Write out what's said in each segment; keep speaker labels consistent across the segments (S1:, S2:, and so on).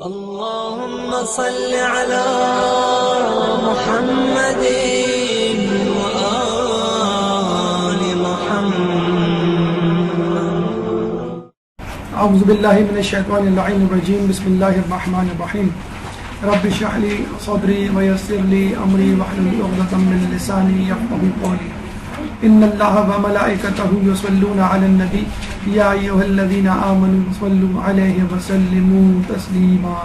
S1: اللهم صل على محمد وآل محمد.
S2: اعوذ باللہ من الشیطان اللعین الرجیم. بسم اللہ الرحمن الرحیم. رب اشرح لي صدری ویسر لي امری واحلل عقدۃ من لسانی یفقهوا قولی. ان اللہ وملائکتہ یصلون علی النبی یا ایھا الذین آمنوا صلوا علیہ وسلموا تسلیما.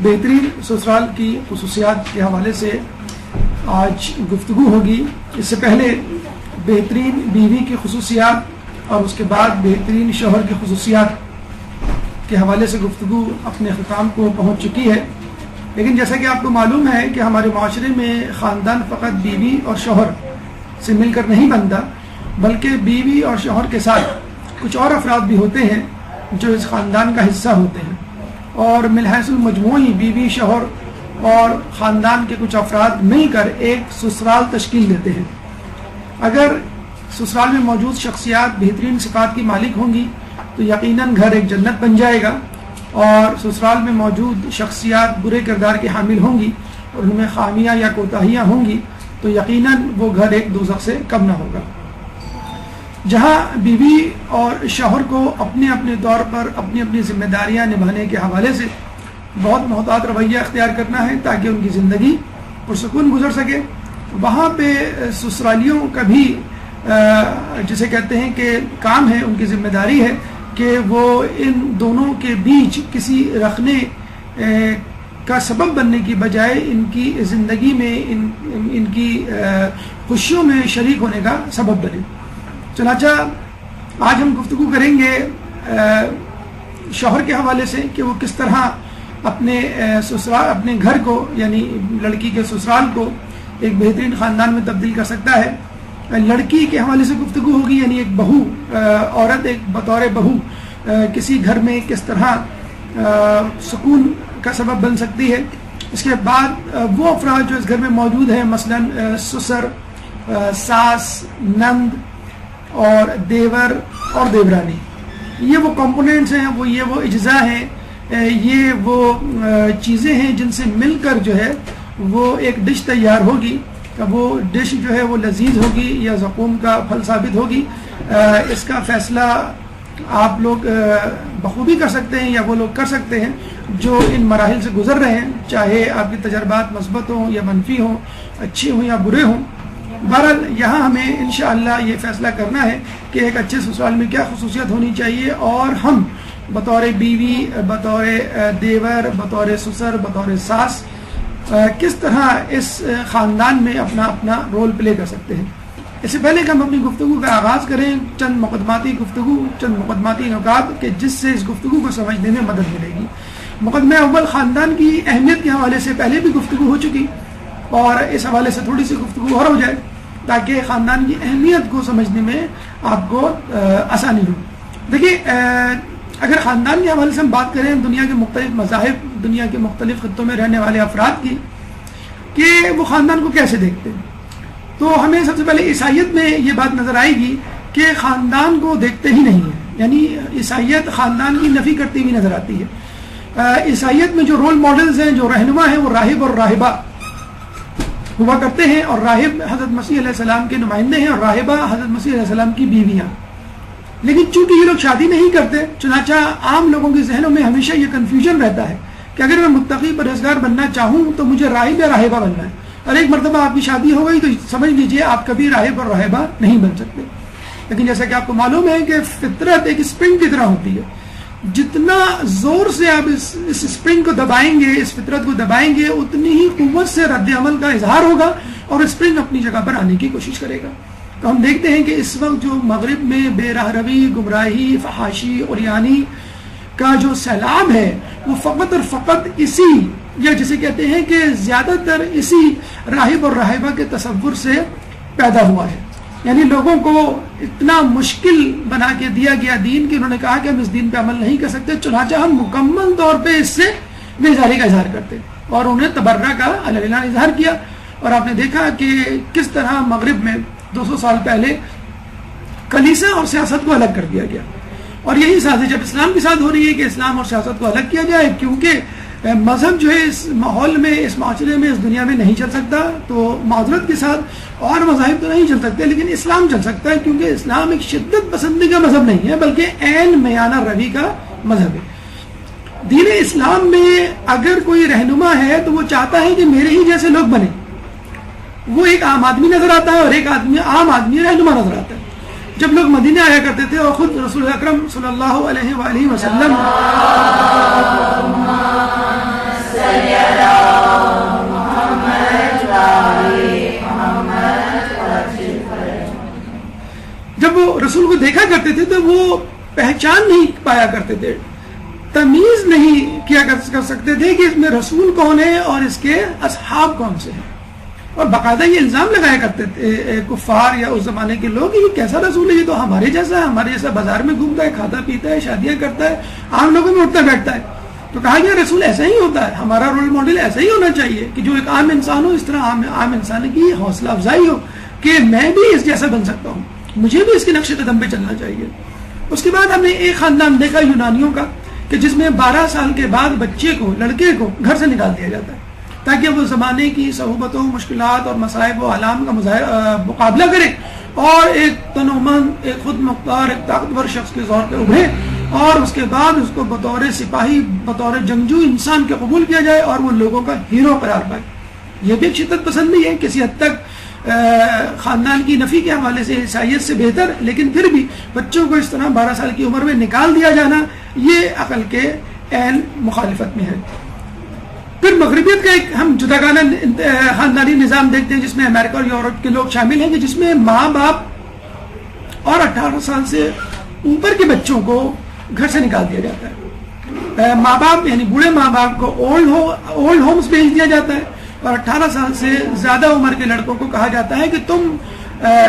S2: بہترین سسرال کی خصوصیات کے حوالے سے آج گفتگو ہوگی. اس سے پہلے بہترین بیوی کی خصوصیات اور اس کے بعد بہترین شوہر کی خصوصیات کے حوالے سے گفتگو اپنے اختتام کو پہنچ چکی ہے. لیکن جیسا کہ آپ کو معلوم ہے کہ ہمارے معاشرے میں خاندان فقط بیوی اور شوہر سے مل کر نہیں بنتا، بلکہ بیوی اور شوہر کے ساتھ کچھ اور افراد بھی ہوتے ہیں جو اس خاندان کا حصہ ہوتے ہیں، اور من حیث المجموعی بیوی، شوہر اور خاندان کے کچھ افراد مل کر ایک سسرال تشکیل دیتے ہیں. اگر سسرال میں موجود شخصیات بہترین صفات کی مالک ہوں گی تو یقیناً گھر ایک جنت بن جائے گا، اور سسرال میں موجود شخصیات برے کردار کی حامل ہوں گی اور ان میں خامیاں یا کوتاہیاں ہوں گی تو یقیناً وہ گھر ایک دوزخ سے کم نہ ہوگا. جہاں بیوی اور شوہر کو اپنے اپنے طور پر اپنی اپنی ذمہ داریاں نبھانے کے حوالے سے بہت محتاط رویہ اختیار کرنا ہے تاکہ ان کی زندگی پرسکون گزر سکے، وہاں پہ سسرالیوں کا بھی جسے کہتے ہیں کہ کام ہے، ان کی ذمہ داری ہے کہ وہ ان دونوں کے بیچ کسی رخنے کا سبب بننے کی بجائے ان کی زندگی میں ان کی خوشیوں میں شریک ہونے کا سبب بنے. چنانچہ آج ہم گفتگو کریں گے شوہر کے حوالے سے کہ وہ کس طرح اپنے سسرال، اپنے گھر کو یعنی لڑکی کے سسرال کو ایک بہترین خاندان میں تبدیل کر سکتا ہے. لڑکی کے حوالے سے گفتگو ہوگی، یعنی ایک بہو، عورت ایک بطور بہو کسی گھر میں کس طرح سکون کا سبب بن سکتی ہے. اس کے بعد وہ افراد جو اس گھر میں موجود ہیں، مثلا سسر، ساس، نند اور دیور اور دیورانی، یہ وہ کمپوننٹس ہیں، یہ وہ اجزاء ہیں، یہ وہ چیزیں ہیں جن سے مل کر جو ہے وہ ایک ڈش تیار ہوگی. وہ ڈش جو ہے وہ لذیذ ہوگی یا زقوم کا پھل ثابت ہوگی. اس کا فیصلہ آپ لوگ بخوبی کر سکتے ہیں یا وہ لوگ کر سکتے ہیں جو ان مراحل سے گزر رہے ہیں، چاہے آپ کی تجربات مثبت ہوں یا منفی ہوں، اچھے ہوں یا برے ہوں. بہرحال یہاں ہمیں انشاءاللہ یہ فیصلہ کرنا ہے کہ ایک اچھے سسرال میں کیا خصوصیت ہونی چاہیے، اور ہم بطور بیوی، بطور دیور، بطور سسر، بطور ساس کس طرح اس خاندان میں اپنا اپنا رول پلے کر سکتے ہیں. اس سے پہلے کہ ہم اپنی گفتگو کا آغاز کریں، چند مقدماتی نکات کہ جس سے اس گفتگو کو سمجھنے میں مدد ملے گی. مقدمہ اول، خاندان کی اہمیت کے حوالے سے پہلے بھی گفتگو ہو چکی، اور اس حوالے سے تھوڑی سی گفتگو اور ہو جائے تاکہ خاندان کی اہمیت کو سمجھنے میں آپ کو آسانی ہو. دیکھیے، اگر خاندان کے حوالے سے ہم بات کریں دنیا کے مختلف مذاہب، دنیا کے مختلف خطوں میں رہنے والے افراد کی، کہ وہ خاندان کو کیسے دیکھتے ہیں، تو ہمیں سب سے پہلے عیسائیت میں یہ بات نظر آئے گی کہ خاندان کو دیکھتے ہی نہیں ہے. یعنی عیسائیت خاندان کی نفی کرتی ہوئی نظر آتی ہے. عیسائیت میں جو رول ماڈلز ہیں، جو رہنما ہیں، وہ راہب اور راہبہ ہوا کرتے ہیں، اور راہب حضرت مسیح علیہ السلام کے نمائندے ہیں اور راہبہ حضرت مسیح علیہ السلام کی بیویاں. لیکن چونکہ یہ لوگ شادی نہیں کرتے، چنانچہ عام لوگوں کے ذہنوں میں ہمیشہ یہ کنفیوژن رہتا ہے کہ اگر میں متقی پرہیزگار بننا چاہوں تو مجھے راہب یا راہبہ بننا ہے، اور ایک مرتبہ آپ کی شادی ہو گئی تو سمجھ لیجئے آپ کبھی راہب اور راہبہ نہیں بن سکتے. لیکن جیسا کہ آپ کو معلوم ہے کہ فطرت ایک اسپرنگ کی طرح ہوتی ہے، جتنا زور سے آپ اس اسپرنگ کو دبائیں گے، اس فطرت کو دبائیں گے، اتنی ہی قوت سے رد عمل کا اظہار ہوگا اور اسپرنگ اپنی جگہ پر آنے کی کوشش کرے گا. تو ہم دیکھتے ہیں کہ اس وقت جو مغرب میں بے راہ روی، گمراہی، فحاشی اور یعنی کا جو سیلاب ہے، وہ فقط اور فقط اسی، یا جسے کہتے ہیں کہ زیادہ تر اسی راہب اور راہبہ کے تصور سے پیدا ہوا ہے. یعنی لوگوں کو اتنا مشکل بنا کے دیا گیا دین کہ انہوں نے کہا کہ ہم اس دین پہ عمل نہیں کر سکتے، چنانچہ ہم مکمل طور پہ اس سے بیزاری کا اظہار کرتے اور انہیں تبرہ کا علیہ اظہار کیا. اور آپ نے دیکھا کہ کس طرح مغرب میں 200 سال پہلے کلیسا اور سیاست کو الگ کر دیا گیا، اور یہی سازش اب اسلام کے ساتھ ہو رہی ہے کہ اسلام اور سیاست کو الگ کیا جائے، کیونکہ مذہب جو ہے اس ماحول میں، اس معاشرے میں، اس دنیا میں نہیں چل سکتا، تو معذرت کے ساتھ اور مذاہب تو نہیں چل سکتے لیکن اسلام چل سکتا ہے، کیونکہ اسلام ایک شدت پسندی کا مذہب نہیں ہے بلکہ عین میانہ روی کا مذہب ہے۔ دین اسلام میں اگر کوئی رہنما ہے تو وہ چاہتا ہے کہ میرے ہی جیسے لوگ بنیں، وہ ایک عام آدمی نظر آتا ہے اور ایک عام آدمی رہنما نظر آتا ہے۔ جب لوگ مدینہ آیا کرتے تھے اور خود رسول اکرم صلی اللہ علیہ وآلہ وسلم جب وہ رسول کو دیکھا کرتے تھے تو وہ پہچان نہیں پایا کرتے تھے، تمیز نہیں کیا کر سکتے تھے کہ اس میں رسول کون ہے اور اس کے اصحاب کون سے ہیں، اور باقاعدہ یہ الزام لگایا کرتے تھے کفار یا اس زمانے کے لوگ، یہ کیسا رسول ہے، یہ تو ہمارے جیسا ہے، ہمارے جیسا بازار میں گھومتا ہے، کھاتا پیتا ہے، شادیاں کرتا ہے، عام لوگوں میں اٹھتا بیٹھتا ہے۔ تو کہا گیا رسول ایسا ہی ہوتا ہے، ہمارا رول ماڈل ایسا ہی ہونا چاہیے کہ جو ایک عام انسان ہو اس طرح عام انسان کی حوصلہ افزائی ہو کہ میں بھی اس جیسا بن سکتا ہوں، مجھے بھی اس کے نقش قدم پہ چلنا چاہیے۔ اس کے بعد ہم نے ایک خاندان دیکھا یونانیوں کا کہ جس میں 12 سال کے بعد بچے کو، لڑکے کو گھر سے نکال دیا جاتا ہے تاکہ وہ زمانے کی صعوبتوں، مشکلات اور مصائب و آلام کا مقابلہ کرے اور ایک تنومند، ایک خود مختار، ایک طاقتور شخص کے طور پہ ابھرے، اور اس کے بعد اس کو بطور سپاہی، بطور جنگجو انسان کے قبول کیا جائے اور وہ لوگوں کا ہیرو قرار پائے۔ یہ بھی ایک شدت پسندی ہے، کسی حد تک خاندان کی نفی کے حوالے سے عیسائیت سے بہتر، لیکن پھر بھی بچوں کو اس طرح 12 سال کی عمر میں نکال دیا جانا یہ عقل کے عین مخالفت میں ہے۔ پھر مغربیت کا ایک ہم جداگانہ خاندانی نظام دیکھتے ہیں جس میں امریکہ اور یورپ کے لوگ شامل ہیں، کہ جس میں ماں باپ اور 18 سال سے اوپر کے بچوں کو گھر سے نکال دیا جاتا ہے۔ ماں باپ یعنی بوڑھے ماں باپ کو اولڈ ہومز بھیج دیا جاتا ہے، اور 18 سال سے زیادہ عمر کے لڑکوں کو کہا جاتا ہے کہ تم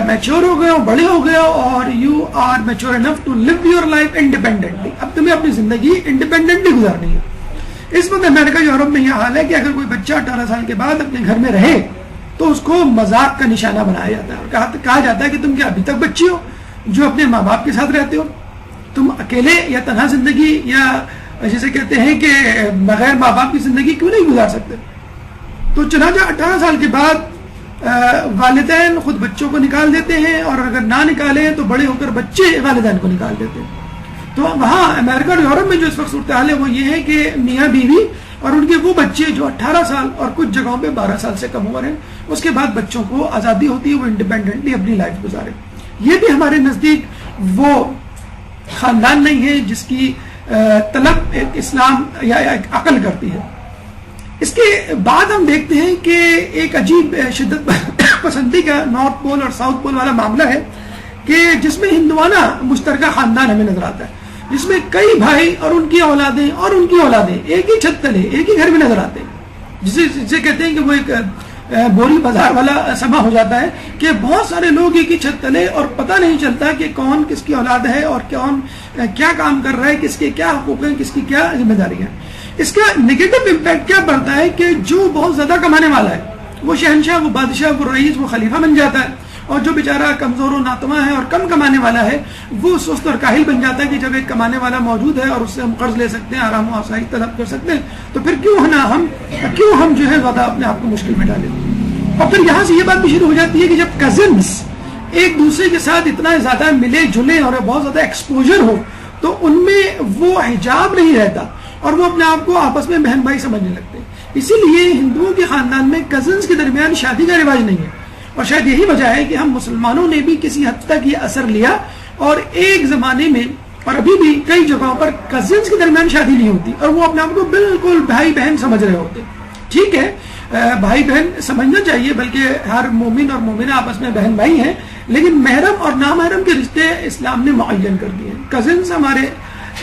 S2: میچور ہو گئے ہو، بڑے ہو گئے ہو، اور you are mature enough to live your life independently, اب تمہیں اپنی زندگی انڈیپینڈنٹلی گزارنی ہے۔ اس وقت امریکہ یورپ میں یہ حال ہے کہ اگر کوئی بچہ 18 سال کے بعد اپنے گھر میں رہے تو اس کو مذاق کا نشانہ بنایا جاتا ہے، اور کہا جاتا ہے کہ تم کیا ابھی تک بچی ہو جو اپنے ماں باپ کے ساتھ رہتے ہو، تم اکیلے یا تنہا زندگی یا جسے کہتے ہیں کہ بغیر ماں باپ کی زندگی کیوں نہیں گزار سکتے۔ تو چنانچہ 18 سال کے بعد والدین خود بچوں کو نکال دیتے ہیں، اور اگر نہ نکالیں تو بڑے ہو کر بچے والدین کو نکال دیتے ہیں۔ تو وہاں امریکہ اور یورپ میں جو اس وقت صورتحال ہے وہ یہ ہے کہ میاں بیوی اور ان کے وہ بچے جو 18 سال اور کچھ جگہوں پہ 12 سال سے کم عمر ہیں، اس کے بعد بچوں کو آزادی ہوتی ہے، وہ انڈیپینڈنٹلی اپنی لائف گزارے۔ یہ بھی ہمارے نزدیک وہ خاندان نہیں ہے جس کی طلب ایک اسلام یا ایک عقل کرتی ہے۔ اس کے بعد ہم دیکھتے ہیں کہ ایک عجیب شدت پسندی کا نارتھ پول اور ساؤتھ پول والا معاملہ ہے کہ جس میں ہندوانہ مشترکہ خاندان ہمیں نظر آتا ہے، جس میں کئی بھائی اور ان کی اولادیں ایک ہی چھت تلے ایک ہی گھر میں نظر آتے ہیں، جسے کہتے ہیں کہ وہ ایک بوری بازار والا سما ہو جاتا ہے کہ بہت سارے لوگ ایک ہی چھت تلے اور پتہ نہیں چلتا کہ کون کس کی اولاد ہے اور کون کیا کام کر رہا ہے، کس کے کیا حقوق ہیں، کس کی کیا ذمہ داری ہے۔ اس کا نگیٹو امپیکٹ کیا پڑتا ہے کہ جو بہت زیادہ کمانے والا ہے وہ شہنشاہ، وہ بادشاہ، وہ رئیس، وہ خلیفہ بن جاتا ہے، اور جو بیچارہ کمزور و ناتواں ہے اور کم کمانے والا ہے وہ سست اور کاہل بن جاتا ہے کہ جب ایک کمانے والا موجود ہے اور اس سے ہم قرض لے سکتے ہیں، آرام و آسائش طلب کر سکتے ہیں، تو پھر کیوں ہم جو ہے زیادہ اپنے آپ کو مشکل میں ڈالیں۔ اور پھر یہاں سے یہ بات بھی شروع ہو جاتی ہے کہ جب کزنس ایک دوسرے کے ساتھ اتنا زیادہ ملے جلے اور بہت زیادہ ایکسپوجر ہو تو ان میں وہ حجاب نہیں رہتا اور وہ اپنے آپ کو آپس میں بہن بھائی سمجھنے لگتے ہیں۔ اسی لیے ہندوؤں کے خاندان میں کزنس کے درمیان شادی کا رواج نہیں ہے، اور شاید یہی وجہ ہے کہ ہم مسلمانوں نے بھی کسی حد تک یہ اثر لیا، اور ایک زمانے میں اور ابھی بھی کئی جگہوں پر کزنس کے درمیان شادی نہیں ہوتی اور وہ اپنے آپ کو بالکل بھائی بہن سمجھ رہے ہوتے۔ ٹھیک ہے، بھائی بہن سمجھنا چاہیے، بلکہ ہر مومن اور مومنہ آپس میں بہن بھائی ہیں، لیکن محرم اور نامحرم کے رشتے اسلام نے معین کر دیے ہیں۔ کزنس ہمارے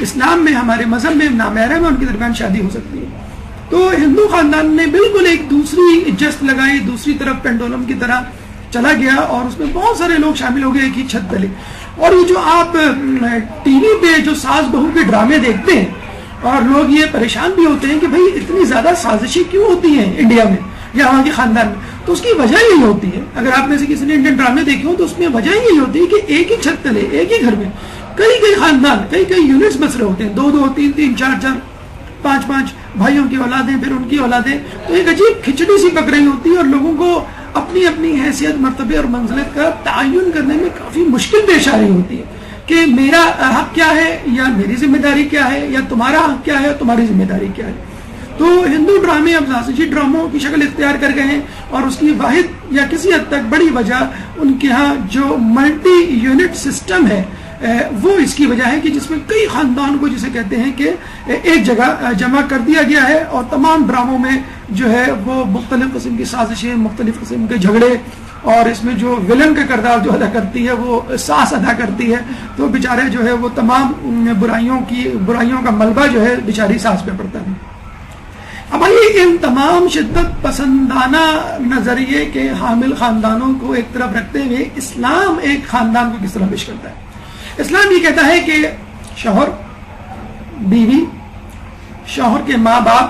S2: اسلام میں، ہمارے مذہب میں نامحرم ہے، ان کے درمیان شادی ہو سکتی ہے۔ تو ہندو خاندان نے بالکل ایک دوسری جست لگائی، دوسری طرف پینڈولم کی طرح چلا گیا، اور اس میں بہت سارے لوگ شامل ہو گئے ایک ہی چھت تلے۔ اور یہ جو آپ ٹی وی پہ جو ساس بہو کے ڈرامے دیکھتے ہیں، اور لوگ یہ پریشان بھی ہوتے ہیں کہ بھائی اتنی زیادہ سازشیں کیوں ہوتی ہیں انڈیا میں یا وہاں کے خاندان میں، تو اس کی وجہ یہی ہوتی ہے. اگر آپ میں سے کسی نے انڈین ڈرامے دیکھے ہوں تو اس میں وجہ یہی ہوتی ہے کہ ایک ہی چھت تلے ایک ہی گھر میں کئی خاندان کئی یونٹس بس رہے ہوتے ہیں, 2 3 4 5 بھائیوں کی اولادیں, پھر ان کی اولادیں, تو ایک عجیب کھچڑی سی پک رہی ہوتی ہے اور لوگوں کو اپنی اپنی حیثیت, مرتبے اور منزلت کا تعین کرنے میں کافی مشکل پیش آ رہی ہوتی ہے کہ میرا حق کیا ہے یا میری ذمہ داری کیا ہے, یا تمہارا حق کیا ہے تمہاری ذمہ داری کیا ہے. تو ہندو ڈرامے اب سیاسی ڈراموں کی شکل اختیار کر گئے ہیں, اور اس کی واحد یا کسی حد تک بڑی وجہ ان کے ہاں جو ملٹی یونٹ سسٹم ہے وہ اس کی وجہ ہے کہ جس میں کئی خاندان کو جسے کہتے ہیں کہ ایک جگہ جمع کر دیا گیا ہے, اور تمام ڈراموں میں جو ہے وہ مختلف قسم کی سازشیں, مختلف قسم کے جھگڑے, اور اس میں جو ولن کا کردار جو ادا کرتی ہے وہ ساس ادا کرتی ہے, تو بیچارے جو ہے وہ تمام برائیوں کا ملبہ جو ہے بیچاری ساس پہ پڑتا ہے. اب آئیے ان تمام شدت پسندانہ نظریے کے حامل خاندانوں کو ایک طرف رکھتے ہوئے اسلام ایک خاندان کو کس طرح پیش کرتا ہے. اسلام یہ کہتا ہے کہ شوہر, بیوی, شوہر کے ماں باپ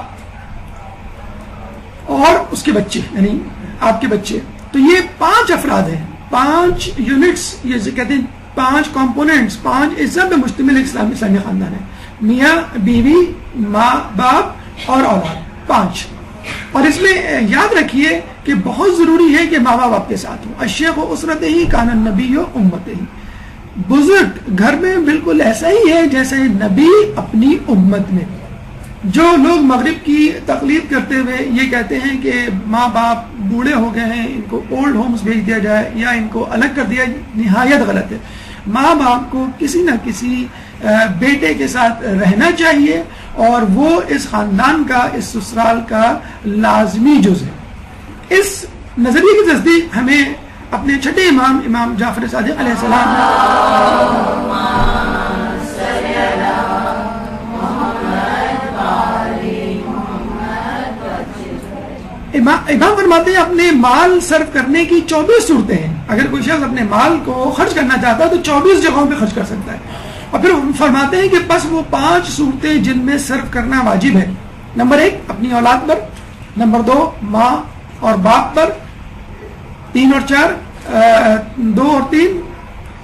S2: اور اس کے بچے یعنی آپ کے بچے, تو یہ 5 افراد ہیں, 5 یونٹس, یہ کہتے ہیں 5 کمپوننٹس, 5 اجزاء پہ مشتمل اسلامی خاندان ہے. میاں بیوی, ماں باپ اور اولاد, 5. اور اس میں یاد رکھیے کہ بہت ضروری ہے کہ ماں باپ آپ کے ساتھ ہوں. الشیخ و اسرت ہی کان النبی و امت ہی, بزرگ گھر میں بالکل ایسا ہی ہے جیسے نبی اپنی امت میں. جو لوگ مغرب کی تقلید کرتے ہوئے یہ کہتے ہیں کہ ماں باپ بوڑھے ہو گئے ہیں, ان کو اولڈ ہومز بھیج دیا جائے یا ان کو الگ کر دیا, نہایت غلط ہے. ماں باپ کو کسی نہ کسی بیٹے کے ساتھ رہنا چاہیے, اور وہ اس خاندان کا, اس سسرال کا لازمی جز ہے. اس نظریے کی تصدیق ہمیں اپنے چھٹے امام جعفر صادق علیہ السلام امام فرماتے ہیں اپنے مال صرف کرنے کی 24 صورتیں ہیں. اگر کوئی شخص اپنے مال کو خرچ کرنا چاہتا ہے تو 24 جگہوں پہ خرچ کر سکتا ہے. اور پھر فرماتے ہیں کہ بس وہ 5 صورتیں جن میں صرف کرنا واجب ہے. نمبر 1 اپنی اولاد پر, نمبر 2 ماں اور باپ پر, 3 اور 4 2 اور 3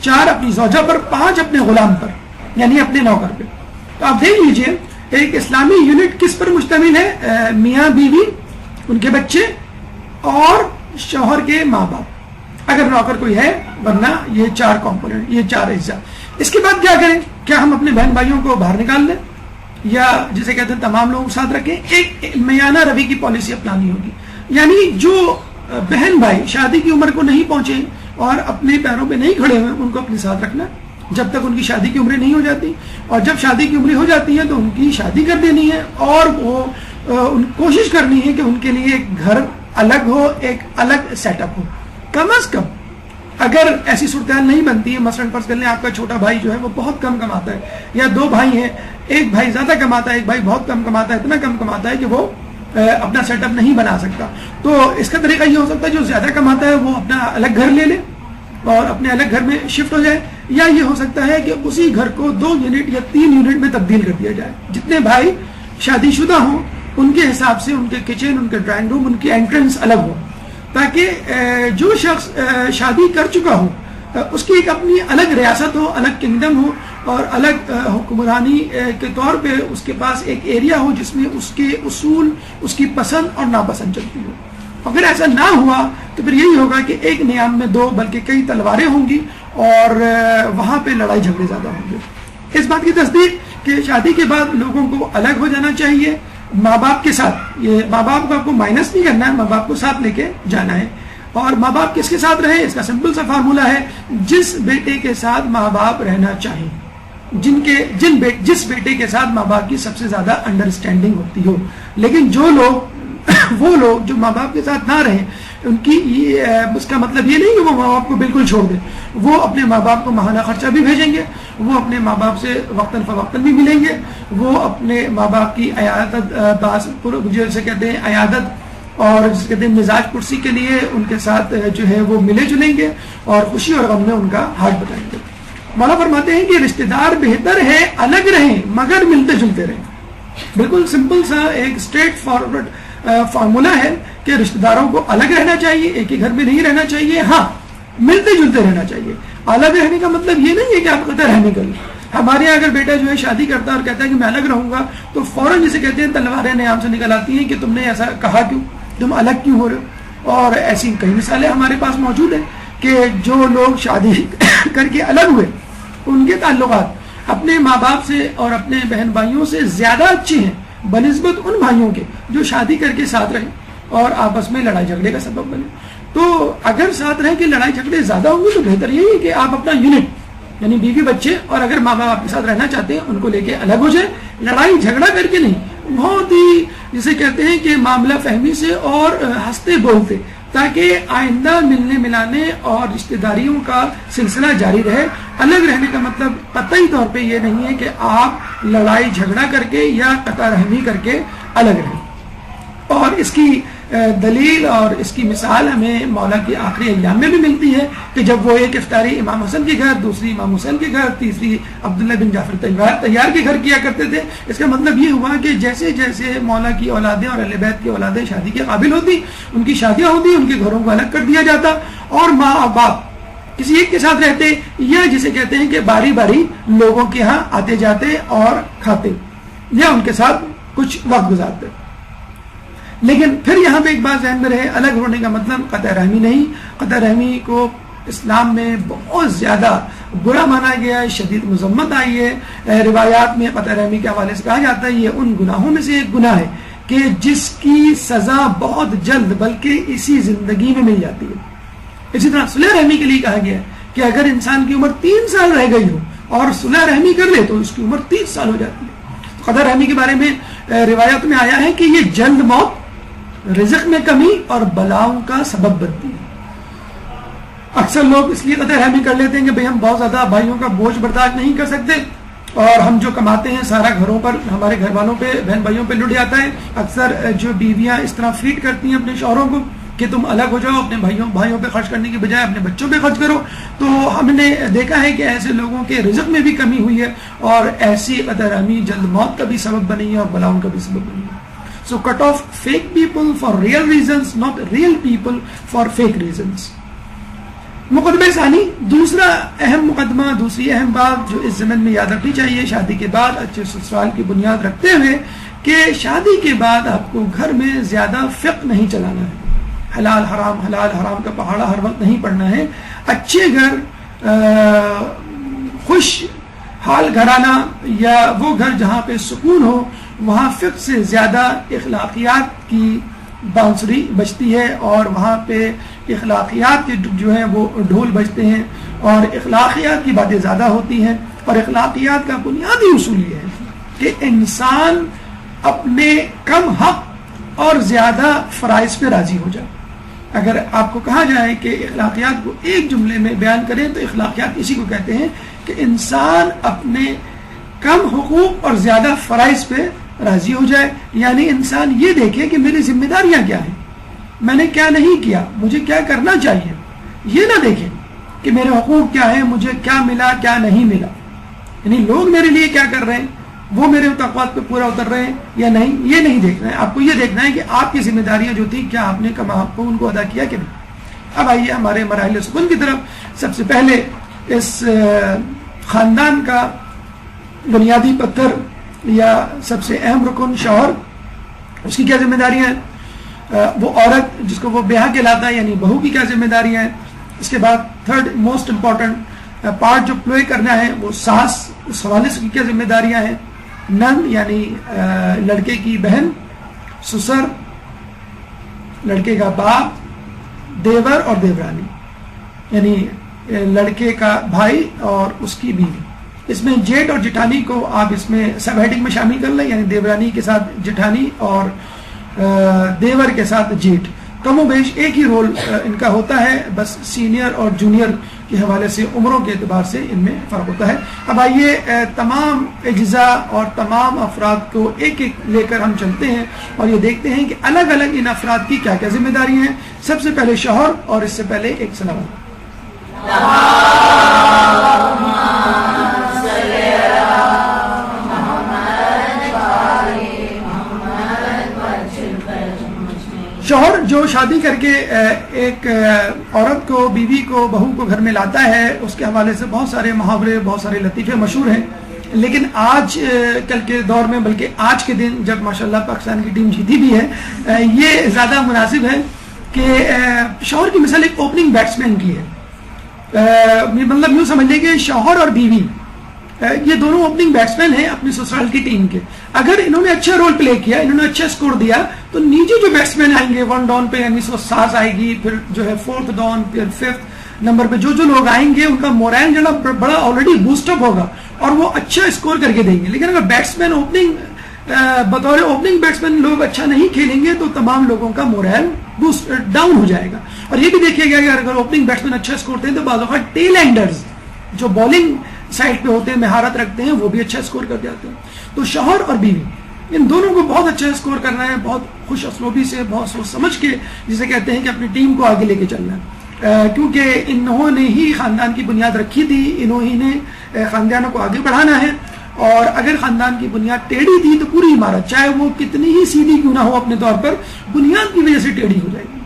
S2: 4 اپنی زوجہ پر, 5 اپنے غلام پر یعنی اپنے نوکر پہ. تو آپ دیکھ لیجئے ایک اسلامی یونٹ کس پر مشتمل ہے, میاں بیوی, ان کے بچے اور شوہر کے ماں باپ, اگر نوکر کوئی ہے, ورنہ یہ 4 کمپوننٹ, یہ 4 اجزاء. اس کے بعد کیا کریں؟ کیا ہم اپنے بہن بھائیوں کو باہر نکال لیں یا جسے کہتے ہیں تمام لوگوں کے ساتھ رکھیں؟ ایک میانہ روی کی پالیسی اپنانی ہوگی. یعنی جو بہن بھائی شادی کی عمر کو نہیں پہنچے اور اپنے پیروں پہ نہیں کھڑے ہوئے, ان کو اپنے ساتھ رکھنا جب تک ان کی شادی کی عمریں نہیں ہو جاتی, اور جب شادی کی عمریں ہو جاتی ہیں تو ان کی شادی کر دینی ہے, اور وہ کوشش کرنی ہے کہ ان کے لیے ایک گھر الگ ہو, ایک الگ سیٹ اپ ہو. کم از کم اگر ایسی صورتحال نہیں بنتی ہے, مثلا فرض کر لیں آپ کا چھوٹا بھائی جو ہے وہ بہت کم کماتا ہے, یا 2 بھائی ہیں, ایک بھائی زیادہ کماتا ہے, ایک بھائی بہت کم کماتا ہے, اتنا کم کماتا ہے کہ وہ اپنا سیٹ اپ نہیں بنا سکتا, تو اس کا طریقہ یہ ہو سکتا ہے جو زیادہ کماتا ہے وہ اپنا الگ گھر لے لے اور اپنے الگ گھر میں شفٹ ہو جائے, یا یہ ہو سکتا ہے کہ اسی گھر کو 2 یونٹ یا 3 یونٹ میں تبدیل کر دیا جائے. جتنے بھائی شادی شدہ ہوں ان کے حساب سے ان کے کچن, ان کے ڈرائنگ روم, ان کی انٹرنس الگ ہو, تاکہ جو شخص شادی کر چکا ہو اس کی ایک اپنی الگ ریاست ہو, الگ کنگڈم ہو, اور الگ حکمرانی کے طور پہ اس کے پاس ایک ایریا ہو جس میں اس کے اصول, اس کی پسند اور ناپسند چلتی ہو. اگر ایسا نہ ہوا تو پھر یہی ہوگا کہ ایک نیام میں 2 بلکہ کئی تلواریں ہوں گی, اور وہاں پہ لڑائی جھگڑے زیادہ ہوں گے. اس بات کی تصدیق کہ شادی کے بعد لوگوں کو الگ ہو جانا چاہیے ماں باپ کے ساتھ. یہ ماں باپ کو آپ کو مائنس نہیں کرنا ہے, ماں باپ کو ساتھ لے کے جانا ہے. اور ماں باپ کس کے ساتھ رہے, اس کا سمپل سا فارمولا ہے, جس بیٹے کے ساتھ ماں باپ رہنا چاہیں, جس بیٹے کے ساتھ ماں باپ کی سب سے زیادہ انڈرسٹینڈنگ ہوتی ہو. لیکن وہ لوگ جو ماں باپ کے ساتھ نہ رہیں, ان کی اس کا مطلب یہ نہیں کہ وہ ماں باپ کو بالکل چھوڑ دیں. وہ اپنے ماں باپ کو ماہانہ خرچہ بھی بھیجیں گے, وہ اپنے ماں باپ سے وقتاً فوقتاً بھی ملیں گے, وہ اپنے ماں باپ کی عیادت, جیسے کہتے ہیں عیادت اور جسے کہتے ہیں مزاج پرسی کے لیے ان کے ساتھ جو ہے وہ ملے جلیں گے, اور خوشی اور غم میں ان کا ہاتھ بٹائیں گے. مولا فرماتے ہیں کہ رشتہ دار بہتر ہے الگ رہیں مگر ملتے جلتے رہیں. بالکل سمپل سا ایک اسٹریٹ فارورڈ فارمولا ہے کہ رشتہ داروں کو الگ رہنا چاہیے, ایک ہی گھر میں نہیں رہنا چاہیے, ہاں ملتے جلتے رہنا چاہیے. الگ رہنے کا مطلب یہ نہیں ہے کہ آپ قطع رہنے کے لیے. ہمارے یہاں اگر بیٹا جو ہے شادی کرتا ہے اور کہتا ہے کہ میں الگ رہوں گا, تو فوراً جسے کہتے ہیں تلواریں نیام سے نکل آتی ہیں کہ تم نے ایسا کہا کیوں, تم الگ کیوں ہو رہے ہو. اور ایسی کئی مثالیں ہمارے پاس موجود ہیں کہ جو لوگ شادی کر کے الگ ہوئے ان کے تعلقات اپنے ماں باپ سے اور اپنے بہن بھائیوں سے زیادہ اچھے ہیں بنسبت ان بھائیوں کے جو شادی کر کے ساتھ رہے اور آپس میں لڑائی جھگڑے کا سبب بنے. تو اگر ساتھ رہ کے لڑائی جھگڑے زیادہ ہوں گے تو بہتر یہی ہے کہ آپ اپنا یونٹ یعنی بیوی بچے اور اگر ماں باپ آپ کے ساتھ رہنا چاہتے ہیں ان کو لے کے الگ ہو جائے, لڑائی جھگڑا کر کے نہیں, بہت ہی جسے کہتے ہیں کہ معاملہ فہمی سے اور ہنستے بولتے, تاکہ آئندہ ملنے ملانے اور رشتہ داریوں کا سلسلہ جاری رہے. الگ رہنے کا مطلب قطعی طور پہ یہ نہیں ہے کہ آپ لڑائی جھگڑا کر کے یا قطع رحمی کر کے الگ رہیں. اور اس کی دلیل اور اس کی مثال ہمیں مولا کی آخری ایام میں بھی ملتی ہے کہ جب وہ ایک افطاری امام حسن کے گھر, دوسری امام حسین کے گھر, تیسری عبداللہ بن جعفر طیار کے گھر کیا کرتے تھے. اس کا مطلب یہ ہوا کہ جیسے جیسے مولا کی اولادیں اور اہل بیت کی اولادیں شادی کے قابل ہوتی, ان کی شادیاں ہوتی, ان کے گھروں کو الگ کر دیا جاتا اور ماں اور باپ کسی ایک کے ساتھ رہتے, یا جسے کہتے ہیں کہ باری باری لوگوں کے ہاں آتے جاتے اور کھاتے یا ان کے ساتھ کچھ وقت گزارتے. لیکن پھر یہاں پہ ایک بات ذہن میں رہے, الگ ہونے کا مطلب قطع رحمی نہیں. قطع رحمی کو اسلام میں بہت زیادہ برا مانا گیا ہے, شدید مذمت آئی ہے. روایات میں قطع رحمی کے حوالے سے کہا جاتا ہے یہ ان گناہوں میں سے ایک گناہ ہے کہ جس کی سزا بہت جلد بلکہ اسی زندگی میں مل جاتی ہے. اسی طرح صلح رحمی کے لیے کہا گیا ہے کہ اگر انسان کی عمر 3 سال رہ گئی ہو اور صلح رحمی کر لے تو اس کی عمر 30 سال ہو جاتی ہے. قطع رحمی کے بارے میں روایات میں آیا ہے کہ یہ جلد موت, رزق میں کمی اور بلاؤں کا سبب بنتی ہے. اکثر لوگ اس لیے قطع رحمی کر لیتے ہیں کہ بھئی ہم بہت زیادہ بھائیوں کا بوجھ برداشت نہیں کر سکتے اور ہم جو کماتے ہیں سارا گھروں پر, ہمارے گھر والوں پہ, بہن بھائیوں پہ لٹ جاتا ہے. اکثر جو بیویاں اس طرح فیڈ کرتی ہیں اپنے شوہروں کو کہ تم الگ ہو جاؤ, اپنے بھائیوں پہ خرچ کرنے کی بجائے اپنے بچوں پہ خرچ کرو. تو ہم نے دیکھا ہے کہ ایسے لوگوں کے رزق میں بھی کمی ہوئی ہے اور ایسی قطع رحمی جلد موت کا بھی سبب بنی ہے اور بلاؤں کا بھی سبب بنی ہے. So cut off fake people for real reasons, not real people for fake reasons. مقدمہ ثانی, دوسرا اہم مقدمہ, دوسری اہم بات جو اس زمن میں یاد رکھنی چاہیے شادی کے بعد اچھے سسرال کی بنیاد رکھتے ہوئے, کہ شادی کے بعد آپ کو گھر میں زیادہ فقہ نہیں چلانا ہے. حلال حرام کا پہاڑا ہر وقت نہیں پڑھنا ہے. اچھے گھر, خوش حال گھرانہ یا وہ گھر جہاں پہ سکون ہو, وہاں فقہ سے زیادہ اخلاقیات کی بانسری بجتی ہے اور وہاں پہ اخلاقیات کے جو ہیں وہ ڈھول بجتے ہیں اور اخلاقیات کی باتیں زیادہ ہوتی ہیں. اور اخلاقیات کا بنیادی اصول یہ ہے کہ انسان اپنے کم حق اور زیادہ فرائض پہ راضی ہو جائے. اگر آپ کو کہا جائے کہ اخلاقیات کو ایک جملے میں بیان کریں تو اخلاقیات اسی کو کہتے ہیں کہ انسان اپنے کم حقوق اور زیادہ فرائض پہ راضی ہو جائے. یعنی انسان یہ دیکھے کہ میری ذمہ داریاں کیا ہیں, میں نے کیا نہیں کیا, مجھے کیا کرنا چاہیے. یہ نہ دیکھیں کہ میرے حقوق کیا ہیں, مجھے کیا ملا کیا نہیں ملا. یعنی لوگ میرے لیے کیا کر رہے ہیں, وہ میرے توقعات پہ پورا اتر رہے ہیں یا نہیں, یہ نہیں دیکھنا ہے. آپ کو یہ دیکھنا ہے کہ آپ کی ذمہ داریاں جو تھیں کیا آپ نے کما کو ان کو ادا کیا کہ نہیں. اب آئیے ہمارے مراحل سکون کی طرف. سب سے پہلے اس خاندان کا بنیادی پتھر یا سب سے اہم رکن شوہر, اس کی کیا ذمہ داریاں ہیں. وہ عورت جس کو وہ بیاہ کہلاتا ہے یعنی بہو کی کیا ذمہ داریاں ہیں. اس کے بعد تھرڈ موسٹ امپورٹنٹ پارٹ جو پلے کرنا ہے وہ ساس, اس حوالے سے کیا ذمہ داریاں ہیں. نند یعنی لڑکے کی بہن, سسر لڑکے کا باپ, دیور اور دیورانی یعنی لڑکے کا بھائی اور اس کی بیوی. اس میں جیٹ اور جٹھانی کو آپ اس میں سب ہیڈنگ میں شامل کر لیں, یعنی دیورانی کے ساتھ جٹھانی اور دیور کے ساتھ جیٹ. کم و بیش ایک ہی رول ان کا ہوتا ہے, بس سینئر اور جونیئر کے حوالے سے عمروں کے اعتبار سے ان میں فرق ہوتا ہے. اب آئیے تمام اجزاء اور تمام افراد کو ایک ایک لے کر ہم چلتے ہیں اور یہ دیکھتے ہیں کہ الگ الگ ان افراد کی کیا کیا ذمہ داریاں ہیں. سب سے پہلے شوہر, اور اس سے پہلے ایک سلام. جو شادی کر کے ایک عورت کو، بیوی کو، بہو کو گھر میں لاتا ہے، اس کے حوالے سے بہت سارے محاورے، بہت سارے لطیفے مشہور ہیں. لیکن آج کل کے دور میں، بلکہ آج کے دن جب ماشاءاللہ پاکستان کی ٹیم جیتی بھی ہے، یہ زیادہ مناسب ہے کہ شوہر کی مثال ایک اوپننگ بیٹسمین کی ہے. مطلب یوں سمجھ لیں کہ شوہر اور بیوی یہ دونوں اوپننگ بیٹسمین ہیں اپنی سسرال کی ٹیم کے. اگر انہوں نے اچھا رول پلے کیا، انہوں نے اچھا سکور دیا، تو نیچے جو بیٹسمین آئیں گے 1 ڈاؤن پہ، یعنی ساز آئے گی، پھر جو ہے 4th ڈاؤن، پھر 5th نمبر پہ جو لوگ آئیں گے ان کا مورائل جو ہے بڑا آلریڈی بوسٹ اپ ہوگا اور وہ اچھا اسکور کر کے دیں گے. لیکن اگر بیٹسمین بطور اوپننگ بیٹسمین لوگ اچھا نہیں کھیلیں گے تو تمام لوگوں کا مورائل ڈاؤن ہو جائے گا. اور یہ بھی دیکھیے گا کہ اگر اوپننگ بیٹسمین اچھا اسکور کرتے ہیں تو بعض اوقات ٹیل اینڈرز جو بالنگ سائڈ پہ ہوتے ہیں، مہارت رکھتے ہیں، وہ بھی اچھا اسکور کر جاتے ہیں. تو شوہر اور بیوی ان دونوں کو بہت اچھا اسکور کرنا ہے، بہت خوش اسلوبی سے، بہت سوچ سمجھ کے، جسے کہتے ہیں کہ اپنی ٹیم کو آگے لے کے چلنا ہے. کیونکہ انہوں نے ہی خاندان کی بنیاد رکھی تھی، انہوں ہی نے خاندانوں کو آگے بڑھانا ہے. اور اگر خاندان کی بنیاد ٹیڑھی تھی تو پوری عمارت چاہے وہ کتنی ہی سیدھی کیوں نہ ہو اپنے طور پر، بنیاد کی وجہ سے ٹیڑھی ہو جائے گی.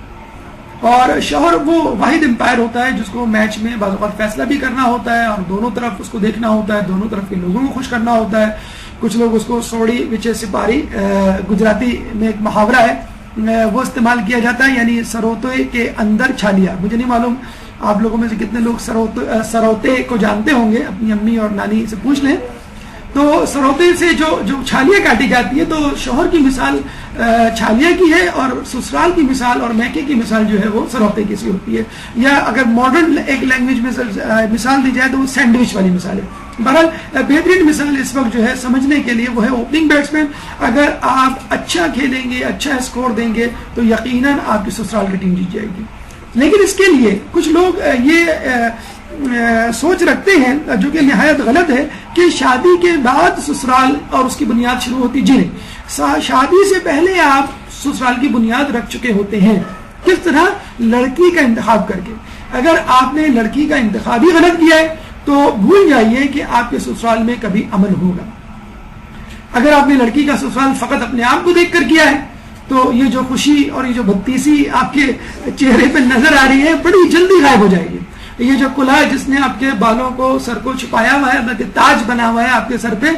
S2: اور شوہر وہ واحد امپائر ہوتا ہے جس کو میچ میں بعض اوقات فیصلہ بھی کرنا ہوتا ہے اور دونوں طرف اس کو دیکھنا ہوتا ہے، دونوں طرف کے لوگوں کو خوش کرنا ہوتا ہے. کچھ لوگ اس کو سوڑی وچے سپاری، گجراتی میں ایک محاورہ ہے وہ استعمال کیا جاتا ہے، یعنی سروتے کے اندر چھالیا. مجھے نہیں معلوم آپ لوگوں میں سے کتنے لوگ سروتے کو جانتے ہوں گے، اپنی امی اور نانی سے پوچھ لیں. تو سروتے سے جو چھالیاں کاٹی جاتی ہے، تو شوہر کی مثال چھالیا کی ہے اور سسرال کی مثال اور میکے کی مثال جو ہے وہ سروتے کی سی ہوتی ہے. یا اگر ماڈرن ایک لینگویج میں مثال دی جائے تو وہ سینڈوچ والی مثال ہے. بہرحال بہترین مثال اس وقت جو ہے سمجھنے کے لیے وہ ہے اوپننگ بیٹسمین. اگر آپ اچھا کھیلیں گے، اچھا اسکور دیں گے تو یقیناً آپ کی سسرال کی ٹیم جیت جائے گی. لیکن اس کے لیے کچھ لوگ یہ سوچ رکھتے ہیں جو کہ نہایت غلط ہے کہ شادی کے بعد سسرال اور اس کی بنیاد شروع ہوتی. جی نہیں، شادی سے پہلے آپ سسرال کی بنیاد رکھ چکے ہوتے ہیں. کس طرح؟ لڑکی کا انتخاب کر کے. اگر آپ نے لڑکی کا انتخاب ہی غلط کیا ہے تو بھول جائیے کہ آپ کے سسرال میں کبھی امن ہوگا. اگر آپ نے لڑکی کا سسرال فقط اپنے آپ کو دیکھ کر کیا ہے تو یہ جو خوشی اور یہ جو بتیسی آپ کے چہرے پہ نظر آ رہی ہے بڑی جلدی غائب ہو جائے گی. یہ جو کلہا جس نے آپ کے بالوں کو، سر کو چھپایا ہوا ہے، بلکہ تاج بنا ہوا ہے آپ کے سر پہ،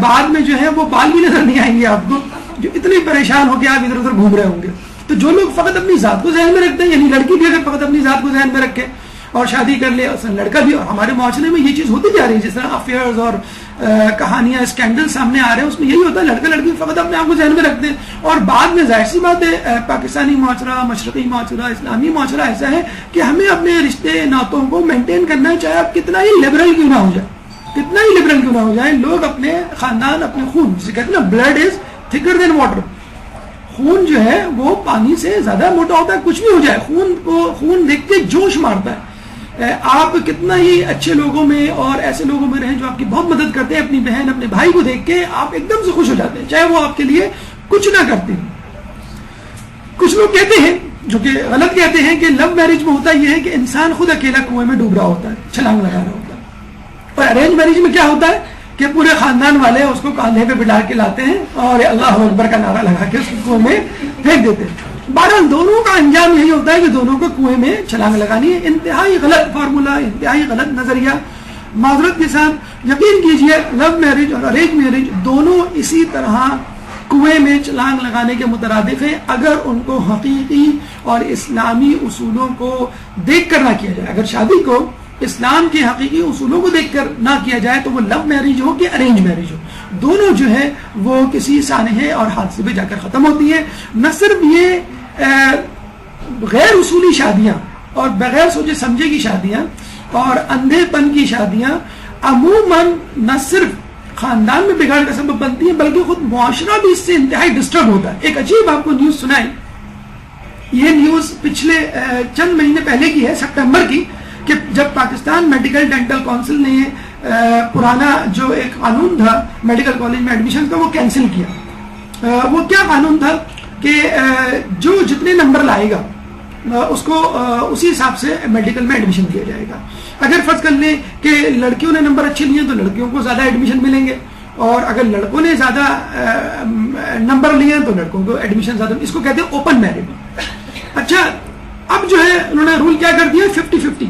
S2: بعد میں جو ہے وہ بال بھی نظر نہیں آئیں گے آپ کو، جو اتنے پریشان ہو کے آپ ادھر ادھر گھوم رہے ہوں گے. تو جو لوگ فقط اپنی ذات کو ذہن میں رکھتے ہیں، یعنی لڑکی بھی اگر فقط اپنی ذات کو ذہن میں رکھے اور شادی کر لے، لڑکا بھی. اور ہمارے معاشرے میں یہ چیز ہوتی جا رہی ہے، جس طرح افیئرز اور کہانیاں، اسکینڈل سامنے آ رہے ہیں، اس میں یہی ہوتا ہے لڑکا لڑکی فقط اپنے آپ کو ذہن میں رکھتے ہیں. اور بعد میں ظاہر سی بات ہے پاکستانی معاشرہ، مشرقی معاشرہ، اسلامی معاشرہ ایسا ہے کہ ہمیں اپنے رشتے ناتوں کو مینٹین کرنا ہے، چاہے آپ کتنا ہی لبرل کیوں نہ ہو جائے، کتنا ہی لبرل کیوں نہ ہو جائے. لوگ اپنے خاندان، اپنے خون، جسے کہتے ہیں نا بلڈ از تھکر دین واٹر، خون جو ہے وہ پانی سے زیادہ موٹا ہوتا ہے. کچھ بھی ہو جائے، خون دیکھ کے جوش مارتا ہے. آپ کتنا ہی اچھے لوگوں میں اور ایسے لوگوں میں رہیں جو آپ کی بہت مدد کرتے ہیں، اپنی بہن، اپنے بھائی کو دیکھ کے آپ ایک دم سے خوش ہو جاتے ہیں، چاہے وہ آپ کے لیے کچھ نہ کرتے ہیں. کچھ لوگ کہتے ہیں، جو کہ غلط کہتے ہیں، کہ لو میرج میں ہوتا یہ ہے کہ انسان خود اکیلا کنویں میں ڈوب رہا ہوتا ہے، چھلانگ لگا رہا ہوتا ہے. اور ارینج میرج میں کیا ہوتا ہے کہ پورے خاندان والے اس کو کاندھے پہ بٹھا کے لاتے ہیں اور اللہ اکبر کا نعرہ لگا کے اس کو کنویں میں پھینک دیتے ہیں. بہرحال دونوں کا انجام یہی ہوتا ہے کہ دونوں کو کنویں میں چھلانگ لگانی ہے. انتہائی غلط فارمولا، انتہائی غلط نظریہ. معذرت کے ساتھ یقین کیجئے، لو میرج اور ارینج میرج دونوں اسی طرح کنویں میں چھلانگ لگانے کے مترادف ہیں اگر ان کو حقیقی اور اسلامی اصولوں کو دیکھ کر نہ کیا جائے. اگر شادی کو اسلام کے حقیقی اصولوں کو دیکھ کر نہ کیا جائے تو وہ لو میرج ہو کہ ارینج میرج ہو، دونوں جو ہے وہ کسی سانحے اور حادثے پہ جا کر ختم ہوتی ہے. نہ صرف یہ غیر اصولی شادیاں اور بغیر سوچے سمجھے کی شادیاں اور اندھے پن کی شادیاں عموماً نہ صرف خاندان میں بگاڑ کا سبب بنتی ہیں بلکہ خود معاشرہ بھی اس سے انتہائی ڈسٹرب ہوتا ہے. ایک عجیب آپ کو نیوز سنائیں، یہ نیوز پچھلے چند مہینے پہلے کی ہے، سپٹمبر کی، کہ جب پاکستان میڈیکل ڈینٹل کونسل نے پرانا جو ایک قانون تھا میڈیکل کالج میں ایڈمیشن کا وہ کینسل کیا. وہ کیا قانون تھا کہ جو جتنے نمبر لائے گا اس کو اسی حساب سے میڈیکل میں ایڈمیشن دیا جائے گا. اگر فرض کر لیں کہ لڑکیوں نے نمبر اچھے لیے تو لڑکیوں کو زیادہ ایڈمیشن ملیں گے، اور اگر لڑکوں نے زیادہ نمبر لیے تو لڑکوں کو ایڈمیشن زیادہ. اس کو کہتے ہیں اوپن میرٹ. اچھا اب جو ہے انہوں نے رول کیا کر دیا 50-50،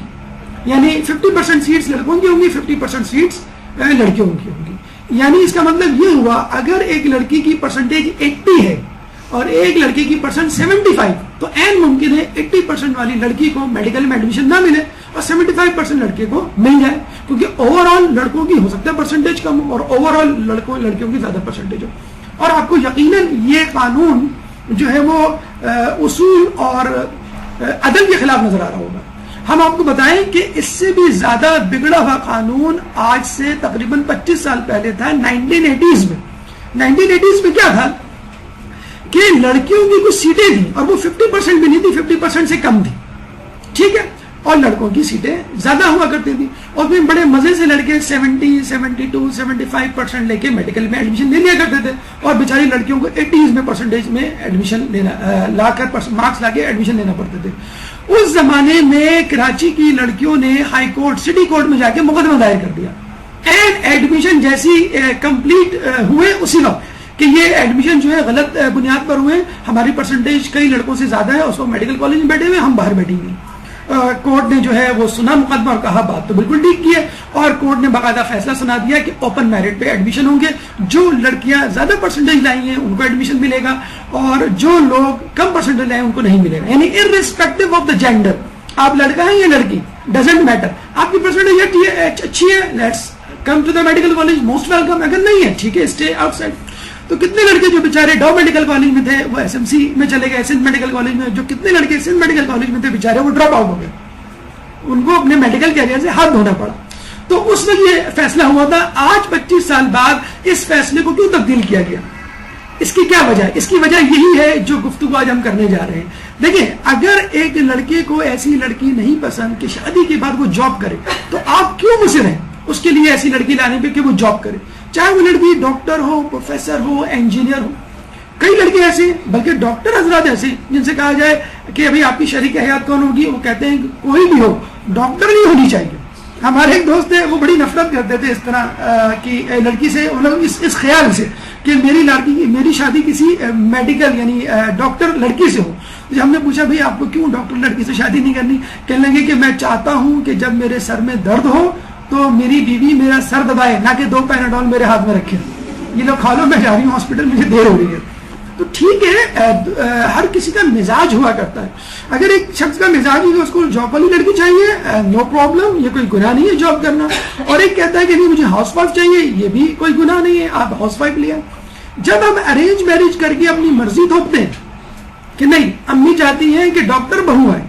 S2: یعنی 50% سیٹس لڑکوں کی ہوں گی، 50% سیٹس لڑکیوں کی ہوں گی. یعنی اس کا مطلب یہ ہوا اگر ایک لڑکی کی پرسنٹیج 80 ہے اور ایک لڑکی کی پرسنٹ 75، تو این ممکن ہے 80% والی لڑکی کو میڈیکل میں ایڈمیشن نہ ملے اور 75% لڑکے کو مل جائے، کیونکہ اوور آل لڑکوں کی ہو سکتا ہے پرسنٹیج کم اور اوور آل لڑکیوں کی زیادہ پرسنٹیج ہو. اور آپ کو یقیناً یہ قانون جو ہے وہ اصول اور عدل کے خلاف نظر آ رہا ہوگا. ہم آپ کو بتائیں کہ اس سے بھی زیادہ بگڑا ہوا قانون آج سے تقریباً 25 سال پہلے تھا 1980s میں. 1980s میں کیا تھا کہ لڑکیوں کی کچھ سیٹیں تھیں اور وہ 50% بھی نہیں تھی، 50% سے کم تھی، ٹھیک ہے، اور لڑکوں کی سیٹیں زیادہ ہوا کرتی تھی. اور پھر بڑے مزے سے لڑکے 70, 72, 75% لے کے میڈیکل میں ایڈمیشن لے لیا کرتے تھے اور بیچاری لڑکیوں کو 80s میں پرسنٹیج میں ایڈمیشن لینا لا کر مارکس لا کے ایڈمیشن لینا پڑتے تھے. اس زمانے میں کراچی کی لڑکیوں نے ہائی کورٹ سٹی کورٹ میں جا کے مقدمہ دائر کر دیا اینڈ ایڈمیشن جیسی کمپلیٹ ہوئے اسی وقت کہ یہ ایڈمیشن جو ہے غلط بنیاد پر ہوئے، ہماری پرسنٹیج کئی لڑکوں سے زیادہ ہے، اس وقت میڈیکل کالج میں بیٹھے ہوئے، ہم باہر بیٹھیں گے. کورٹ نے جو ہے وہ سنا مقدمہ اور کہا بات تو بالکل ٹھیک کی ہے، اور کورٹ نے باقاعدہ فیصلہ سنا دیا کہ اوپن میرٹ پہ ایڈمیشن ہوں گے، جو لڑکیاں زیادہ پرسنٹیج لائی ہیں ان کو ایڈمیشن ملے گا اور جو لوگ کم پرسنٹیج لائے ان کو نہیں ملے گا. یعنی ارریسپیکٹو آف دا جینڈر، آپ لڑکا ہے یا لڑکی ڈزنٹ میٹر، آپ کی پرسنٹیج اچھی ہے let's come to the medical college, most welcome. اگر نہیں ہے ٹھیک ہے اسٹے آؤٹ سائڈ. تو کتنے لڑکے جو بیچارے ڈاؤ میڈیکل کالج میں تھے وہ ایس ایم سی میں چلے گئے، سندھ میڈیکل کالج میں. جو کتنے لڑکے سندھ میڈیکل کالج میں تھے بیچارے وہ ڈراپ آؤٹ ہو گئے، ان کو اپنے میڈیکل کیریئر سے ہاتھ دھونا پڑا. تو اس وقت یہ فیصلہ ہوا تھا. آج 25 سال بعد اس فیصلے کو کیوں تبدیل کیا گیا؟ اس کی کیا وجہ ہے؟ اس کی وجہ یہی ہے جو گفتگو آج ہم کرنے جا رہے ہیں. دیکھیں اگر ایک لڑکے کو ایسی لڑکی نہیں پسند کہ شادی کے بعد وہ جاب کرے تو آپ کیوں مصر ہیں اس کے لیے ایسی لڑکی لانے پہ کہ وہ جاب کرے، چاہے وہ لڑکی ڈاکٹر ہو، پروفیسر ہو، انجینئر ہو. کئی لڑکے ایسے بلکہ ڈاکٹر حضرات ایسے جن سے کہا جائے کہ ابھی آپ کی شریک حیات کون ہوگی، وہ کہتے ہیں کہ کوئی بھی ہو ڈاکٹر نہیں ہونی چاہیے. ہمارے ایک دوست ہیں وہ بڑی نفرت کرتے تھے اس طرح کی لڑکی سے، مطلب اس خیال سے کہ میری شادی کسی میڈیکل یعنی ڈاکٹر لڑکی سے ہو. جب ہم نے پوچھا بھائی آپ کو کیوں ڈاکٹر لڑکی سے شادی نہیں کرنی، کہنے لگے کہ میں چاہتا ہوں کہ جب میرے سر میں درد ہو تو میری بیوی میرا سر دبائے، نہ کہ 2 پیناڈول میرے ہاتھ میں رکھے. یہ لوگ کھا لو میں جا رہی ہوں ہاسپٹل، مجھے دیر ہو رہی ہے. تو ٹھیک ہے ہر کسی کا مزاج ہوا کرتا ہے. اگر ایک شخص کا مزاج ہے کہ اس کو جاب والی لڑکی چاہیے، نو پرابلم، یہ کوئی گناہ نہیں ہے جاب کرنا. اور ایک کہتا ہے کہ نہیں مجھے ہاؤس وائف چاہیے، یہ بھی کوئی گناہ نہیں ہے، آپ ہاؤس وائف لیا. جب ہم ارینج میرج کر کے اپنی مرضی تھوپتے ہیں کہ نہیں امی چاہتی ہیں کہ ڈاکٹر بہو ہے،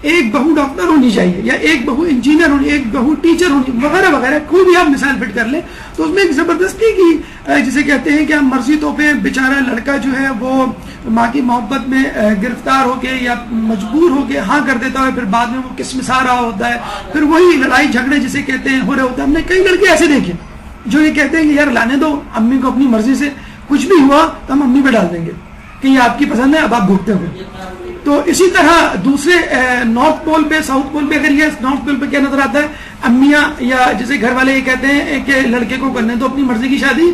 S2: ایک بہو ڈاکٹر ہونی چاہیے یا ایک بہو انجینئر ہونی، ایک بہو ٹیچر ہونی وغیرہ وغیرہ، کوئی بھی آپ مثال فٹ کر لیں، تو اس میں ایک زبردستی کی جسے کہتے ہیں کہ ہم مرضی توپیں. بیچارہ لڑکا جو ہے وہ ماں کی محبت میں گرفتار ہو کے یا مجبور ہو کے ہاں کر دیتا ہے، پھر بعد میں وہ قسم آ رہا ہوتا ہے، پھر وہی لڑائی جھگڑے جسے کہتے ہیں ہو رہے ہوتا ہے. ہم نے کئی لڑکے ایسے دیکھے جو یہ کہتے ہیں کہ یار لانے دو امی کو اپنی مرضی سے، کچھ بھی ہوا تو ہم امی پہ ڈال دیں گے کہ یہ آپ کی پسند ہے، اب آپ بھوگتے ہوئے. تو اسی طرح دوسرے نارتھ پول پہ ساؤتھ پول پہ اگر یہ نارتھ پول پہ کیا نظر آتا ہے، امیاں یا جیسے گھر والے یہ کہتے ہیں کہ لڑکے کو کرنے تو اپنی مرضی کی شادی،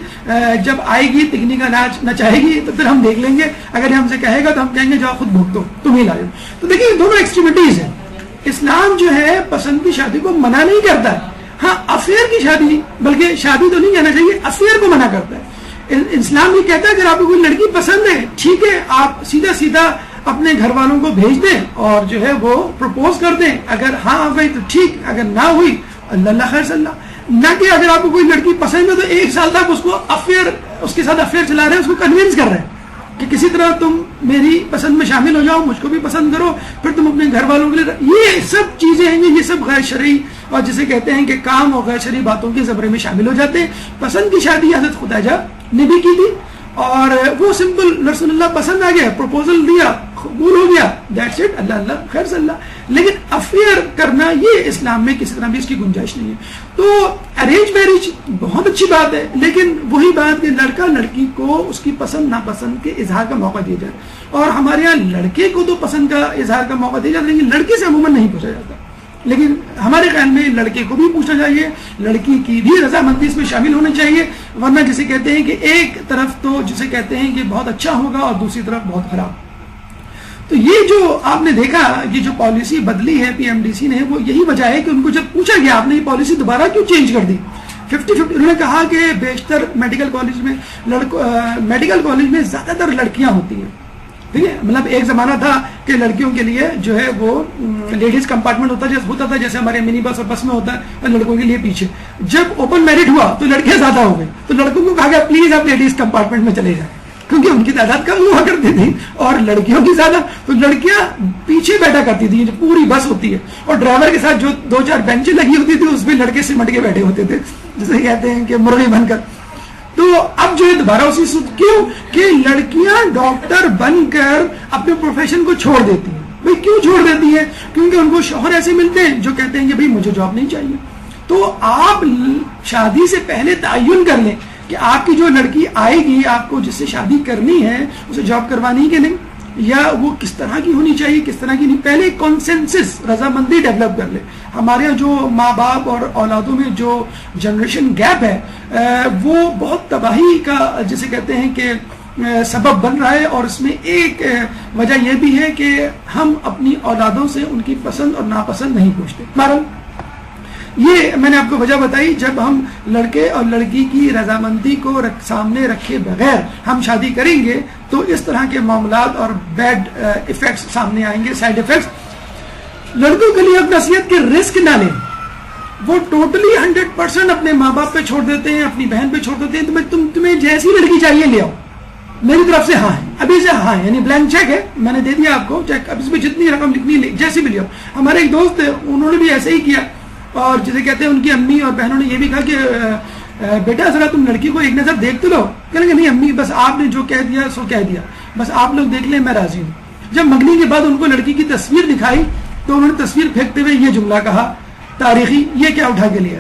S2: جب آئے گی تکنی کا ناچ نچائے گی تو پھر ہم دیکھ لیں گے، اگر ہم سے کہے گا تو ہم کہیں گے جاؤ خود بھوگ دو تم ہی لاؤ. تو دیکھیے دونوں ایکسٹریمٹیز ہیں. اسلام جو ہے پسند کی شادی کو منع نہیں کرتا ہے، ہاں افیئر کی شادی، بلکہ شادی تو نہیں کہنا چاہیے، افیئر کو منع کرتا ہے. اسلام یہ کہتا ہے اگر آپ کو کوئی لڑکی پسند ہے ٹھیک ہے آپ سیدھا اپنے گھر والوں کو بھیج دیں اور جو ہے وہ پروپوز کر دیں، اگر ہاں آ گئی تو ٹھیک، اگر نہ ہوئی اللہ خیر صلی اللہ. نہ کہ اگر آپ کو کوئی لڑکی پسند ہے تو 1 سال تک اس کے ساتھ افیئر چلا رہے ہیں، اس کو کنوینس کر رہے ہیں کہ کسی طرح تم میری پسند میں شامل ہو جاؤ، مجھ کو بھی پسند کرو، پھر تم اپنے گھر والوں کے لیے. یہ سب چیزیں ہیں یہ سب غیر شرعی اور جسے کہتے ہیں کہ کام اور غیر شرعی باتوں کے زمرے میں شامل ہو جاتے ہیں. پسند کی شادی حضرت خدیجہ نے بھی کی تھی اور وہ سمپل رسول اللہ پسند آ گیا، پروپوزل دیا، قبول ہو گیا، دیٹس اٹ، اللہ خیر صلی اللہ. لیکن افیئر کرنا یہ اسلام میں کسی طرح بھی اس کی گنجائش نہیں ہے. تو ارینج میرج بہت اچھی بات ہے، لیکن وہی بات کہ لڑکا لڑکی کو اس کی پسند ناپسند کے اظہار کا موقع دیا جائے. اور ہمارے یہاں لڑکے کو تو پسند کا اظہار کا موقع دیا جاتا ہے، لیکن لڑکے سے عموماً نہیں پوچھا جاتا. لیکن ہمارے خیال میں لڑکے کو بھی پوچھنا چاہیے، لڑکی کی بھی رضامندی اس میں شامل ہونی چاہیے، ورنہ جسے کہتے ہیں کہ ایک طرف تو جسے کہتے ہیں کہ بہت اچھا ہوگا اور دوسری طرف بہت خراب. تو یہ جو آپ نے دیکھا یہ جو پالیسی بدلی ہے پی ایم ڈی سی نے، وہ یہی وجہ ہے کہ ان کو جب پوچھا گیا آپ نے یہ پالیسی دوبارہ کیوں چینج کر دی 50-50، انہوں نے کہا کہ بیشتر میڈیکل کالج میں زیادہ تر لڑکیاں ہوتی ہیں، ٹھیک ہے، مطلب ایک زمانہ تھا کہ لڑکیوں کے لیے جو ہے وہ لیڈیز کمپارٹمنٹ ہوتا تھا جیسے ہمارے منی بس اور بس میں ہوتا ہے، اور لڑکوں کے لیے پیچھے. جب اوپن میرٹ ہوا تو لڑکیاں زیادہ ہو گئی، تو لڑکوں کو کہا گیا پلیز آپ لیڈیز کمپارٹمنٹ میں چلے جائیں، کیونکہ ان کی تعداد کم ہوا کرتی تھی اور لڑکیوں کی زیادہ، تو لڑکیاں پیچھے بیٹھا کرتی تھی. جو پوری بس ہوتی ہے اور ڈرائیور کے ساتھ جو 2-4 بینچیں لگی ہوتی تھی اس پہ لڑکے سمٹ کے بیٹھے ہوتے تھے، جسے کہتے ہیں کہ مرغی بن کر. تو اب جو ہے دوبارہ اسی سود کیوں کہ لڑکیاں ڈاکٹر بن کر اپنے پروفیشن کو چھوڑ دیتی ہیں. بھائی کیوں چھوڑ دیتی ہیں؟ کیونکہ ان کو شوہر ایسے ملتے ہیں جو کہتے ہیں کہ بھائی مجھے جاب نہیں چاہیے. تو آپ شادی سے پہلے تعین کر لیں کہ آپ کی جو لڑکی آئے گی، آپ کو جس سے شادی کرنی ہے اسے جاب کروانی کہ نہیں، یا وہ کس طرح کی ہونی چاہیے کس طرح کی نہیں. پہلے کنسنسس رضامندی ڈیولپ کر لے. ہمارے جو ماں باپ اور اولادوں میں جو جنریشن گیپ ہے وہ بہت تباہی کا جسے کہتے ہیں کہ سبب بن رہا ہے. اور اس میں ایک وجہ یہ بھی ہے کہ ہم اپنی اولادوں سے ان کی پسند اور ناپسند نہیں پوچھتے. بہرحال یہ میں نے آپ کو وجہ بتائی. جب ہم لڑکے اور لڑکی کی رضامندی کو سامنے رکھے بغیر ہم شادی کریں گے تو اس طرح کے معاملات اور بیڈ ایفیکٹس سامنے آئیں گے، سائیڈ ایفیکٹس. لڑکوں کے لیے اپنا نصیحت کے رسک نہ لیں. وہ ٹوٹلی 100% اپنے ماں باپ پہ چھوڑ دیتے ہیں، اپنی بہن پہ چھوڑ دیتے ہیں. تمہیں جیسی لڑکی چاہیے لے آؤ، میری طرف سے ہاں ہے، ابھی سے ہاں ہے، یعنی بلینک چیک ہے، میں نے دے دیا آپ کو چیک، اب اس میں جتنی رقم لکھنی جیسی بھی لے آؤ. ہمارے ایک دوست تھے، انہوں نے بھی ایسے ہی کیا، اور جسے کہتے ہیں ان کی امی اور بہنوں نے یہ بھی کہا کہ بیٹا ذرا تم لڑکی کو ایک نظر دیکھ تو لو. کہنے کہ نہیں امی بس آپ نے جو کہہ دیا سو کہہ دیا، بس آپ لوگ دیکھ لیں میں راضی ہوں. جب منگنی کے بعد ان کو لڑکی کی تصویر دکھائی تو انہوں نے تصویر پھینکتے ہوئے یہ جملہ کہا تاریخی، یہ کیا اٹھا کے لیا؟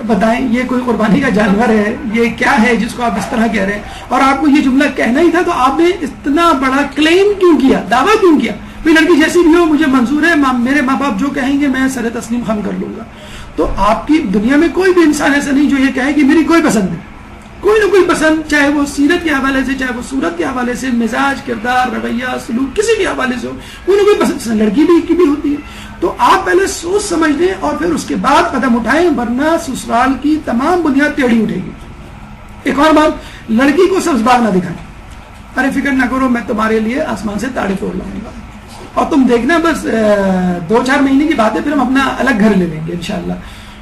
S2: بتائیں یہ کوئی قربانی کا جانور ہے؟ یہ کیا ہے جس کو آپ اس طرح کہہ رہے ہیں؟ اور آپ کو یہ جملہ کہنا ہی تھا تو آپ نے اتنا بڑا کلیم کیوں کیا، دعویٰ کیوں کیا؟ کوئی لڑکی جیسی بھی ہو مجھے منظور ہے، میرے ماں باپ جو کہیں گے میں سر تسلیم خم کر لوں گا. تو آپ کی دنیا میں کوئی بھی انسان ایسا نہیں جو یہ کہے کہ میری کوئی پسند نہیں. کوئی نہ کوئی پسند، چاہے وہ سیرت کے حوالے سے، چاہے وہ صورت کے حوالے سے، مزاج، کردار، رویہ، سلوک، کسی بھی حوالے سے ہو، کوئی نہ کوئی پسند لڑکی کی بھی ہوتی ہے. تو آپ پہلے سوچ سمجھ لیں اور پھر اس کے بعد قدم اٹھائیں، ورنہ سسرال کی تمام بنیاد ٹیڑھی اٹھے گی. ایک اور بات، لڑکی کو سبز باغ نہ دکھائیں. ارے فکر نہ کرو میں تمہارے لیے آسمان سے تاڑے توڑ لاؤں گا، اور تم دیکھنا بس 2-4 مہینے کی بات ہے، پھر ہم اپنا الگ گھر لے لیں گے انشاءاللہ.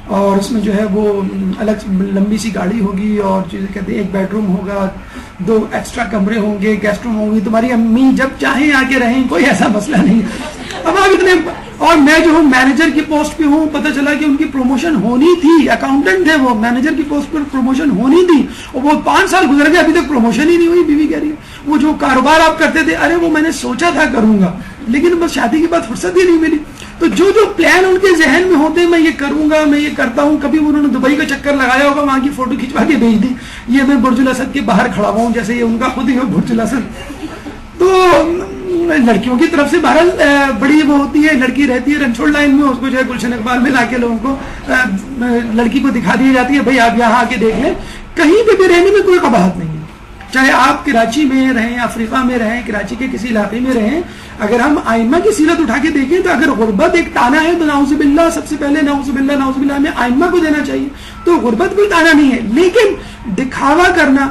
S2: اور اس میں جو ہے وہ الگ لمبی سی گاڑی ہوگی، اور جسے کہتے ہیں ایک بیڈ روم ہوگا، 2 ایکسٹرا کمرے ہوں گے، گیسٹ روم ہوگی، تمہاری امی جب چاہیں آ کے رہیں، کوئی ایسا مسئلہ نہیں. اب آپ اتنے، اور میں جو ہوں مینیجر کی پوسٹ پہ ہوں، پتہ چلا کہ ان کی پروموشن ہونی تھی، اکاؤنٹنٹ ہے وہ، مینیجر کی پوسٹ پر پروموشن ہونی تھی، اور وہ 5 سال گزر گئے ابھی تک پروموشن ہی نہیں ہوئی. بیوی کہہ رہی ہے وہ جو کاروبار آپ کرتے تھے، ارے وہ میں نے سوچا تھا کروں گا لیکن بس شادی کے بعد فرصت ہی نہیں ملی. تو جو پلان ان کے ذہن میں ہوتے ہیں، میں یہ کروں گا، میں یہ کرتا ہوں، کبھی انہوں نے دبئی کا چکر لگایا ہوگا، وہاں کی فوٹو کھنچوا کے بھیج دی، یہ میں برج الاسد کے باہر کھڑا ہوا ہوں، جیسے یہ ان کا خود ہی ہو برج الاسد. تو لڑکیوں کی طرف سے بہرحال بڑی وہ ہوتی ہے، لڑکی رہتی ہے رنچوڑ لائن میں، اس کو جو ہے گلشن اقبال میں لا کے لوگوں کو لڑکی کو دکھا دی جاتی ہے، بھائی آپ یہاں آ کے دیکھ لیں. کہیں پہ بھی رہنے میں کوئی قباحت نہیں ہے، چاہے آپ کراچی میں رہیں، افریقہ میں رہیں، کراچی کے کسی علاقے میں رہیں. اگر ہم آئمہ کی سیرت اٹھا کے دیکھیں تو اگر غربت ایک تانا ہے تو نعوذ باللہ سب سے پہلے نعوذ باللہ ہمیں آئمہ کو دینا چاہیے. تو غربت کوئی تانا نہیں ہے، لیکن دکھاوا کرنا،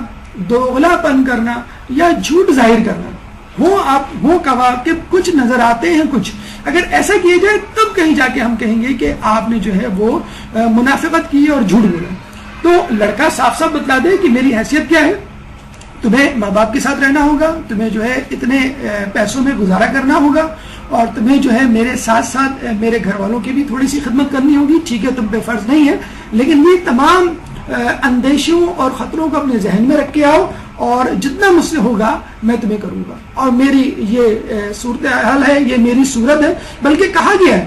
S2: دوغلا پن کرنا یا جھوٹ ظاہر کرنا، ہو گواہ کہ کچھ نظر آتے ہیں کچھ، اگر ایسا کیا جائے تب کہیں جا کے ہم کہیں گے کہ آپ نے جو ہے وہ منافقت کی اور جھوٹ بولا. تو لڑکا صاف صاف بتلا دے کہ میری حیثیت کیا ہے، تمہیں ماں باپ کے ساتھ رہنا ہوگا، تمہیں جو ہے اتنے پیسوں میں گزارا کرنا ہوگا، اور تمہیں جو ہے میرے ساتھ ساتھ میرے گھر والوں کی بھی تھوڑی سی خدمت کرنی ہوگی. ٹھیک ہے تم پہ فرض نہیں ہے، لیکن یہ تمام اندیشوں اور خطروں کو اپنے ذہن میں رکھ کے آؤ، اور جتنا مجھ سے ہوگا میں تمہیں کروں گا. اور میری یہ صورتحال ہے، یہ میری صورت ہے. بلکہ کہا گیا ہے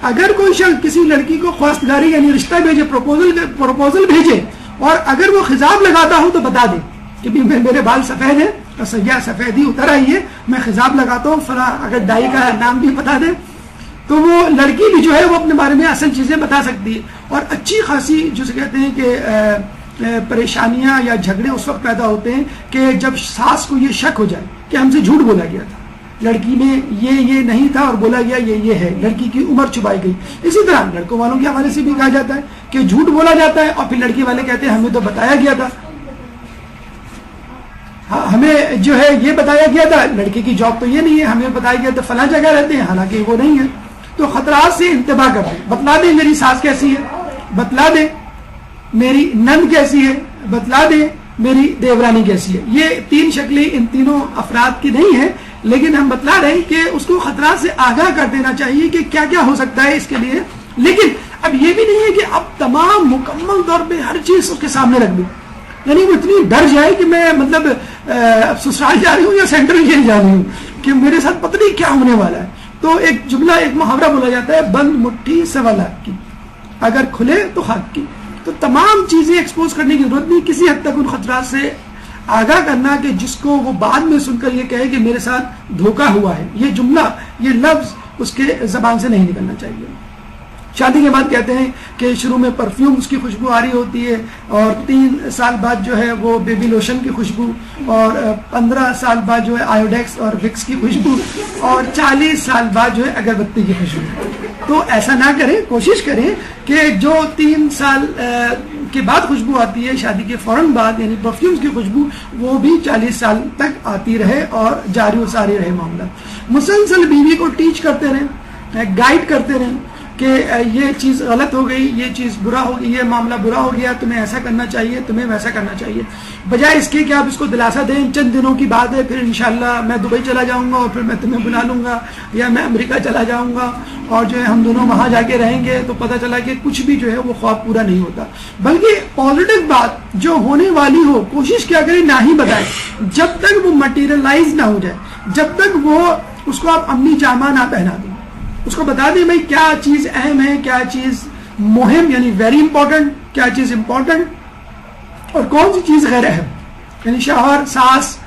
S2: اگر کوئی شخص کسی لڑکی کو خواستگاری یعنی رشتہ بھیجے، پروپوزل بھیجے، اور اگر وہ خضاب لگاتا ہو تو بتا دے کہ میرے بال سفید ہیں اور سیاہ سفیدی اتر آئی ہے، میں خضاب لگاتا ہوں فلاں، اگر دائی کا نام بھی بتا دے تو وہ لڑکی بھی جو ہے وہ اپنے بارے میں اصل چیزیں بتا سکتی ہے. اور اچھی خاصی جسے کہتے ہیں کہ پریشانیاں یا جھگڑے اس وقت پیدا ہوتے ہیں کہ جب ساس کو یہ شک ہو جائے کہ ہم سے جھوٹ بولا گیا تھا، لڑکی میں یہ نہیں تھا اور بولا گیا یہ ہے، لڑکی کی عمر چھپائی گئی. اسی طرح لڑکوں والوں کے حوالے سے بھی کہا جاتا ہے کہ جھوٹ بولا جاتا ہے اور پھر لڑکی والے کہتے ہیں ہمیں تو بتایا گیا تھا، ہمیں جو ہے یہ بتایا گیا تھا، لڑکی کی جاب تو یہ نہیں ہے، ہمیں بتایا گیا تھا فلاں جگہ رہتے ہیں، حالانکہ وہ نہیں ہے. تو خطرات سے انتباہ کر دیں، بتلا دیں میری ساس کیسی ہے، بتلا دیں میری نند کیسی ہے، بتلا دیں میری دیورانی کیسی ہے. یہ 3 شکلیں ان تینوں افراد کی نہیں ہیں، لیکن ہم بتلا رہے ہیں کہ اس کو خطرات سے آگاہ کر دینا چاہیے کہ کیا کیا ہو سکتا ہے اس کے لیے. لیکن اب یہ بھی نہیں ہے کہ اب تمام مکمل طور پہ ہر چیز اس کے سامنے رکھ دیں، یعنی وہ اتنی ڈر جائے کہ میں مطلب سسرال جا رہی ہوں یا سینٹرل جیل جا رہی ہوں کہ میرے ساتھ پتہ نہیں کیا ہونے والا ہے. تو ایک جملہ، ایک محاورہ بولا جاتا ہے، بند مٹھی سوا لاکھ کی، اگر کھلے تو خاک کی. تو تمام چیزیں ایکسپوز کرنے کی ضرورت نہیں، کسی حد تک ان خطرات سے آگاہ کرنا کہ جس کو وہ بعد میں سن کر یہ کہے کہ میرے ساتھ دھوکہ ہوا ہے. یہ جملہ، یہ لفظ اس کے زبان سے نہیں نکلنا چاہیے. شادی کے بعد کہتے ہیں کہ شروع میں پرفیوم اس کی خوشبو آ رہی ہوتی ہے، اور 3 سال بعد جو ہے وہ بیبی لوشن کی خوشبو، اور 15 سال بعد جو ہے آیوڈیکس اور وکس کی خوشبو، اور 40 سال بعد جو ہے اگربتی کی خوشبو. تو ایسا نہ کریں، کوشش کریں کہ جو 3 سال کے بعد خوشبو آتی ہے شادی کے فوراً بعد، یعنی پرفیومز کی خوشبو، وہ بھی 40 سال تک آتی رہے اور جاری و ساری رہے معاملہ. مسلسل بیوی کو ٹیچ کرتے رہیں، گائیڈ کرتے رہیں کہ یہ چیز غلط ہو گئی، یہ چیز برا ہو گئی، یہ معاملہ برا ہو گیا، تمہیں ایسا کرنا چاہیے، تمہیں ویسا کرنا چاہیے. بجائے اس کے کہ آپ اس کو دلاسا دیں چند دنوں کی بات ہے، پھر انشاءاللہ میں دبئی چلا جاؤں گا اور پھر میں تمہیں بلا لوں گا، یا میں امریکہ چلا جاؤں گا اور جو ہے ہم دونوں وہاں جا کے رہیں گے، تو پتہ چلا کہ کچھ بھی جو ہے وہ خواب پورا نہیں ہوتا. بلکہ پازیٹیو بات جو ہونے والی ہو کوشش کیا کریں نہ ہی بتائیں، جب تک وہ مٹیریلائز نہ ہو جائے، جب تک وہ اس کو آپ اپنی جامہ نہ پہنا دیں. اس کو بتا دیں بھائی کیا چیز اہم ہے، کیا چیز مہم یعنی ویری امپورٹنٹ، کیا چیز امپورٹنٹ اور کون سی چیز غیر اہم. یعنی شوہر ساس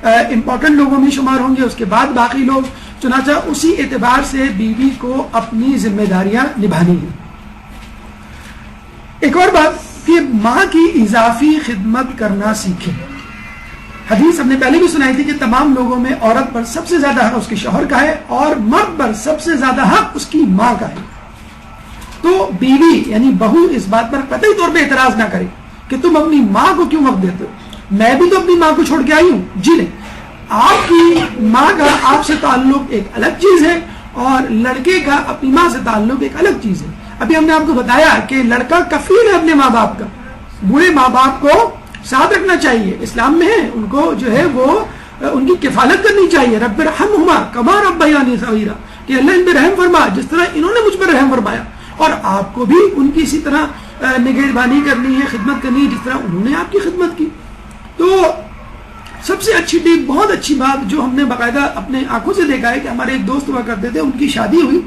S2: امپورٹنٹ لوگوں میں شمار ہوں گے، اس کے بعد باقی لوگ. چنانچہ اسی اعتبار سے بیوی کو اپنی ذمہ داریاں نبھانی ہیں. ایک اور بات کہ ماں کی اضافی خدمت کرنا سیکھیں. حدیث ہم نے پہلے بھی سنائی تھی کہ تمام لوگوں میں عورت پر سب سے زیادہ حق اس کے شوہر کا ہے اور مرد پر سب سے زیادہ حق اس کی ماں کا ہے. تو بیوی یعنی بہو اس بات پر قطعی طور پہ اعتراض نہ کرے کہ تم اپنی ماں کو کیوں حق دیتے ہو، میں بھی تو اپنی ماں کو چھوڑ کے آئی ہوں. جی نہیں، آپ کی ماں کا آپ سے تعلق ایک الگ چیز ہے اور لڑکے کا اپنی ماں سے تعلق ایک الگ چیز ہے. ابھی ہم نے آپ کو بتایا کہ لڑکا کفیل ہے اپنے ماں باپ کا، بوڑھے ماں باپ کو ساتھ رکھنا چاہیے، اسلام میں ہے، ان کو جو ہے وہ ان کی کفالت کرنی چاہیے. رب ارحمہما کما ربیانی صغیرا، کہ اللہ ان پہ رحم فرما جس طرح انہوں نے مجھ پر رحم فرمایا، اور آپ کو بھی ان کی اسی طرح نگہبانی کرنی ہے، خدمت کرنی ہے جس طرح انہوں نے آپ کی خدمت کی. تو سب سے اچھی ٹپ، بہت اچھی بات جو ہم نے باقاعدہ اپنے آنکھوں سے دیکھا ہے کہ ہمارے ایک دوست ہوا کرتے تھے، ان کی شادی ہوئی.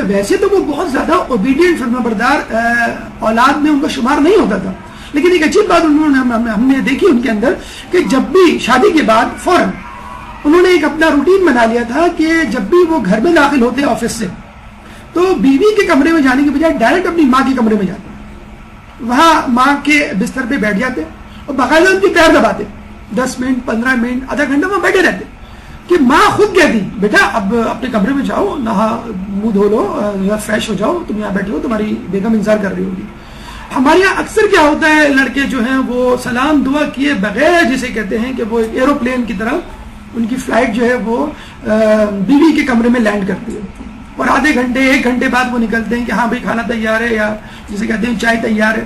S2: ویسے تو وہ بہت زیادہ اوبیڈینٹ فرما بردار اولاد میں ان کا شمار نہیں ہوتا تھا، لیکن ایک عجیب بات ہم نے دیکھی ان کے اندر کہ جب بھی شادی کے بعد فوراً انہوں نے ایک اپنا روٹین بنا لیا تھا کہ جب بھی وہ گھر میں داخل ہوتے آفس سے تو بیوی کے کمرے میں جانے کے بجائے ڈائریکٹ اپنی ماں کے کمرے میں جاتے، وہاں ماں کے بستر پہ بیٹھ جاتے اور باقاعدہ ان کی پیر دباتے، 10 منٹ 15 منٹ آدھا گھنٹہ وہاں بیٹھے رہتے کہ ماں خود کہتی بیٹا اب اپنے کمرے میں جاؤ، نہا منہ دھو لو، فریش ہو جاؤ، تم یہاں بیٹھے ہو، تمہاری بیگم انتظار کر رہی ہوگی. ہمارے یہاں اکثر کیا ہوتا ہے، لڑکے جو ہیں وہ سلام دعا کیے بغیر، جسے کہتے ہیں کہ وہ ایک ایروپلین کی طرح ان کی فلائٹ جو ہے وہ بیوی کے کمرے میں لینڈ کرتی ہے، اور آدھے گھنٹے 1 گھنٹے بعد وہ نکلتے ہیں کہ ہاں بھائی کھانا تیار ہے، یا جسے کہتے ہیں چائے تیار ہے.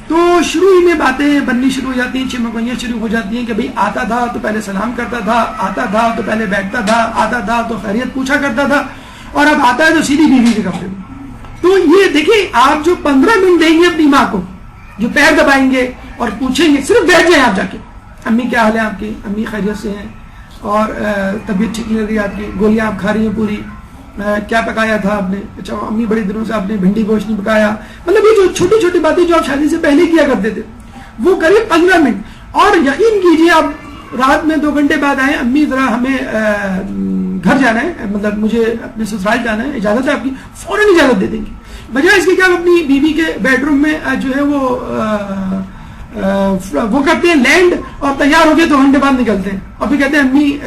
S2: تو شروع ہی میں باتیں بننی شروع ہو جاتی ہیں، چمگوئیاں شروع ہو جاتی ہیں کہ بھائی آتا تھا تو پہلے سلام کرتا تھا، آتا تھا تو پہلے بیٹھتا تھا، آتا تھا تو خیریت پوچھا کرتا تھا، اور اب آتا ہے تو سیدھی بیوی کے کمرے میں. تو یہ دیکھیں، آپ جو 15 منٹ دیں گے اپنی ماں کو، جو پیر دبائیں گے اور پوچھیں گے، صرف بیٹھ جائیں آپ جا کے، امی کیا حال ہے آپ کی، امی خیریت سے ہیں، اور طبیعت ٹھیک نہیں لگ رہی آپ کی، گولیاں آپ کھا رہی ہیں پوری، کیا پکایا تھا آپ نے، اچھا امی بڑے دنوں سے آپ نے بھنڈی گوشت نہیں پکایا. مطلب یہ جو چھوٹی چھوٹی باتیں جو آپ شادی سے پہلے کیا کرتے تھے وہ کریں 15 منٹ. اور یقین کیجیے آپ رات میں 2 گھنٹے بعد آئے، امی ذرا ہمیں گھر جانا ہے، مطلب مجھے اپنے سسرال جانا ہے، اجازت ہے آپ کی، فوراً اجازت دے دیں گے. بجائے اس کے کہ آپ اپنی بیوی کے بیڈ روم میں جو ہے وہ کرتے ہیں لینڈ، اور تیار ہو گئے 2 گھنٹے بعد نکلتے ہیں اور پھر کہتے ہیں امی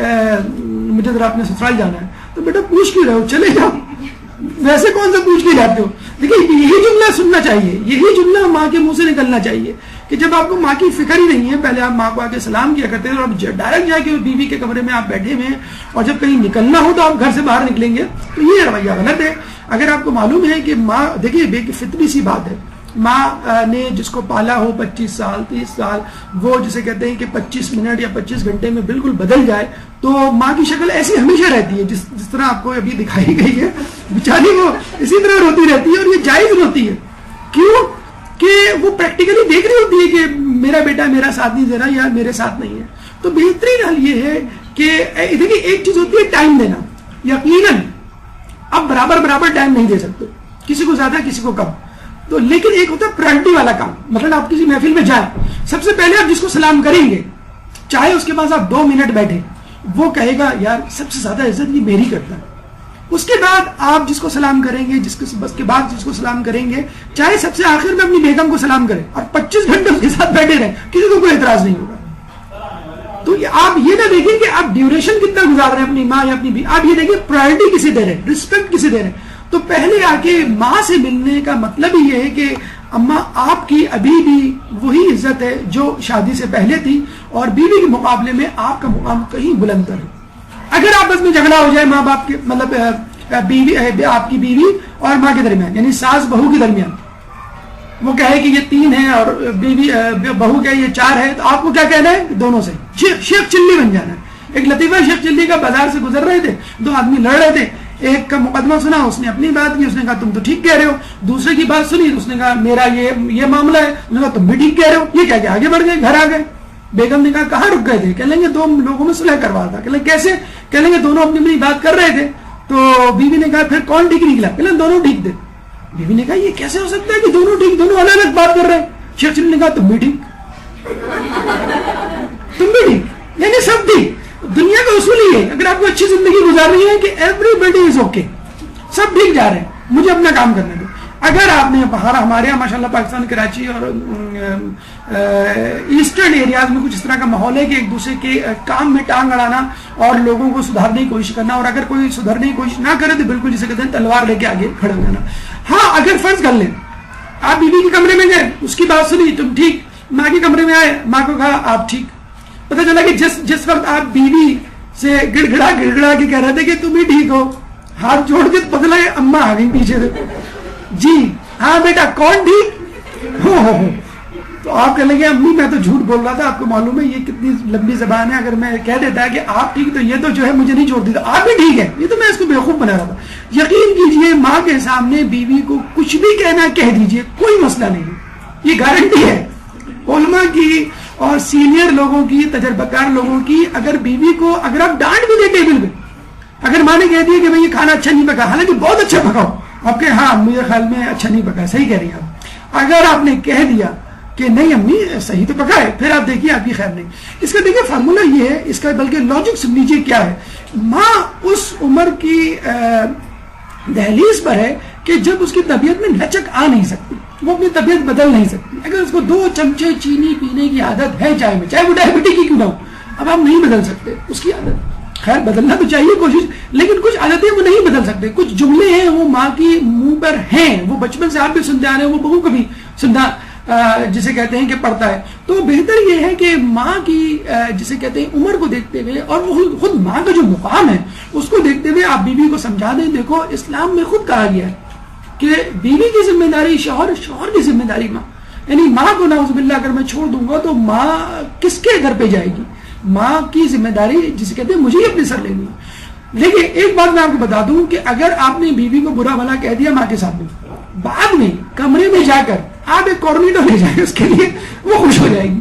S2: مجھے ذرا اپنے سسرال جانا ہے. تو بیٹا پوچھ کیوں رہے ہو, چلے جاؤ, ویسے کون سا پوچھ کے جاتے ہو. دیکھیے یہی جملہ سننا چاہیے, یہی جملہ ماں کے منہ سے نکلنا چاہیے کہ جب آپ کو ماں کی فکر ہی نہیں ہے, پہلے آپ ماں کو آ کے سلام کیا کرتے ہیں اور اب ڈائریکٹ جا کے بیوی کے کمرے میں آپ بیٹھے ہوئے ہیں, اور جب کہیں نکلنا ہو تو آپ گھر سے باہر نکلیں گے, تو یہ رویہ غلط ہے. اگر آپ کو معلوم ہے کہ ماں, دیکھیے فطری سی بات ہے, ماں نے جس کو پالا ہو 25 سال 30 سال, وہ جسے کہتے ہیں کہ 25 منٹ یا 25 گھنٹے میں بالکل بدل جائے, تو ماں کی شکل ایسی ہمیشہ رہتی ہے جس طرح آپ کو ابھی دکھائی گئی ہے. بیچاری وہ اسی طرح روتی رہتی ہے, اور یہ جائز روتی ہے. کیوں کہ وہ پریکٹیکلی دیکھ رہی ہوتی ہے کہ میرا بیٹا میرا ساتھ نہیں دے رہا یا میرے ساتھ نہیں ہے. تو بہترین حل یہ ہے کہ دیکھیے ایک چیز ہوتی ہے ٹائم دینا, یقیناً اب برابر ٹائم نہیں دے سکتے, کسی کو زیادہ کسی کو کم, تو لیکن ایک ہوتا ہے پرائرٹی والا کام. مطلب آپ کسی محفل میں جائیں, سب سے پہلے آپ جس کو سلام کریں گے, چاہے اس کے پاس آپ 2 منٹ بیٹھے, وہ کہے گا یار سب سے زیادہ عزت یہ میری کرتا ہے. اس کے بعد آپ جس کو سلام کریں گے, بس کے بعد جس کو سلام کریں گے, چاہے سب سے آخر میں اپنی بیگم کو سلام کریں اور 25 گھنٹے اس کے ساتھ بیٹھے رہیں, کسی کو کوئی اعتراض نہیں ہوگا. تو آپ یہ نہ دیکھیں کہ آپ ڈیوریشن کتنا گزار رہے ہیں اپنی ماں یا اپنی بیوی, آپ یہ دیکھیں پرائرٹی کسے دے رہے ہیں, رسپیکٹ کسے دے رہے ہیں. تو پہلے آ کے ماں سے ملنے کا مطلب ہی یہ ہے کہ اماں آپ کی ابھی بھی وہی عزت ہے جو شادی سے پہلے تھی, اور بیوی کے مقابلے میں آپ کا مقام کہیں بلند تر ہے. اگر آپس میں جھگڑا ہو جائے ماں باپ کے, مطلب بیوی, آپ کی بیوی اور ماں کے درمیان, یعنی ساس بہو کے درمیان, وہ کہے کہ یہ 3 ہے اور بیوی بہو کہ یہ 4 ہے, تو آپ کو کیا کہنا ہے, دونوں سے شیخ چلی بن جانا ہے. ایک لطیفہ شیخ چلی کا بازار سے گزر رہے تھے, 2 آدمی لڑ رہے تھے, ایک کا مقدمہ سنا, اس نے اپنی بات کی, اس نے کہا تم تو ٹھیک کہہ رہے ہو. دوسرے کی بات سنی, اس نے کہا میرا یہ معاملہ ہے, اس نے کہا تم بھی ٹھیک کہہ رہے ہو. یہ کہہ کے آگے بڑھ گئے, گھر آ گئے. بیگم نے کہا کہاں رک گئے تھے, کہہ لیں گے 2 لوگوں میں صلح کروا تھا. کہہ لیں کیسے, کہہ لیں گے دونوں اپنی بات کر رہے تھے, تو بیوی نے کہا پھر کون ٹھیک نکلا, کہہ لیں دونوں ٹھیک تھے. بیوی نے کہا یہ کیسے ہو سکتا ہے کہ دونوں ٹھیک, دونوں الگ الگ بات کر رہے ہیں. شیخ چلی نے کہا تم بھی ٹھیک, تم بھی ٹھیک, یعنی سب ٹھیک. دنیا کا اصول ہی ہے, اگر آپ کو اچھی زندگی گزارنی ہے کہ ایوری بڈی از اوکے, سب ٹھیک جا رہے ہیں, مجھے اپنا کام کرنے دو. اگر آپ نے باہر ہمارے یہاں ماشاءاللہ پاکستان کراچی اور ایسٹرن ایریاز میں کچھ اس طرح کا ماحول ہے کہ ایک دوسرے کے کام میں ٹانگ اڑانا اور لوگوں کو سدھارنے کی کوشش کرنا, اور اگر کوئی سدھرنے کی کوشش نہ کرے تو بالکل جسے کہتے ہیں تلوار لے کے آگے کھڑے ہو جانا. ہاں اگر فرض کر لیں آپ بیوی کے کمرے میں گئے, اس کی بات سنی, تم ٹھیک, ماں کے کمرے میں آئے, ماں کو کہا آپ ٹھیک. پتہ چلا کہ جس وقت آپ بیوی سے گڑ گڑا کے کہہ رہے تھے کہ تم ہی ٹھیک ہو, ہاتھ جوڑ کے پتلا اماں آ گئی پیچھے سے, جی ہاں بیٹا کون ٹھیک ہو, تو آپ کہہ لیں گے امی میں تو جھوٹ بول رہا تھا, آپ کو معلوم ہے یہ کتنی لمبی زبان ہے, اگر میں کہہ دیتا کہ آپ ٹھیک تو یہ تو جو ہے مجھے نہیں چھوڑ دیتا, آپ بھی ٹھیک ہے, یہ تو میں اس کو بیوقوف بنا رہا تھا. یقین کیجئے ماں کے سامنے بیوی کو کچھ بھی کہنا کہہ دیجئے, کوئی مسئلہ نہیں ہے, یہ گارنٹی ہے علماء کی اور سینئر لوگوں کی, تجربہ کار لوگوں کی. اگر بیوی کو اگر آپ ڈانٹ بھی دیں ٹیبل پہ, اگر ماں نے کہہ دیا کہ بھائی یہ کھانا اچھا نہیں پکا, حالانکہ بہت اچھا پکاؤ, آپ کہ ہاں مجھے خیال میں اچھا نہیں پکا, صحیح کہہ رہی ہیں آپ. اگر آپ نے کہہ دیا کہ نہیں امی صحیح تو پکا ہے, پھر آپ دیکھیے آپ کی خیر نہیں. اس کا دیکھیے فارمولا یہ ہے, اس کا بلکہ لاجک سن لیجیے کیا ہے. ماں اس عمر کی دہلیز پر ہے کہ جب اس کی طبیعت میں لچک آ نہیں سکتی, وہ اپنی طبیعت بدل نہیں سکتی. اگر اس کو 2 چمچے چینی پینے کی عادت ہے چائے میں, چاہے وہ ڈائبٹی کی کیوں نہ ہو, اب آپ نہیں بدل سکتے اس کی عادت. خیر بدلنا تو چاہیے کوشش, لیکن کچھ عادتیں وہ نہیں بدل سکتے. کچھ جملے ہیں وہ ماں کی منہ پر ہیں, وہ بچپن سے آپ بھی سنتے آ رہے ہیں, وہ بہو کبھی سننا جسے کہتے ہیں کہ پڑھتا ہے. تو بہتر یہ ہے کہ ماں کی جسے کہتے ہیں عمر کو دیکھتے ہوئے, اور وہ خود ماں کا جو مقام ہے اس کو دیکھتے ہوئے آپ بیوی کو سمجھا دیں. دیکھو اسلام میں خود کہا گیا ہے کہ بیوی کی ذمہ داری شوہر, شوہر کی ذمہ داری ماں. یعنی ماں کو نعوذ باللہ اگر میں چھوڑ دوں گا تو ماں کس کے گھر پہ جائے گی. ماں کی ذمہ داری جسے کہتے ہیں مجھے ہی اپنے سر لینی ہے. لیکن ایک بات میں آپ کو بتا دوں کہ اگر آپ نے بیوی کو برا بھلا کہہ دیا ماں کے سامنے, بعد میں کمرے میں جا کر آپ ایک کارنیٹو لے جائیں اس کے لیے, وہ خوش ہو جائے گی.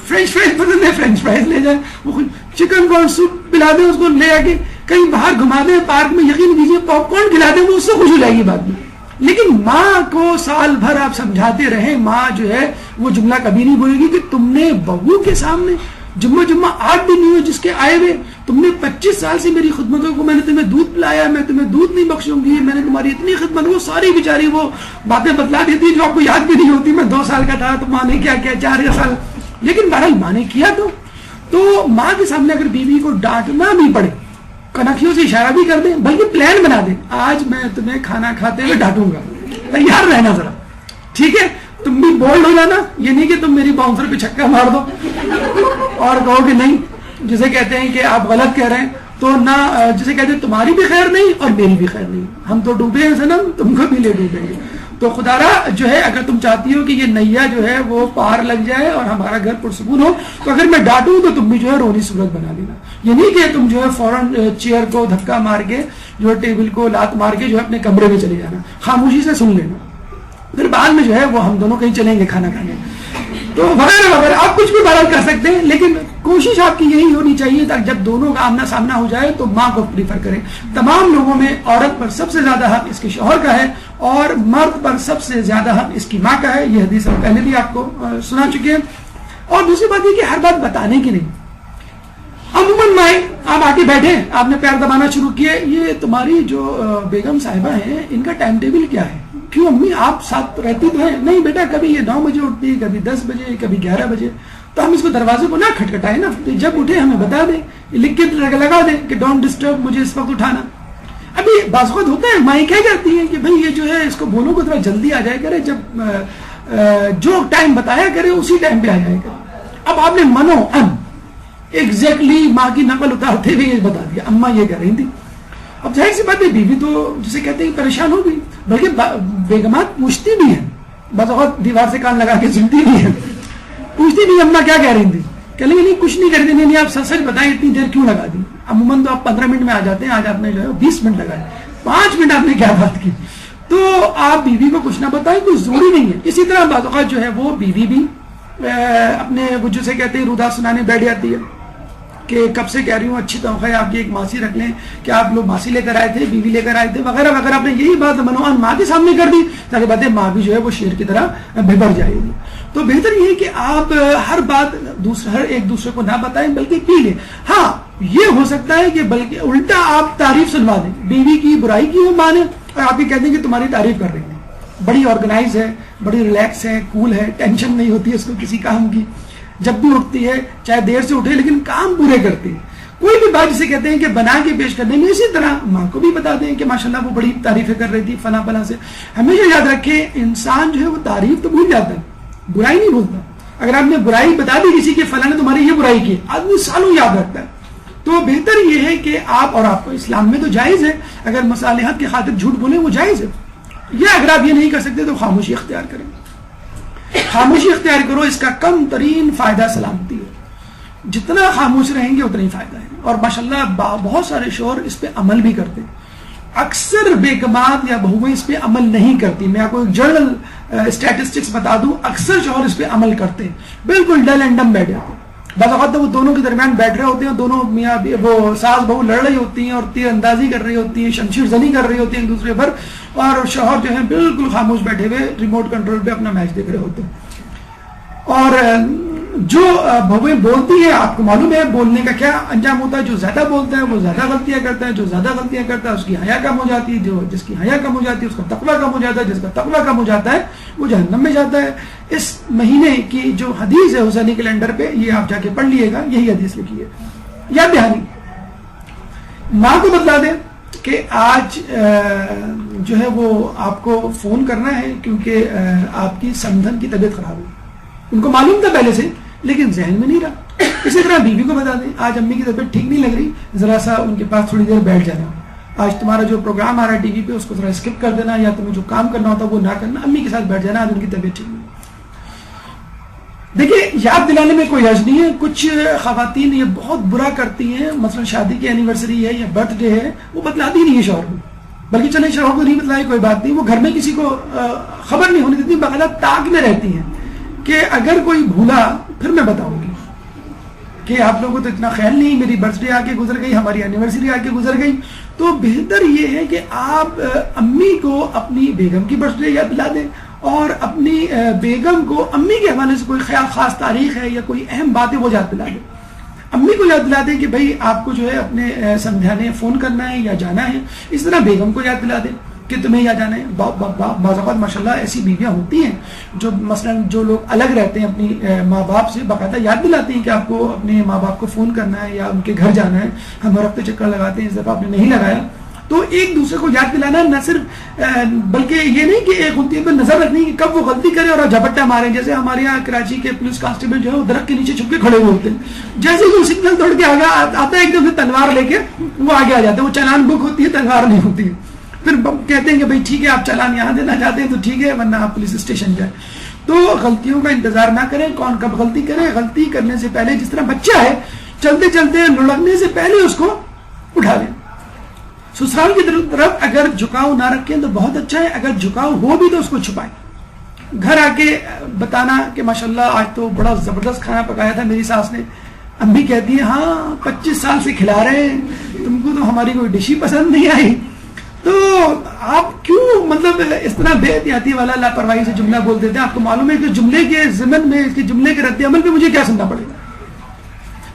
S2: فرینچ فرائز پسند ہے, فرینچ فرائز لے جائیں, وہ خوش. چکن کارن سوپ پلا دیں اس کو, لے آ کے کہیں باہر گھما دیں پارک میں, یقین کیجیے پاپ کارن کھلا دیں, وہ اس سے خوش ہو جائے گی بعد میں. لیکن ماں کو سال بھر آپ سمجھاتے رہیں, ماں جو ہے وہ جملہ کبھی نہیں بولے گی کہ تم نے بہو کے سامنے جمعہ 8 دن نہیں ہوئے جس کے آئے ہوئے, تم نے 25 سال سے میری خدمتوں کو, میں نے تمہیں دودھ پلایا, میں تمہیں دودھ نہیں بخشوں گی, میں نے تمہاری اتنی خدمت. وہ ساری بیچاری وہ باتیں بتلا دیتی جو آپ کو یاد بھی نہیں ہوتی. میں 2 سال کا تھا تو ماں نے کیا کیا, 4 سال, لیکن بہرحال ماں نے کیا. تو ماں کے سامنے اگر بیوی کو ڈانٹنا بھی پڑے, کنکھیوں سے اشارہ بھی کر دیں, بلکہ پلان بنا دیں, آج میں تمہیں کھانا کھاتے ہوئے ڈانٹوں گا, تیار رہنا ذرا, ٹھیک ہے. تم بھی بولڈ ہو جانا, یہ نہیں کہ تم میری باؤنسر پہ چھکا مار دو اور کہو کہ نہیں, جسے کہتے ہیں کہ آپ غلط کہہ رہے ہیں, تو نہ جسے کہتے ہیں تمہاری بھی خیر نہیں اور میری بھی خیر نہیں, ہم تو ڈوبے ہیں صنم, تم کو بھی لے ڈوبیں گے. تو خدا را جو ہے اگر تم چاہتی ہو کہ یہ نیا جو ہے وہ پار لگ جائے اور ہمارا گھر پرسکون ہو, تو اگر میں ڈانٹوں تو تم بھی جو ہے رونی صورت بنا لینا. یہ نہیں کہ تم جو ہے فوراً چیئر کو دھکا مار کے جو ہے ٹیبل کو لات مار کے جو ہے اپنے کمرے میں چلے جانا, خاموشی سے سن لینا, پھر بعد میں جو ہے وہ ہم دونوں کہیں چلیں گے کھانا کھانے. تو وغیرہ وغیرہ آپ کچھ بھی بات کر سکتے ہیں, لیکن کوشش آپ کی یہی ہونی چاہیے تاکہ جب دونوں کا آمنا سامنا ہو جائے تو ماں کو پریفر کریں. تمام لوگوں میں عورت پر سب سے زیادہ حق اس کے شوہر کا ہے اور مرد پر سب سے زیادہ حق اس کی ماں کا ہے. یہ حدیث ہم پہلے بھی آپ کو سنا چکے ہیں. اور دوسری بات یہ کہ ہر بات بتانے کی نہیں. عموماً مائیں آپ آ کے بیٹھے, آپ نے پیر دبانا شروع کیے, یہ تمہاری جو بیگم صاحبہ ہیں ان کا ٹائم ٹیبل کیا ہے, کیوں امی آپ ساتھ رہتی تو ہے, نہیں بیٹا کبھی یہ 9 بجے اٹھتی ہے, کبھی 10 بجے, کبھی 11 بجے, تو ہم اس کو دروازے کو نہ کھٹکھٹائیں نا, تو جب اٹھے ہمیں بتا دیں, لکھ کے لگا دیں کہ ڈونٹ ڈسٹرب, مجھے اس وقت اٹھانا. ابھی بعض وقت ہوتا ہے مائیں کہہ جاتی ہیں کہ بھائی یہ جو ہے اس کو بولو کو تھوڑا جلدی آ جائے کرے, جب جو ٹائم بتایا کرے اسی ٹائم پہ آ جائے کرے. اب آپ نے منو ان ایگزیکٹلی ماں کی نقل اتارتے ہوئے یہ بتا دیا, اماں یہ کہہ رہی تھی. اب ظاہر سی بات ہے بیوی تو جسے کہتے ہیں پریشان ہو گئی, بلکہ بیگمات پوچھتی بھی ہیں, بعض اوقات دیوار سے کان لگا کے سنتی بھی ہیں, پوچھتی بھی اماں کیا کہہ رہی تھی, کہہ لیں گے نہیں کچھ نہیں کر رہی, نہیں آپ سچ بتائیں اتنی دیر کیوں لگا دی. عموماً تو آپ 15 منٹ میں آ جاتے ہیں, آج آپ نے جو ہے 20 منٹ لگائے, 5 منٹ آپ نے کیا بات کی. تو آپ بیوی کو کچھ نہ بتائیں, کوئی ضروری نہیں ہے. اسی طرح بعض اوقات جو ہے وہ بیوی بھی اپنے وہ جسے کہتے ہیں رودا سنانے بیٹھ جاتی ہے کہ کب سے کہہ رہی ہوں اچھی توقع ہے آپ کی ایک ماسی رکھ لیں, کہ آپ لوگ ماسی لے کر آئے تھے, بیوی لے کر آئے تھے, وغیرہ وغیرہ. آپ نے یہی بات منوان ماں کے سامنے کر دی تاکہ باتیں ماں بھی جو ہے وہ شیر کی طرح بھر جائے گی. تو بہتر یہ ہے کہ آپ ہر بات ہر ایک دوسرے کو نہ بتائیں بلکہ پی لیں. ہاں یہ ہو سکتا ہے کہ بلکہ الٹا آپ تعریف سنوا دیں, بیوی کی برائی کی ہو ماں نے, اور آپ یہ کہہ دیں کہ تمہاری تعریف کر رہی ہیں, بڑی آرگنائز ہے, بڑی ریلیکس ہے, کول ہے, ٹینشن نہیں ہوتی ہے اس کو کسی کام کی, جب بھی اٹھتی ہے چاہے دیر سے اٹھے لیکن کام پورے کرتی ہے. کوئی بھی بات جسے کہتے ہیں کہ بنا کے پیش کرنے میں, اسی طرح ماں کو بھی بتا دیں کہ ماشاءاللہ وہ بڑی تعریفیں کر رہی تھی فلاں فلاں سے. ہمیشہ یاد رکھیں انسان جو ہے وہ تعریف تو بھول جاتا ہے, برائی نہیں بھولتا. اگر آپ نے برائی بتا دی کسی کے فلاں نے تمہاری یہ برائی کی, آدمی سالوں یاد رکھتا ہے. تو بہتر یہ ہے کہ آپ اور آپ کو اسلام میں تو جائز ہے اگر مصالحت کی خاطر جھوٹ بولیں وہ جائز ہے, یا اگر آپ یہ نہیں کر سکتے تو خاموشی اختیار کریں. خاموشی اختیار کرو, اس کا کم ترین فائدہ سلامتی ہے. جتنا خاموش رہیں گے اتنا ہی فائدہ ہے. اور ماشاءاللہ بہت سارے شوہر اس پہ عمل بھی کرتے ہیں. اکثر بیگمات یا بہویں اس پہ عمل نہیں کرتی. میں آپ کو ایک جنرل اسٹیٹسٹکس بتا دوں, اکثر شوہر اس پہ عمل کرتے ہیں, بالکل ڈل اینڈ ڈم بیٹھے ہوتے ہیں. بعض اوقات وہ دونوں کے درمیان بیٹھ رہے ہوتے ہیں, دونوں میاں وہ ساس بہو لڑ رہی ہوتی ہیں اور تیر اندازی کر رہی ہوتی ہیں, شمشیر زنی کر رہی ہوتی ہیں ایک دوسرے پر, اور شوہر جو ہے بالکل خاموش بیٹھے ہوئے ریموٹ کنٹرول پہ اپنا میچ دیکھ رہے ہوتے ہیں. اور جو بہویں بولتی ہیں, آپ کو معلوم ہے بولنے کا کیا انجام ہوتا ہے. جو زیادہ بولتا ہے وہ زیادہ غلطیاں کرتا ہے, جو زیادہ غلطیاں کرتا ہے اس کی حیا کم ہو جاتی ہے, جو جس کی حیا کم ہو جاتی ہے اس کا تقویٰ کم ہو جاتا ہے, جس کا تقویٰ کم ہو جاتا ہے وہ جہنم میں جاتا ہے. اس مہینے کی جو حدیث ہے حسینی کیلنڈر پہ, یہ آپ جا کے پڑھ لیے گا, یہی حدیث لکھی ہے. یاد دہانی, ماں کو بتلا دیں کہ آج جو ہے وہ آپ کو فون کرنا ہے کیونکہ آپ کی سمدھن کی طبیعت خراب ہوئی. ان کو معلوم تھا پہلے سے لیکن ذہن میں نہیں رہا. اسی طرح بیوی کو بتا دیں آج امی کی طبیعت ٹھیک نہیں لگ رہی, ذرا سا ان کے پاس تھوڑی دیر بیٹھ جانا. آج تمہارا جو پروگرام آ رہا ہے ٹی وی پہ اس کو ذرا اسکپ کر دینا, یا تمہیں جو کام کرنا ہوتا وہ نہ کرنا, امی کے ساتھ بیٹھ جانا, آج ان کی طبیعت ٹھیک نہیں. دیکھیے یاد دلانے میں کوئی حرج نہیں ہے. کچھ خواتین یہ بہت برا کرتی ہیں, مثلا شادی کی اینیورسری ہے یا برتھ ڈے ہے, وہ بتلاتی نہیں ہے شوہر کو, بلکہ چلے شوہر کو نہیں بتلائی کوئی بات نہیں, وہ گھر میں کسی کو خبر نہیں ہونے دیتی, باقاعدہ تاک میں رہتی ہیں کہ اگر کوئی بھولا پھر میں بتاؤں گی کہ آپ لوگوں کو تو اتنا خیال نہیں, میری برتھ ڈے آ کے گزر گئی, ہماری اینیورسری آ کے گزر گئی. تو بہتر یہ ہے کہ آپ امی کو اپنی بیگم کی برتھ ڈے یاد دلا دیں, اور اپنی بیگم کو امی کے حوالے سے کوئی خاص تاریخ ہے یا کوئی اہم بات ہے وہ یاد دلا دیں. امی کو یاد دلا دیں کہ بھائی آپ کو جو ہے اپنے سمجھانے فون کرنا ہے یا جانا ہے. اس طرح بیگم کو یاد دلا دیں. کہ تمہیں یہاں جانا ہے. بعض اوقات ماشاءاللہ ایسی بیویاں ہوتی ہیں جو مثلا جو لوگ الگ رہتے ہیں اپنی ماں باپ سے باقاعدہ یاد دلاتی ہیں کہ آپ کو اپنے ماں باپ کو فون کرنا ہے یا ان کے گھر جانا ہے. ہم ہر ہفتے چکر لگاتے ہیں, اس دفعہ آپ نے نہیں لگایا. تو ایک دوسرے کو یاد دلانا نہ صرف بلکہ یہ نہیں کہ ایک غلطی پہ نظر رکھنی کہ کب وہ غلطی کرے اور جھپٹا مارے. جیسے ہمارے یہاں کراچی کے پولیس کانسٹیبل جو ہے وہ درخت کے نیچے چھپ کے کھڑے ہوئے ہوتے ہیں, جیسے ہی وہ سگنل توڑ کے آگے آتا ہے ایک دم سے تلوار لے کے وہ آگے آ جاتے ہیں. وہ چالان بک ہوتی ہے, تلوار نہیں ہوتی ہے. پھر کہتے ہیں کہ بھائی ٹھیک ہے آپ چالان یہاں دینا چاہتے ہیں تو ٹھیک ہے, ورنہ آپ پولیس اسٹیشن جائیں. تو غلطیوں کا انتظار نہ کریں, کون کب غلطی کرے. غلطی کرنے سے پہلے جس طرح بچہ ہے چلتے چلتے لڑکنے سے پہلے اس کو اٹھا لیں. سسرال کی طرف اگر جھکاؤ نہ رکھیں تو بہت اچھا ہے, اگر جھکاؤ ہو بھی تو اس کو چھپائیں. گھر آ کے بتانا کہ ماشاءاللہ آج تو بڑا زبردست کھانا پکایا تھا میری ساس نے. امی کہتی ہے ہاں 25 سال سے کھلا رہے ہیں, تم کو تو ہماری کوئی ڈش ہی پسند نہیں آئی. تو آپ کیوں مطلب اس طرح بے احتیاطی والا لاپرواہی سے جملہ بول دیتے ہیں؟ آپ کو معلوم ہے کہ جملے کے ضمن میں اس کے جملے کے رد عمل پہ مجھے کیا سننا پڑے گا.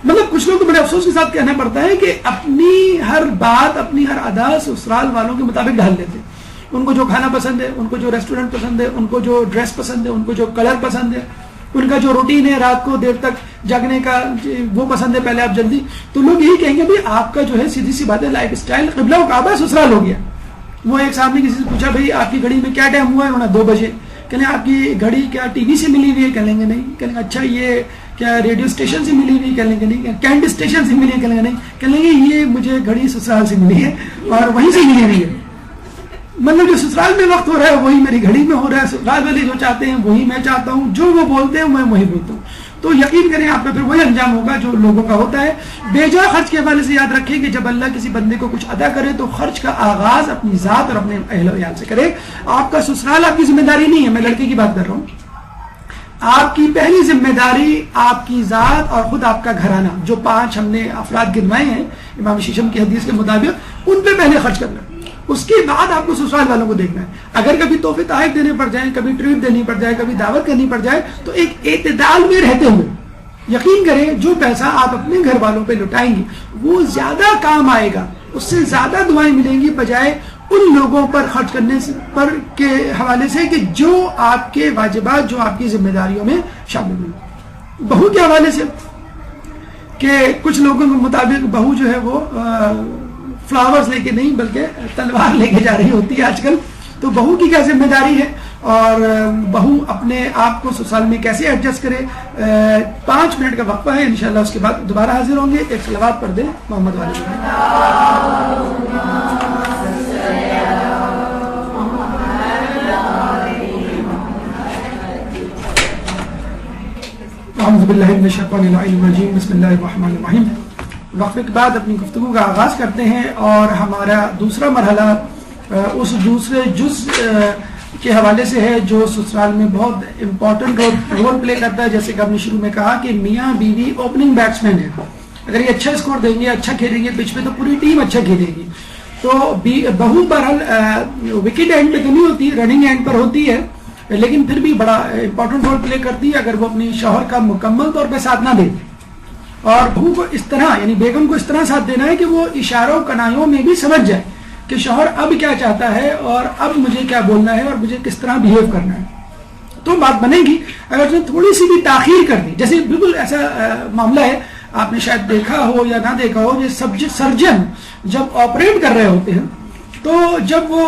S2: مطلب کچھ لوگ تو بڑے افسوس کے ساتھ کہنا پڑتا ہے کہ اپنی ہر بات اپنی ہر ادا سسرال والوں کے مطابق ڈھال دیتے ہیں. ان کو جو کھانا پسند ہے, ان کو جو ریسٹورنٹ پسند ہے, ان کو جو ڈریس پسند ہے, ان کو جو کلر پسند ہے, ان کا جو روٹین ہے رات کو دیر تک جاگنے کا وہ پسند ہے, پہلے آپ جلدی. تو لوگ یہی کہیں گے بھائی آپ کا جو ہے سیدھی سی بات ہے لائف اسٹائل قبلہ و کعبہ سسرال ہو گیا. وہ ایک صاحب نے کسی سے پوچھا بھائی آپ کی گھڑی میں کیا ٹائم ہوا ہے, انہوں نے 2 بجے. کہنے آپ کی گھڑی کیا ٹی وی سے ملی ہوئی ہے؟ کہہ لیں گے نہیں. کہیں گے اچھا یہ کیا ریڈیو اسٹیشن سے ملی ہوئی؟ کہہ لیں گے نہیں. کینٹ اسٹیشن سے ملی ہے؟ کہہ لیں گے نہیں. کہہ لیں گے یہ مجھے گھڑی سسرال سے ملی ہے اور وہیں سے ملی ہوئی ہے. مطلب جو سسرال میں وقت ہو رہا ہے وہی میری گھڑی میں ہو رہا ہے. سسرال والے جو چاہتے ہیں وہی میں چاہتا ہوں, جو وہ بولتے ہیں میں وہی بولتا ہوں. تو یقین کریں آپ کا پھر وہی انجام ہوگا جو لوگوں کا ہوتا ہے. بے جا خرچ کے حوالے سے یاد رکھیں کہ جب اللہ کسی بندے کو کچھ عطا کرے تو خرچ کا آغاز اپنی ذات اور اپنے اہل و عیال سے کرے. آپ کا سسرال آپ کی ذمہ داری نہیں ہے, میں لڑکے کی بات کر رہا ہوں. آپ کی پہلی ذمہ داری آپ کی ذات اور خود آپ کا گھرانہ, جو 5 ہم نے افراد گنوائے ہیں امام شیشم کی حدیث کے مطابق, ان پہ پہلے خرچ کرنا. اس کے بعد آپ کو سسرال والوں کو دیکھنا ہے. اگر کبھی تحفے تحائف دینے پڑ جائیں, کبھی ٹریٹ دینی پڑ جائے, کبھی دعوت کرنی پڑ جائے, تو ایک اعتدال میں رہتے ہوئے یقین کریں جو پیسہ آپ اپنے گھر والوں پہ لٹائیں گے وہ زیادہ کام آئے گا, اس سے زیادہ دعائیں ملیں گی بجائے ان لوگوں پر خرچ کرنے پر کے حوالے سے کہ جو آپ کے واجبات, جو آپ کی ذمہ داریوں میں شامل ہیں. بہو کے حوالے سے کہ کچھ لوگوں کے مطابق بہو جو ہے وہ فلاورز لے کے نہیں بلکہ تلوار لے کے جا رہی ہوتی ہے آج کل. تو بہو کی کیا ذمہ داری ہے اور بہو اپنے آپ کو سسرال میں کیسے ایڈجسٹ کرے. 5 منٹ کا وقفہ ہے, انشاءاللہ اس کے بعد دوبارہ حاضر ہوں گے. ایک صلوات پڑھ دیں محمد والے. اعوذ باللہ من الشیطان الرجیم, بسم اللہ الرحمن الرحیم. وقفے کے بعد اپنی گفتگو کا آغاز کرتے ہیں اور ہمارا دوسرا مرحلہ اس دوسرے جز کے حوالے سے ہے جو سسرال میں بہت امپورٹنٹ رول پلے کرتا ہے. جیسے کہ ہم نے شروع میں کہا کہ میاں بیوی اوپننگ بیٹسمین ہے. اگر یہ اچھا اسکور دیں گے, اچھا کھیلیں گے پچ پہ, تو پوری ٹیم اچھا کھیلے گی. تو بہو بہرحال وکٹ اینڈ پہ تو نہیں ہوتی, رننگ اینڈ پر ہوتی ہے, لیکن پھر بھی بڑا امپورٹنٹ رول پلے کرتی ہے اگر وہ اپنی شوہر کا مکمل طور پہ ساتھ نہ دے. اور بہو کو اس طرح یعنی بیگم کو اس طرح ساتھ دینا ہے کہ وہ اشاروں کنایوں میں بھی سمجھ جائے کہ شوہر اب کیا چاہتا ہے اور اب مجھے کیا بولنا ہے اور مجھے کس طرح بیہیو کرنا ہے. تو بات بنے گی. اگر اس نے تھوڑی سی بھی تاخیر کر دی, جیسے بالکل ایسا معاملہ ہے, آپ نے شاید دیکھا ہو یا نہ دیکھا ہو, یہ سرجن جب آپریٹ کر رہے ہوتے ہیں تو جب وہ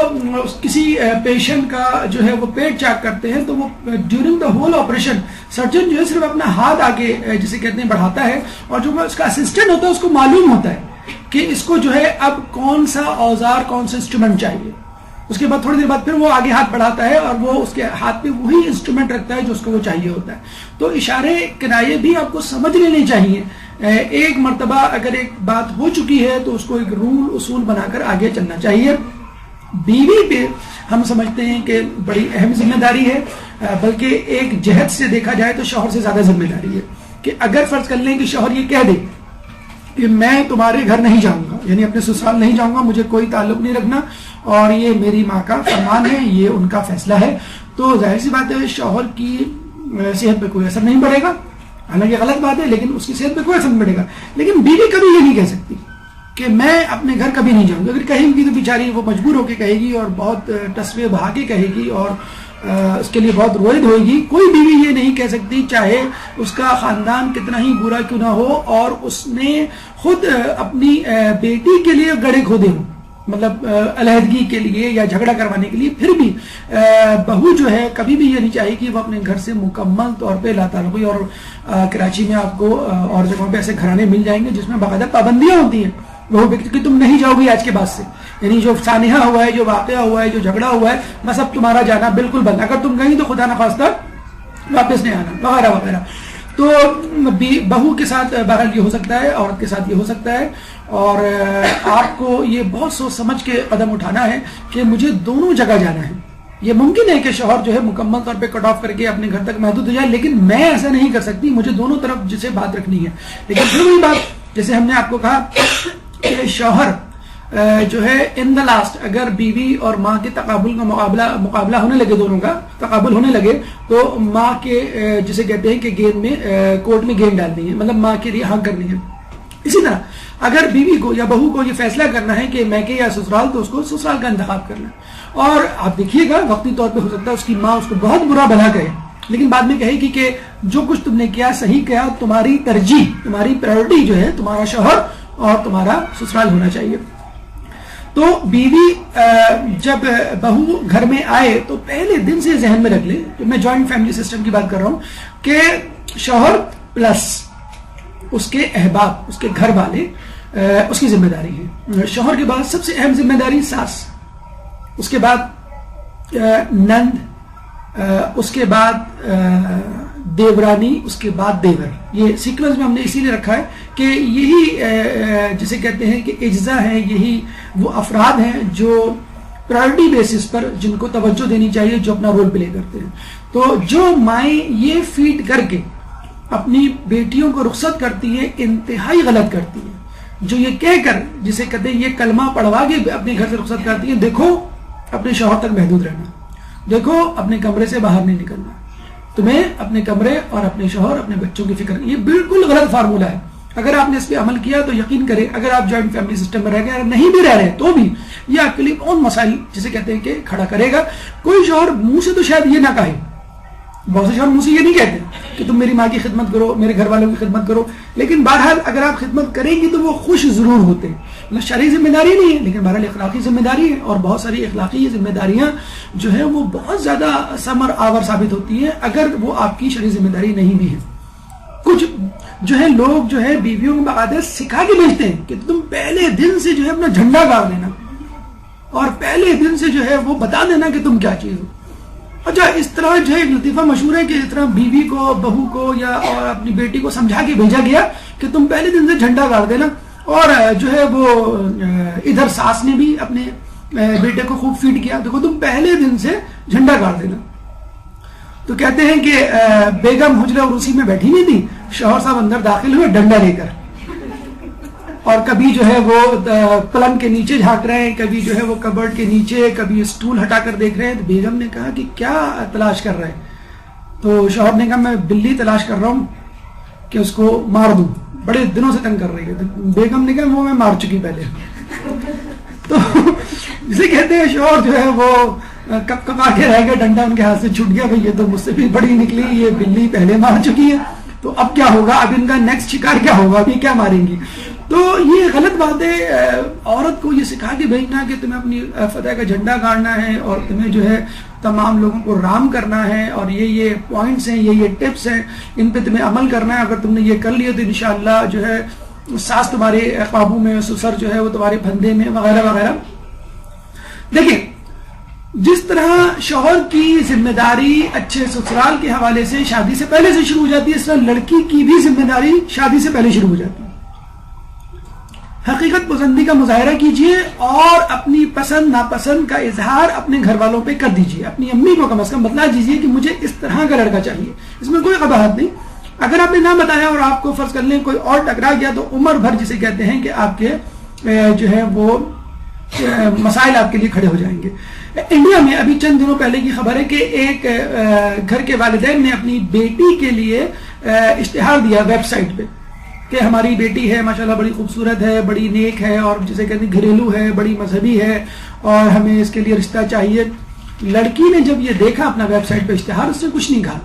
S2: کسی پیشنٹ کا جو ہے وہ پیٹ چیک کرتے ہیں تو وہ during the whole operation surgeon جو ہے صرف اپنا ہاتھ آگے جسے کہتے ہیں بڑھاتا ہے, اور جو اس کا اسسٹنٹ ہوتا ہے اس کو معلوم ہوتا ہے کہ اس کو جو ہے اب کون سا اوزار کون سا انسٹرومنٹ چاہیے. اس کے بعد تھوڑی دیر بعد پھر وہ آگے ہاتھ بڑھاتا ہے اور وہ اس کے ہاتھ پہ وہی انسٹرومنٹ رکھتا ہے جو اس کو وہ چاہیے ہوتا ہے. تو اشارے کنایے بھی آپ کو سمجھ لینے چاہیے. ایک مرتبہ اگر ایک بات ہو چکی ہے تو اس کو ایک رول اصول بنا کر آگے چلنا چاہیے. بیوی پہ ہم سمجھتے ہیں کہ بڑی اہم ذمہ داری ہے, بلکہ ایک جہت سے دیکھا جائے تو شوہر سے زیادہ ذمہ داری ہے کہ اگر فرض کر لیں کہ شوہر یہ کہہ دے کہ میں تمہارے گھر نہیں جاؤں گا, یعنی اپنے سسرال نہیں جاؤں گا, مجھے کوئی تعلق نہیں رکھنا اور یہ میری ماں کا فرمان ہے, یہ ان کا فیصلہ ہے, تو ظاہر سی بات ہے شوہر کی صحت پہ کوئی اثر نہیں پڑے گا. حالانکہ غلط بات ہے لیکن اس کی صحت پہ کوئی اثر نہیں پڑے گا. لیکن بیوی کبھی یہ نہیں کہہ سکتی کہ میں اپنے گھر کبھی نہیں جاؤں گی. اگر کہے گی تو بیچاری وہ مجبور ہو کے کہے گی اور بہت تصویر بہا کے کہے گی اور اس کے لیے بہت روئد ہوئے گی. کوئی بیوی یہ نہیں کہہ سکتی چاہے اس کا خاندان کتنا ہی برا کیوں نہ ہو اور اس نے خود اپنی بیٹی کے لیے گڑھے کھودے ہوں, مطلب علیحدگی کے لیے یا جھگڑا کروانے کے لیے, پھر بھی بہو جو ہے کبھی بھی یہ نہیں چاہے کہ وہ اپنے گھر سے مکمل طور پہ لا تعلقی. اور کراچی میں آپ کو اور جگہوں پہ ایسے گھرانے مل جائیں گے جس میں باقاعدہ پابندیاں ہوتی ہیں وہ کہ تم نہیں جاؤ گی آج کے بعد سے, یعنی جو سانحہ ہوا ہے, جو واقعہ ہوا ہے, جو جھگڑا ہوا ہے, بس اب تمہارا جانا بالکل بند, اگر تم گئی تو خدا نخواستہ واپس نہیں آنا وغیرہ وغیرہ. تو بہو کے ساتھ بہرحال یہ ہو سکتا ہے, عورت کے ساتھ یہ ہو سکتا ہے. اور آپ کو یہ بہت سوچ سمجھ کے قدم اٹھانا ہے کہ مجھے دونوں جگہ جانا ہے. یہ ممکن ہے کہ شوہر جو ہے مکمل طور پہ کٹ آف کر کے اپنے گھر تک محدود ہو جائے, لیکن میں ایسا نہیں کر سکتی, مجھے دونوں طرف جسے بات رکھنی ہے. لیکن پھر وہی بات جیسے ہم نے آپ کو کہا کہ شوہر جو ہے ان دا لاسٹ اگر بیوی اور ماں کے تقابل کا مقابلہ ہونے لگے, دونوں کا تقابل ہونے لگے, تو ماں کے جسے کہتے ہیں کہ گیند میں کورٹ میں گیند ڈالنی ہے, مطلب ماں کے لیے حق کرنی ہے. اسی طرح اگر بیوی کو یا بہو کو یہ فیصلہ کرنا ہے کہ میکے یا سسرال, تو اس کو سسرال کا انتخاب کرنا ہے. اور آپ دیکھیے گا وقتی طور پہ ہو سکتا ہے اس کی ماں اس کو بہت برا بھلا کہے, لیکن بعد میں کہے گی کہ جو کچھ تم نے کیا صحیح کیا, تمہاری ترجیح, تمہاری پرائورٹی جو ہے تمہارا شوہر اور تمہارا سسرال ہونا چاہیے. تو بیوی جب بہو گھر میں آئے تو پہلے دن سے ذہن میں رکھ لے, میں جوائنٹ فیملی سسٹم کی بات کر رہا ہوں, کہ شوہر پلس اس کے احباب, اس کے گھر والے اس کی ذمہ داری ہے. شوہر کے بعد سب سے اہم ذمہ داری ساس, اس کے بعد نند, اس کے بعد دیورانی, اس کے بعد دیور. یہ سیکوینس میں ہم نے اسی لیے رکھا ہے کہ یہی جسے کہتے ہیں کہ اجزاء ہیں, یہی وہ افراد ہیں جو پرائورٹی بیسس پر جن کو توجہ دینی چاہیے, جو اپنا رول پلے کرتے ہیں. تو جو مائیں یہ فیڈ کر کے اپنی بیٹیوں کو رخصت کرتی ہیں, انتہائی غلط کرتی ہیں. جو یہ کہہ کر جسے کہتے ہیں یہ کلمہ پڑھوا کے اپنے گھر سے رخصت کرتی ہیں, دیکھو اپنے شوہر تک محدود رہنا, دیکھو اپنے کمرے سے باہر نہیں نکلنا, تمہیں اپنے کمرے اور اپنے شوہر اپنے بچوں کی فکر. یہ بالکل غلط فارمولہ ہے. اگر آپ نے اس پہ عمل کیا تو یقین کریں, اگر آپ جوائنٹ فیملی سسٹم میں رہ گئے, اگر نہیں بھی رہ رہے تو بھی یہ آپ کے لیے بہت مسائل جسے کہتے ہیں کہ کھڑا کرے گا. کوئی شوہر منہ سے تو شاید یہ نہ کہے, بہت سے شوہر منہ سے یہ نہیں کہتے کہ تم میری ماں کی خدمت کرو, میرے گھر والوں کی خدمت کرو, لیکن بہرحال اگر آپ خدمت کریں گی تو وہ خوش ضرور ہوتے ہیں. مطلب شرعی ذمہ داری نہیں ہے, لیکن بہرحال اخلاقی ذمہ داری ہے, اور بہت ساری اخلاقی ذمہ داریاں جو ہے وہ بہت زیادہ ثمر آور ثابت ہوتی ہیں اگر وہ آپ کی شرعی ذمہ داری نہیں بھی ہے. کچھ جو ہے لوگ جو ہے بیویوں کو باقاعدہ سکھا کے بھیجتے ہیں کہ تم پہلے دن سے جو ہے اپنا جھنڈا گاڑ دینا, اور پہلے دن سے جو ہے وہ بتا دینا کہ تم کیا چیز ہو. اچھا, اس طرح جو ہے ایک لطیفہ مشہور ہے کہ اس طرح بیوی کو, بہو کو یا اور اپنی بیٹی کو سمجھا کے بھیجا گیا کہ تم پہلے دن سے جھنڈا گاڑ دینا. اور جو ہے وہ ادھر ساس نے بھی اپنے بیٹے کو خوب فیڈ کیا, دیکھو تم پہلے دن سے جھنڈا گاڑ دینا. تو کہتے ہیں کہ بیگم حجرہ عروسی میں بیٹھی نہیں تھی, شوہر صاحب اندر داخل ہوئے ڈنڈا لے کر, اور کبھی جو ہے وہ پلنگ کے نیچے جھانک رہے ہیں, کبھی جو ہے وہ کبرڈ کے نیچے, کبھی اسٹول ہٹا کر دیکھ رہے ہیں. تو بیگم نے کہا کہ کیا تلاش کر رہے ہیں؟ تو شوہر نے کہا میں بلی تلاش کر رہا ہوں کہ اس کو مار دوں, بڑے دنوں سے تنگ کر رہی ہے. تو بیگم نے کہا وہ میں مار چکی پہلے. تو جسے کہتے ہیں شوہر جو ہے وہ کب کب آ کے رہ گئے, ڈنڈا ان کے ہاتھ سے چھوٹ گیا, بھائی یہ تو مجھ سے بھی بڑی نکلی, یہ بلی پہلے مار چکی ہے, تو اب کیا ہوگا, اب ان کا نیکسٹ شکار کیا ہوگا, ابھی کیا ماریں گی. تو یہ غلط بات ہے عورت کو یہ سکھا کے بھیجنا کہ تمہیں اپنی فتح کا جھنڈا گاڑنا ہے اور تمہیں جو ہے تمام لوگوں کو رام کرنا ہے, اور یہ پوائنٹس ہیں, یہ ٹپس ہیں, ان پہ تمہیں عمل کرنا ہے. اگر تم نے یہ کر لیا تو انشاءاللہ جو ہے ساس تمہارے قابو میں, سسر جو ہے وہ تمہارے پھندے میں, وغیرہ وغیرہ. دیکھیں, جس طرح شوہر کی ذمہ داری اچھے سسرال کے حوالے سے شادی سے پہلے سے شروع ہو جاتی ہے, اس طرح لڑکی کی بھی ذمہ داری شادی سے پہلے شروع ہو جاتی ہے. حقیقت پسندی کا مظاہرہ کیجئے اور اپنی پسند ناپسند کا اظہار اپنے گھر والوں پہ کر دیجئے. اپنی امی کو کم از کم بتلا دیجئے کہ مجھے اس طرح کا لڑکا چاہیے, اس میں کوئی قباحت نہیں. اگر آپ نے نہ بتایا اور آپ کو فرض کر لیں کوئی اور ٹکرا گیا, تو عمر بھر جسے کہتے ہیں کہ آپ کے جو ہے وہ مسائل آپ کے لیے کھڑے ہو جائیں گے. انڈیا میں ابھی چند دنوں پہلے کی خبر ہے کہ ایک گھر کے والدین نے اپنی بیٹی کے لیے اشتہار دیا ویب سائٹ پہ کہ ہماری بیٹی ہے ماشاءاللہ بڑی خوبصورت ہے, بڑی نیک ہے, اور جسے کہتے ہیں گھریلو ہے, بڑی مذہبی ہے, اور ہمیں اس کے لیے رشتہ چاہیے. لڑکی نے جب یہ دیکھا اپنا ویب سائٹ پہ اشتہار, اس نے کچھ نہیں کہا,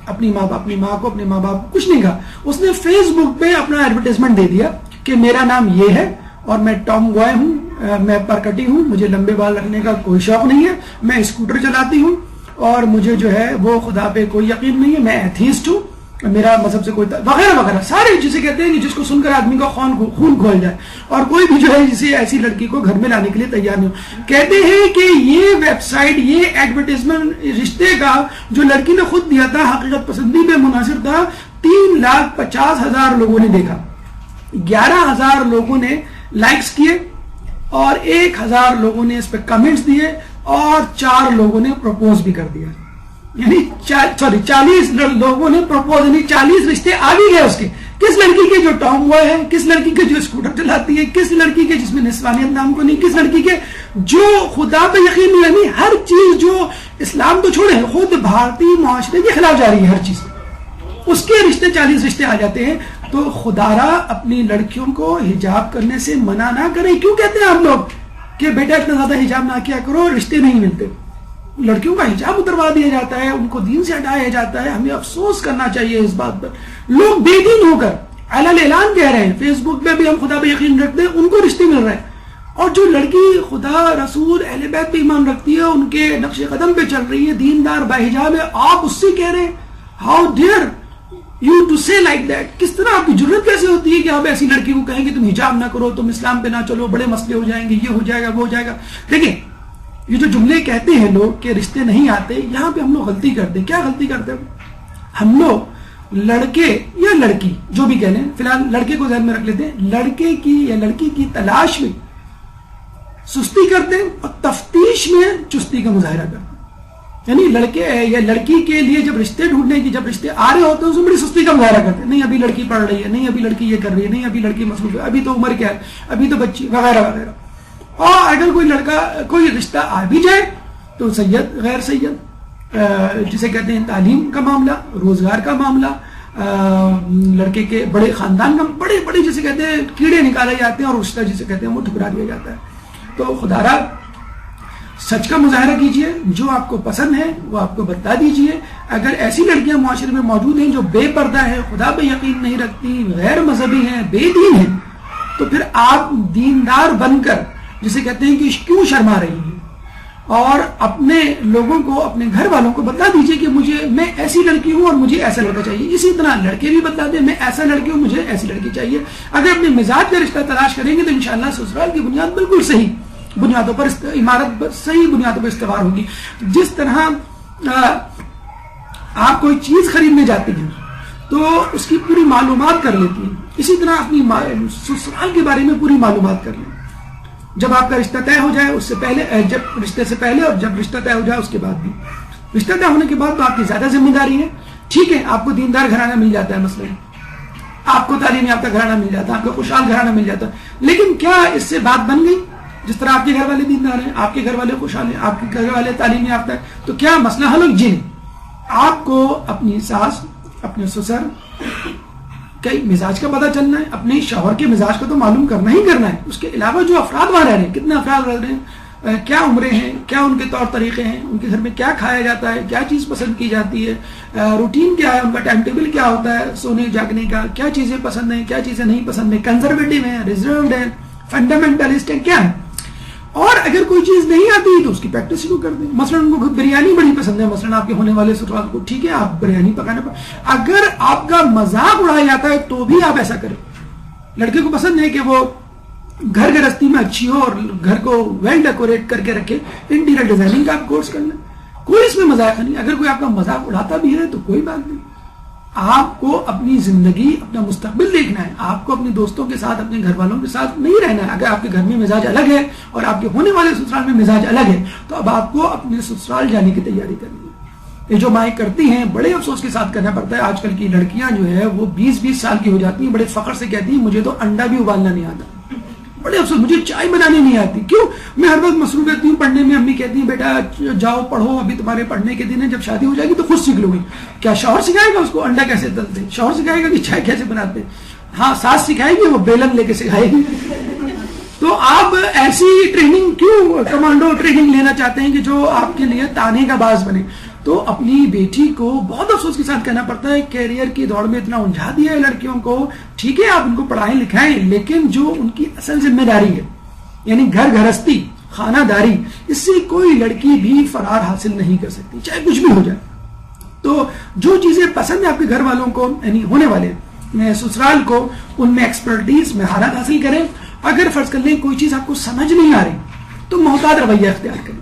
S2: اپنی ماں کو اپنے ماں باپ کو کچھ نہیں کہا. اس نے فیس بک پہ اپنا ایڈورٹائزمنٹ دے دیا کہ میرا نام یہ ہے اور میں ٹام گوائے ہوں, میں پرکٹی ہوں, مجھے لمبے بال رکھنے کا کوئی شوق نہیں ہے, میں اسکوٹر چلاتی ہوں, اور مجھے جو ہے وہ خدا پہ کوئی یقین نہیں ہے, میں ایتھیسٹ ہوں, میرا مذہب سے کوئی وغیرہ وغیرہ سارے جسے کہتے ہیں کہ جس کو سن کر آدمی کا خون کھول جائے, اور کوئی بھی جو ہے جسے ایسی لڑکی کو گھر میں لانے کے لیے تیار نہیں ہو. کہتے ہیں کہ یہ ویب سائٹ, یہ ایڈورٹائزمنٹ رشتے کا جو لڑکی نے خود دیا تھا, حقیقت پسندی میں منحصر تھا. 3,50,000 لوگوں نے دیکھا, 11,000 لوگوں نے لائکس کیے, اور 1,000 لوگوں نے اس پہ کمنٹس دیے, اور 4 لوگوں نے پروپوز بھی کر دیا. یعنی 40 لوگوں نے پروپوز, یعنی 40 رشتے آ بھی گئے اس کے. کس لڑکی کے جو ٹام بوائے ہے, کس لڑکی کے جو اسکوٹر چلاتی ہے, کس لڑکی کے جس میں نسوانیت نام کو نہیں, کس لڑکی کے جو خدا پہ یقین نہیں, یعنی ہر چیز جو اسلام تو چھوڑے خود بھارتی معاشرے کے خلاف جا رہی ہے ہر چیز, اس کے رشتے 40 رشتے آ جاتے ہیں. تو خدارا اپنی لڑکیوں کو حجاب کرنے سے منع نہ کریں. کیوں کہتے ہیں ہم لوگ کہ بیٹا اتنا زیادہ حجاب نہ کیا کرو, رشتے نہیں ملتے. لڑکیوں کا حجاب اتروا دیا جاتا ہے, ان کو دین سے ہٹایا جاتا ہے. ہمیں افسوس کرنا چاہیے اس بات پر. لوگ بے دین ہو کر علل اعلان کہہ رہے ہیں, فیس بک پہ بھی ہم خدا پہ یقین رکھتے ہیں, ان کو رشتے مل رہے ہیں. اور جو لڑکی خدا رسول اہل بیت پہ ایمان رکھتی ہے, ان کے نقش قدم پہ چل رہی ہے, دیندار باحجاب ہے, آپ اس سے کہہ رہے ہیں ہاؤ ڈیئر یو ٹو سے لائک دیٹ. کس طرح آپ کی جرت کیسے ہوتی ہے کہ آپ ایسی لڑکی کو کہیں کہ تم حجاب نہ کرو, تم اسلام پہ نہ چلو, بڑے مسئلے ہو جائیں گے, یہ ہو جائے گا, وہ ہو جائے گا. دیکھیں یہ جو جملے کہتے ہیں لوگ کہ رشتے نہیں آتے, یہاں پہ ہم لوگ غلطی کرتے ہیں. کیا غلطی کرتے ہیں ہم لوگ؟ لڑکے یا لڑکی جو بھی کہہ لیں, فی الحال لڑکے کو ذہن میں رکھ لیتے ہیں, لڑکے کی یا لڑکی کی تلاش میں سستی کرتے ہیں, اور تفتیش میں چستی کا مظاہرہ کرتے ہیں. یعنی لڑکے یا لڑکی کے لیے جب رشتے ڈھونڈنے کی, جب رشتے آ رہے ہوتے ہیں, اس میں بڑی سستی کا مظاہرہ کرتے ہیں. نہیں ابھی لڑکی پڑھ رہی ہے, نہیں ابھی لڑکی یہ کر رہی ہے, نہیں ابھی لڑکی مصروف ہے, ابھی تو عمر کیا ہے, ابھی تو بچی, وغیرہ وغیرہ. اور اگر کوئی لڑکا کوئی رشتہ آ بھی جائے تو سید غیر سید, جسے کہتے ہیں تعلیم کا معاملہ, روزگار کا معاملہ, لڑکے کے بڑے خاندان کا, بڑے بڑے جسے کہتے ہیں کیڑے نکالے جاتے ہیں, اور رشتہ جسے کہتے ہیں وہ ٹھکرا دیا جاتا ہے. تو خدارا سچ کا مظاہرہ کیجئے, جو آپ کو پسند ہے وہ آپ کو بتا دیجئے. اگر ایسی لڑکیاں معاشرے میں موجود ہیں جو بے پردہ ہے, خدا پہ یقین نہیں رکھتی, غیر مذہبی ہیں, بے دین ہیں, تو پھر آپ دیندار بن کر جسے کہتے ہیں کہ کیوں شرما رہی ہیں, اور اپنے لوگوں کو, اپنے گھر والوں کو بتا دیجئے کہ میں ایسی لڑکی ہوں اور مجھے ایسا لڑکا چاہیے. اسی طرح لڑکے بھی بتا دیں میں ایسا لڑکی ہوں, مجھے ایسی لڑکی چاہیے. اگر اپنے مزاج کا رشتہ تلاش کریں گے تو انشاءاللہ سسرال کی بنیاد بالکل صحیح بنیادوں پر, عمارت صحیح بنیادوں پر استوار ہوگی. جس طرح آپ کوئی چیز خریدنے جاتے ہیں تو اس کی پوری معلومات کر لیتی ہیں, اسی طرح اپنی سسرال کے بارے میں پوری معلومات کر لیں. جب آپ کا رشتہ طے ہو جائے, اس سے پہلے, جب رشتے سے پہلے اور جب رشتہ طے ہو جائے اس کے بعد بھی. رشتہ طے ہونے کے بعد تو آپ کی زیادہ ذمہ داری ہے. ٹھیک ہے آپ کو دیندار گھرانہ مل جاتا ہے, مثلا آپ کو تعلیم یافتہ گھرانہ مل جاتا ہے, آپ کو خوشحال گھرانہ مل جاتا ہے, لیکن کیا اس سے بات بن گئی؟ جس طرح آپ کے گھر والے دیندار ہیں, آپ کے گھر والے خوشحال ہیں, آپ کے گھر والے تعلیم یافتہ ہیں, تو کیا مسئلہ حل ہو؟ جی. آپ کو اپنی ساس, اپنے سسر کئی مزاج کا پتہ چلنا ہے, اپنے شوہر کے مزاج کو تو معلوم کرنا ہی کرنا ہے. اس کے علاوہ جو افراد وہاں رہ رہے ہیں, کتنے افراد رہ رہے ہیں, کیا عمریں ہیں, کیا ان کے طور طریقے ہیں, ان کے گھر میں کیا کھایا جاتا ہے, کیا چیز پسند کی جاتی ہے, روٹین کیا ہے, ان کا ٹائم ٹیبل کیا ہوتا ہے سونے جاگنے کا, کیا چیزیں پسند ہیں, کیا چیزیں نہیں پسند ہیں, کنزرویٹو ہیں, ریزروڈ ہیں, فنڈامنٹلسٹ ہیں, کیا ہے. اور اگر کوئی چیز نہیں آتی تو اس کی پریکٹس شروع کر دیں. مثلا ان کو بریانی بڑی پسند ہے, مثلا آپ کے ہونے والے سسرال کو, ٹھیک ہے آپ بریانی پکانے پر, اگر آپ کا مذاق اڑایا جاتا ہے تو بھی آپ ایسا کریں. لڑکے کو پسند ہے کہ وہ گھر گرستی میں اچھی ہو اور گھر کو ویل ڈیکوریٹ کر کے رکھے, انٹیریئر ڈیزائننگ کا آپ کورس کر لیں, کوئی اس میں مذاق نہیں. اگر کوئی آپ کا مذاق اڑاتا بھی ہے تو کوئی بات نہیں. آپ کو اپنی زندگی, اپنا مستقبل دیکھنا ہے. آپ کو اپنے دوستوں کے ساتھ, اپنے گھر والوں کے ساتھ نہیں رہنا ہے. اگر آپ کے گھر میں مزاج الگ ہے اور آپ کے ہونے والے سسرال میں مزاج الگ ہے, تو اب آپ کو اپنے سسرال جانے کی تیاری کرنی ہے. یہ جو مائیں کرتی ہیں بڑے افسوس کے ساتھ کرنا پڑتا ہے. آج کل کی لڑکیاں جو ہے وہ 20-20 سال کی ہو جاتی ہیں, بڑے فخر سے کہتی ہیں مجھے تو انڈا بھی ابالنا نہیں آتا. بڑے افسوس, مجھے چائے بنانی نہیں آتی. کیوں؟ میں ہر وقت مصروف رہتی ہوں پڑھنے میں. امی کہتی ہیں بیٹا جاؤ پڑھو, ابھی تمہارے پڑھنے کے دن ہے, جب شادی ہو جائے گی تو خود سیکھ لو گی. کیا شوہر سکھائے گا اس کو انڈا کیسے تلتے, شوہر سکھائے گا کہ چائے کیسے بناتے. ہاں ساس سکھائے گی, وہ بیلن لے کے سکھائے گی. تو آپ ایسی ٹریننگ کیوں کمانڈو ٹریننگ لینا چاہتے ہیں کہ جو آپ کے لیے تانے کا باعث بنے؟ تو اپنی بیٹی کو بہت افسوس کے ساتھ کہنا پڑتا ہے, کیریئر کی دوڑ میں اتنا الجھا دیا ہے لڑکیوں کو. ٹھیک ہے آپ ان کو پڑھائیں لکھائیں, لیکن جو ان کی اصل ذمہ داری ہے, یعنی گھر گھرستی خانہ داری, اس سے کوئی لڑکی بھی فرار حاصل نہیں کر سکتی, چاہے کچھ بھی ہو جائے. تو جو چیزیں پسند ہے آپ کے گھر والوں کو, یعنی ہونے والے سسرال کو, ان میں ایکسپرٹیز مہارت حاصل کریں. اگر فرض کر لیں کوئی چیز آپ کو سمجھ نہیں آ رہی تو محتاط رویہ اختیار کریں.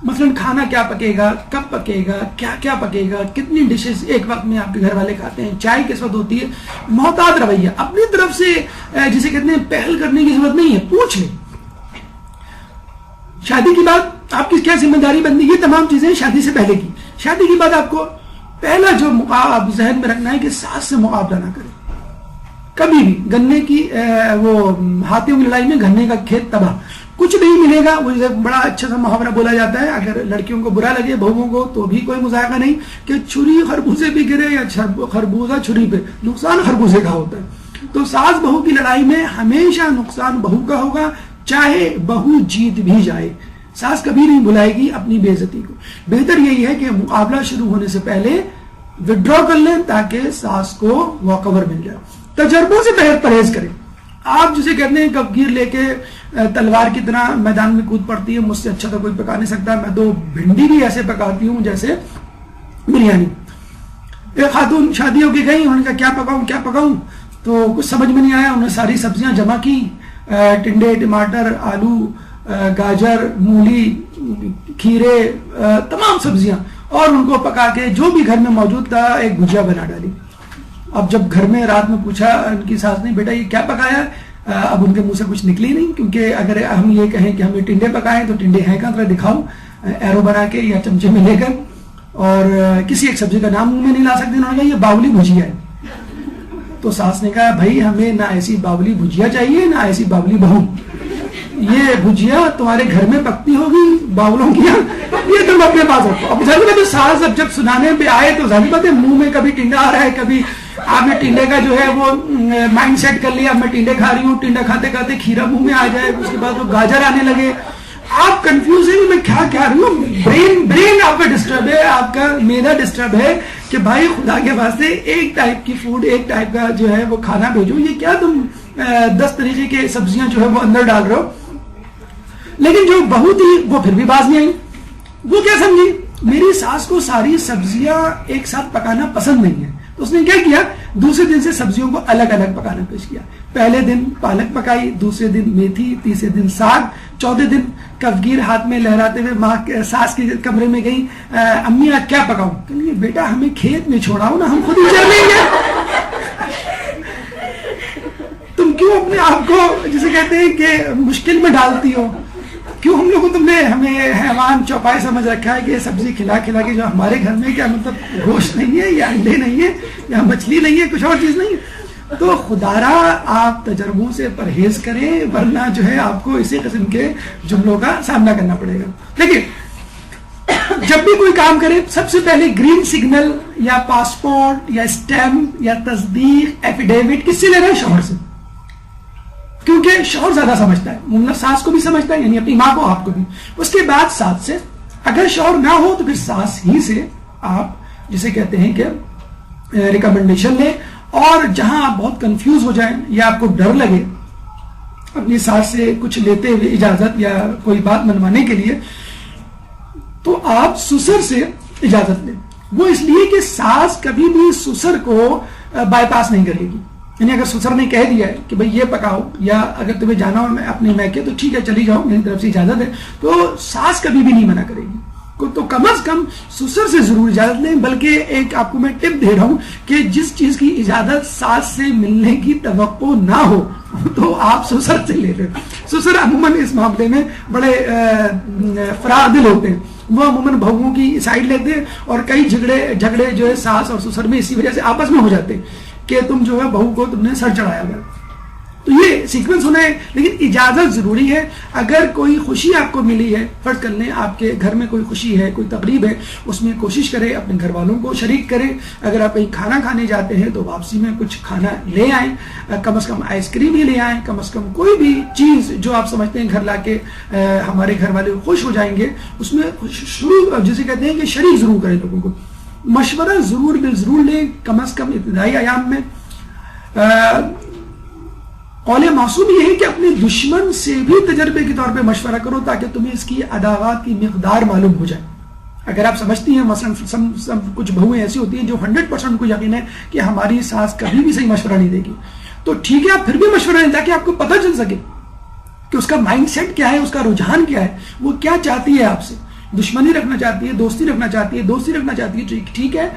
S2: مثلا کھانا کیا پکے گا, کب پکے گا, کیا کیا پکے گا, کتنی ڈشز ایک وقت میں آپ کے گھر والے کھاتے ہیں, چائے کس وقت ہوتی ہے. محتاط رویہ, اپنی طرف سے جسے کہتے ہیں پہل کرنے کی ضرورت نہیں ہے, پوچھ لیں. شادی کی بات آپ کی کیا ذمہ داری بنتی ہے, یہ تمام چیزیں شادی سے پہلے کی. شادی کی بعد آپ کو پہلا جو آپ ذہن میں رکھنا ہے کہ ساس سے مقابلہ نہ کریں کبھی بھی. گنے کی وہ ہاتھیوں کی لڑائی میں گنے کا کھیت تباہ, کچھ نہیں ملے گا. وہ بڑا اچھا سا محاورہ بولا جاتا ہے, اگر لڑکیوں کو برا لگے بہووں کو تو بھی کوئی مذائقہ نہیں, کہ چھری خربوزے پہ گرے یا خربوزہ چھری پہ, نقصان خربوزے کا ہوتا ہے. تو ساس بہو کی لڑائی میں ہمیشہ نقصان بہو کا ہوگا, چاہے بہو جیت بھی جائے. ساس کبھی نہیں بلائے گی اپنی بے عزتی کو. بہتر یہی ہے کہ مقابلہ شروع ہونے سے پہلے وڈرا کر لیں تاکہ ساس کو واک-اوور مل جائے. تجربوں سے پرہیز کریں. آپ جسے کہتے ہیں کفگیر لے کے تلوار کی طرح میدان میں کود پڑتی ہے, مجھ سے اچھا تو کوئی پکا نہیں سکتا, میں تو بھنڈی بھی ایسے پکاتی ہوں جیسے بریانی. ایک خاتون شادی ہو کے گئی, انہوں نے کہا کیا پکاؤں, تو کچھ سمجھ میں نہیں آیا. انہوں نے ساری سبزیاں جمع کی, ٹنڈے, ٹماٹر, آلو, گاجر, مولی, کھیرے, تمام سبزیاں, اور ان کو پکا کے جو بھی گھر میں موجود تھا ایک بھجیا بنا ڈالی. اب جب گھر میں رات میں پوچھا ان کی ساس نے, بیٹا یہ کیا پکایا؟ اب ان کے منہ سے کچھ نکلی نہیں, کیونکہ اگر ہم یہ کہیں کہ ہمیں ٹنڈے پکائیں تو ٹنڈے ہیں کہاں, ذرا دکھاؤ ایرو بنا کے یا چمچے میں لے کر. اور کسی ایک سبزی کا نام منہ میں نہیں لا سکتے. انہوں نے کہا یہ باولی بھجیا ہے. تو ساس نے کہا بھائی ہمیں نہ ایسی باولی بھجیا چاہیے نہ ایسی باولی بہو. یہ بھجیا تمہارے گھر میں پکتی ہوگی باولوں کی, یہ تم اپنے پاس رکھو. اب ظاہر بات ہے ساس جب سنانے پہ آئے تو ظاہر بات ہے منہ میں کبھی ٹنڈا آ رہا ہے, کبھی آپ نے ٹنڈے کا جو ہے وہ مائنڈ سیٹ کر لیا, میں ٹنڈے کھا رہی ہوں, ٹنڈا کھاتے کھاتے کھیرا منہ میں آ جائے, اس کے بعد وہ گاجر آنے لگے, آپ کنفیوز ہیں میں کیا کہہ رہی ہوں. برین آپ کا ڈسٹرب ہے, آپ کا میدا ڈسٹرب ہے کہ بھائی خدا کے واسطے ایک ٹائپ کی فوڈ, ایک ٹائپ کا جو ہے وہ کھانا بھیجو. یہ کیا تم 10 طریقے کے سبزیاں جو ہے وہ اندر ڈال رہے ہو. لیکن جو بہو تھی وہ پھر بھی باز نہیں آئی. وہ کیا سمجھی, میری ساس کو ساری سبزیاں ایک ساتھ پکانا پسند نہیں ہے. تو اس نے کیا کیا, دوسرے دن سے سبزیوں کو الگ الگ پکانا پیش کیا. پہلے دن پالک پکائی, دوسرے دن میتھی, تیسرے دن ساگ, چوتھے دن کفگیر ہاتھ میں لہراتے ہوئے ماں ساس کے کمرے میں گئی, امی آج کیا پکاؤں؟ کہ بیٹا ہمیں کھیت میں چھوڑاؤ نا, ہم خود ہی چل لیں گے. تم کیوں اپنے آپ کو جسے کہتے ہیں کہ مشکل میں ڈالتی ہو, کیوں ہم لوگوں تم نے ہمیں حیوان چوپائے سمجھ رکھا ہے کہ سبزی کھلا کھلا کے جو ہمارے گھر میں کیا مطلب گوشت نہیں ہے یا انڈے نہیں ہے یا مچھلی نہیں ہے, کچھ اور چیز نہیں ہے. تو خدارا آپ تجربوں سے پرہیز کریں, ورنہ جو ہے آپ کو اسی قسم کے جملوں کا سامنا کرنا پڑے گا. دیکھیے جب بھی کوئی کام کرے سب سے پہلے گرین سگنل یا پاسپورٹ یا اسٹیمپ یا تصدیق ایفیڈیوٹ کس سے لینا ہے؟ شوہر سے, کیونکہ شوہر زیادہ سمجھتا ہے, مطلب ساس کو بھی سمجھتا ہے, یعنی اپنی ماں کو, آپ کو بھی. اس کے بعد ساس سے, اگر شوہر نہ ہو تو پھر ساس ہی سے آپ جسے کہتے ہیں کہ ریکمنڈیشن لیں. اور جہاں آپ بہت کنفیوز ہو جائیں یا آپ کو ڈر لگے اپنی ساس سے کچھ لیتے ہوئے اجازت یا کوئی بات منوانے کے لیے, تو آپ سسر سے اجازت لیں. وہ اس لیے کہ ساس کبھی بھی سسر کو بائی پاس نہیں کرے گی. یعنی اگر سسر نے کہہ دیا ہے کہ بھئی یہ پکاؤ, یا اگر تمہیں جانا ہو اپنے میکے تو ٹھیک ہے چلی جاؤ, میری طرف سے اجازت ہے, تو ساس کبھی بھی نہیں منع کرے گی. تو کم از کم سسر سے ضرور اجازت لیں. بلکہ ایک آپ کو میں ٹپ دے رہا ہوں کہ جس چیز کی اجازت ساس سے ملنے کی توقع نہ ہو تو آپ سسر سے لے لیں. سسر عموماً اس معاملے میں بڑے فراغ دل ہوتے ہیں, وہ عموماً بہوؤں کی سائڈ لیتے ہیں, اور کئی جھگڑے جو ہے ساس اور سسر میں اسی وجہ سے آپس میں ہو جاتے ہیں کہ تم جو ہے بہو کو تم نے سر چڑھایا گیا. تو یہ سیکوینس ہونا ہے. لیکن اجازت ضروری ہے. اگر کوئی خوشی آپ کو ملی ہے, فرض کر لیں آپ کے گھر میں کوئی خوشی ہے, کوئی تقریب ہے, اس میں کوشش کریں اپنے گھر والوں کو شریک کریں. اگر آپ کہیں کھانا کھانے جاتے ہیں تو واپسی میں کچھ کھانا لے آئیں, کم از کم آئس کریم ہی لے آئیں, کم از کم کوئی بھی چیز جو آپ سمجھتے ہیں گھر لا کے ہمارے گھر والے خوش ہو جائیں گے, اس میں شروع جسے کہتے ہیں کہ شریک ضرور کریں, لوگوں کو مشورہ ضرور ضرور لیں, کم از کم ابتدائی ایام میں. قول معصوم یہ ہے کہ اپنے دشمن سے بھی تجربے کے طور پہ مشورہ کرو تاکہ تمہیں اس کی عداوت کی مقدار معلوم ہو جائے. اگر آپ سمجھتی ہیں مثلا کچھ بہویں ایسی ہوتی ہیں جو 100% کو یقین ہے کہ ہماری ساس کبھی بھی صحیح مشورہ نہیں دے گی, تو ٹھیک ہے آپ پھر بھی مشورہ دیں تاکہ آپ کو پتہ چل سکے کہ اس کا مائنڈ سیٹ کیا ہے, اس کا رجحان کیا ہے, وہ کیا چاہتی ہے آپ سے. دشمنی رکھنا چاہتی ہے, دوستی رکھنا چاہتی ہے, دوستی رکھنا چاہتی ہے, ٹھیک ہے,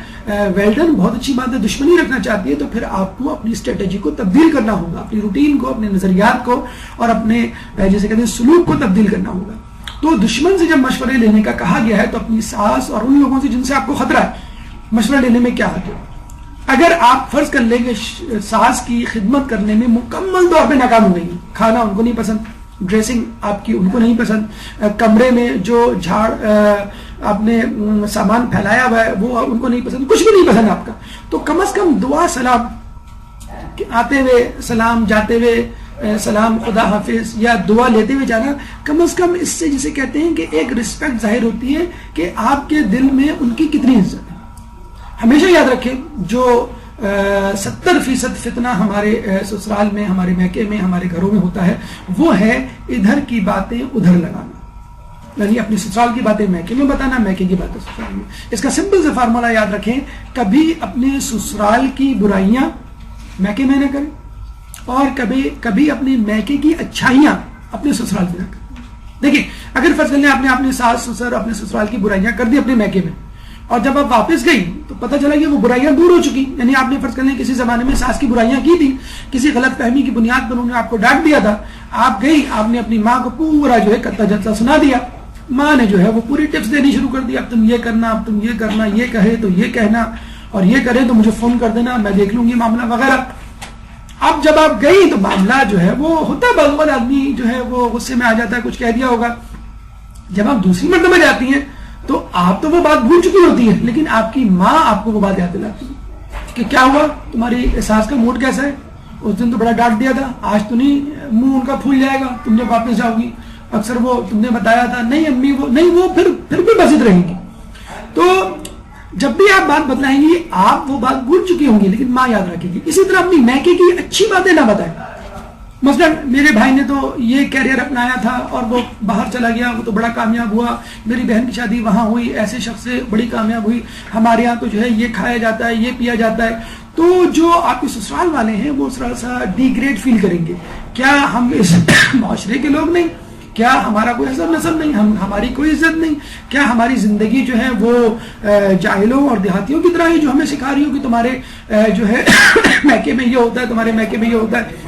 S2: ویل ڈن, بہت اچھی بات ہے. دشمنی رکھنا چاہتی ہے تو پھر آپ کو اپنی اسٹریٹجی کو تبدیل کرنا ہوگا, اپنی روٹین کو, اپنے نظریات کو اور اپنے جیسے کہتے ہیں سلوک کو تبدیل کرنا ہوگا. تو دشمن سے جب مشورے لینے کا کہا گیا ہے تو اپنی ساس اور ان لوگوں سے جن سے آپ کو خطرہ ہے مشورہ لینے میں کیا حد ہے. اگر آپ فرض کر لیں گے ساس کی خدمت کرنے میں مکمل طور پہ ناکام ہو گئی, کھانا ان کو نہیں پسند, ڈریسنگ آپ کی ان کو نہیں پسند, کمرے میں جو جھاڑ آپ نے سامان پھیلایا ہوا ہے وہ ان کو نہیں پسند, کچھ بھی نہیں پسند آپ کا, تو کم از کم دعا سلام, آتے ہوئے سلام, جاتے ہوئے سلام, خدا حافظ, یا دعا لیتے ہوئے جانا, کم از کم اس سے جسے کہتے ہیں کہ ایک رسپیکٹ ظاہر ہوتی ہے کہ آپ کے دل میں ان کی کتنی عزت ہے. ہمیشہ یاد رکھیں جو 70% فتنہ ہمارے سسرال میں, ہمارے میکے میں, ہمارے گھروں میں ہوتا ہے وہ ہے ادھر کی باتیں ادھر لگانا, یعنی اپنی سسرال کی باتیں میکے میں بتانا, میکے کی باتیں سسرال میں. اس کا سمپل سے فارمولا یاد رکھیں, کبھی اپنے سسرال کی برائیاں میکے میں نہ کریں اور کبھی اپنے میکے کی اچھائیاں اپنے سسرال میں نہ کریں. دیکھیں اگر فرض کر لیں آپ نے اپنے ساس سسر اپنے سسرال کی برائیاں کر دی اپنے میکے میں, اور جب آپ واپس گئی تو پتہ چلا کہ وہ برائیاں دور ہو چکی, یعنی آپ نے فرض کرنے کسی زمانے میں ساس کی برائیاں کی تھی, کسی غلط فہمی کی بنیاد پر انہوں نے آپ کو ڈانٹ دیا تھا, آپ گئی, آپ نے اپنی ماں کو پورا جو ہے کتا جتلا سنا دیا, ماں نے جو ہے وہ پوری ٹپس دینی شروع کر دی, اب تم یہ کرنا, اب تم یہ کرنا, یہ کہے تو یہ کہنا, اور یہ کرے تو مجھے فون کر دینا, میں دیکھ لوں گی معاملہ وغیرہ. اب جب آپ گئی تو معاملہ جو ہے وہ ہوتا ہے, بعض آدمی جو ہے وہ غصے میں آ جاتا ہے, کچھ کہہ دیا ہوگا. جب آپ دوسری مرتبہ جاتی ہیں تو آپ تو وہ بات بھول چکی ہوتی ہے, لیکن آپ کی ماں آپ کو وہ بات یاد دلاتی ہے کہ کیا ہوا, تمہاری ساس کا موڈ کیسا ہے, اس دن تو بڑا ڈانٹ دیا تھا, آج تو نہیں منہ ان کا پھول جائے گا تم جب واپس جاؤ گی, اکثر وہ تم نے بتایا تھا, نہیں امی وہ نہیں, وہ پھر بھی بسط رہیں گی. تو جب بھی آپ بات بتلائیں گی آپ وہ بات بھول چکی ہوں گی لیکن ماں یاد رکھے گی. اسی طرح اپنی میکے کی اچھی باتیں نہ بتائیں. مثلا میرے بھائی نے تو یہ کیریئر اپنایا تھا اور وہ باہر چلا گیا, وہ تو بڑا کامیاب ہوا, میری بہن کی شادی وہاں ہوئی, ایسے شخص سے بڑی کامیاب ہوئی, ہمارے ہاں تو جو ہے یہ کھایا جاتا ہے, یہ پیا جاتا ہے. تو جو آپ کے سسرال والے ہیں وہ تھوڑا سا ڈی گریڈ فیل کریں گے, کیا ہم اس معاشرے کے لوگ نہیں, کیا ہمارا کوئی حسب نسب نہیں, ہماری کوئی عزت نہیں, کیا ہماری زندگی جو ہے وہ جاہلوں اور دیہاتیوں کی طرح ہے جو ہمیں سکھا رہی ہو کہ تمہارے جو ہے میکے میں یہ ہوتا ہے, تمہارے میکے میں یہ ہوتا ہے.